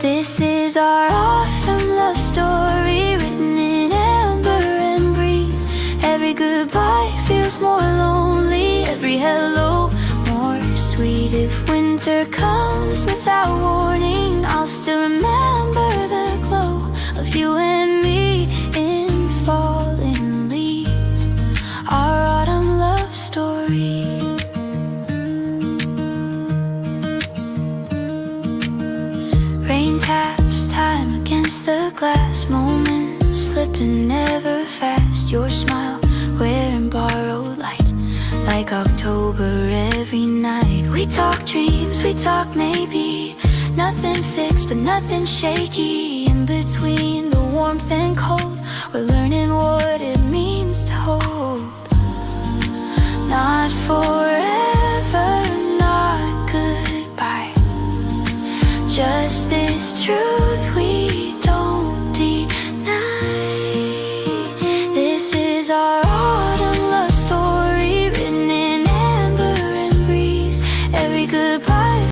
This is our autumn love story, written in amber and breeze. Every goodbye feels more lonely, every hello more sweet. If winter comes without warning, I'll still remember the glow of you and me in falling leaves. Our autumn love story. Rain taps time against the glass, moments slipping never fast. Your smile wearing borrowed light, like October every night. We talk dreams, we talk maybe, nothing fixed but nothing shaky. In between the warmth and cold, we're learning what it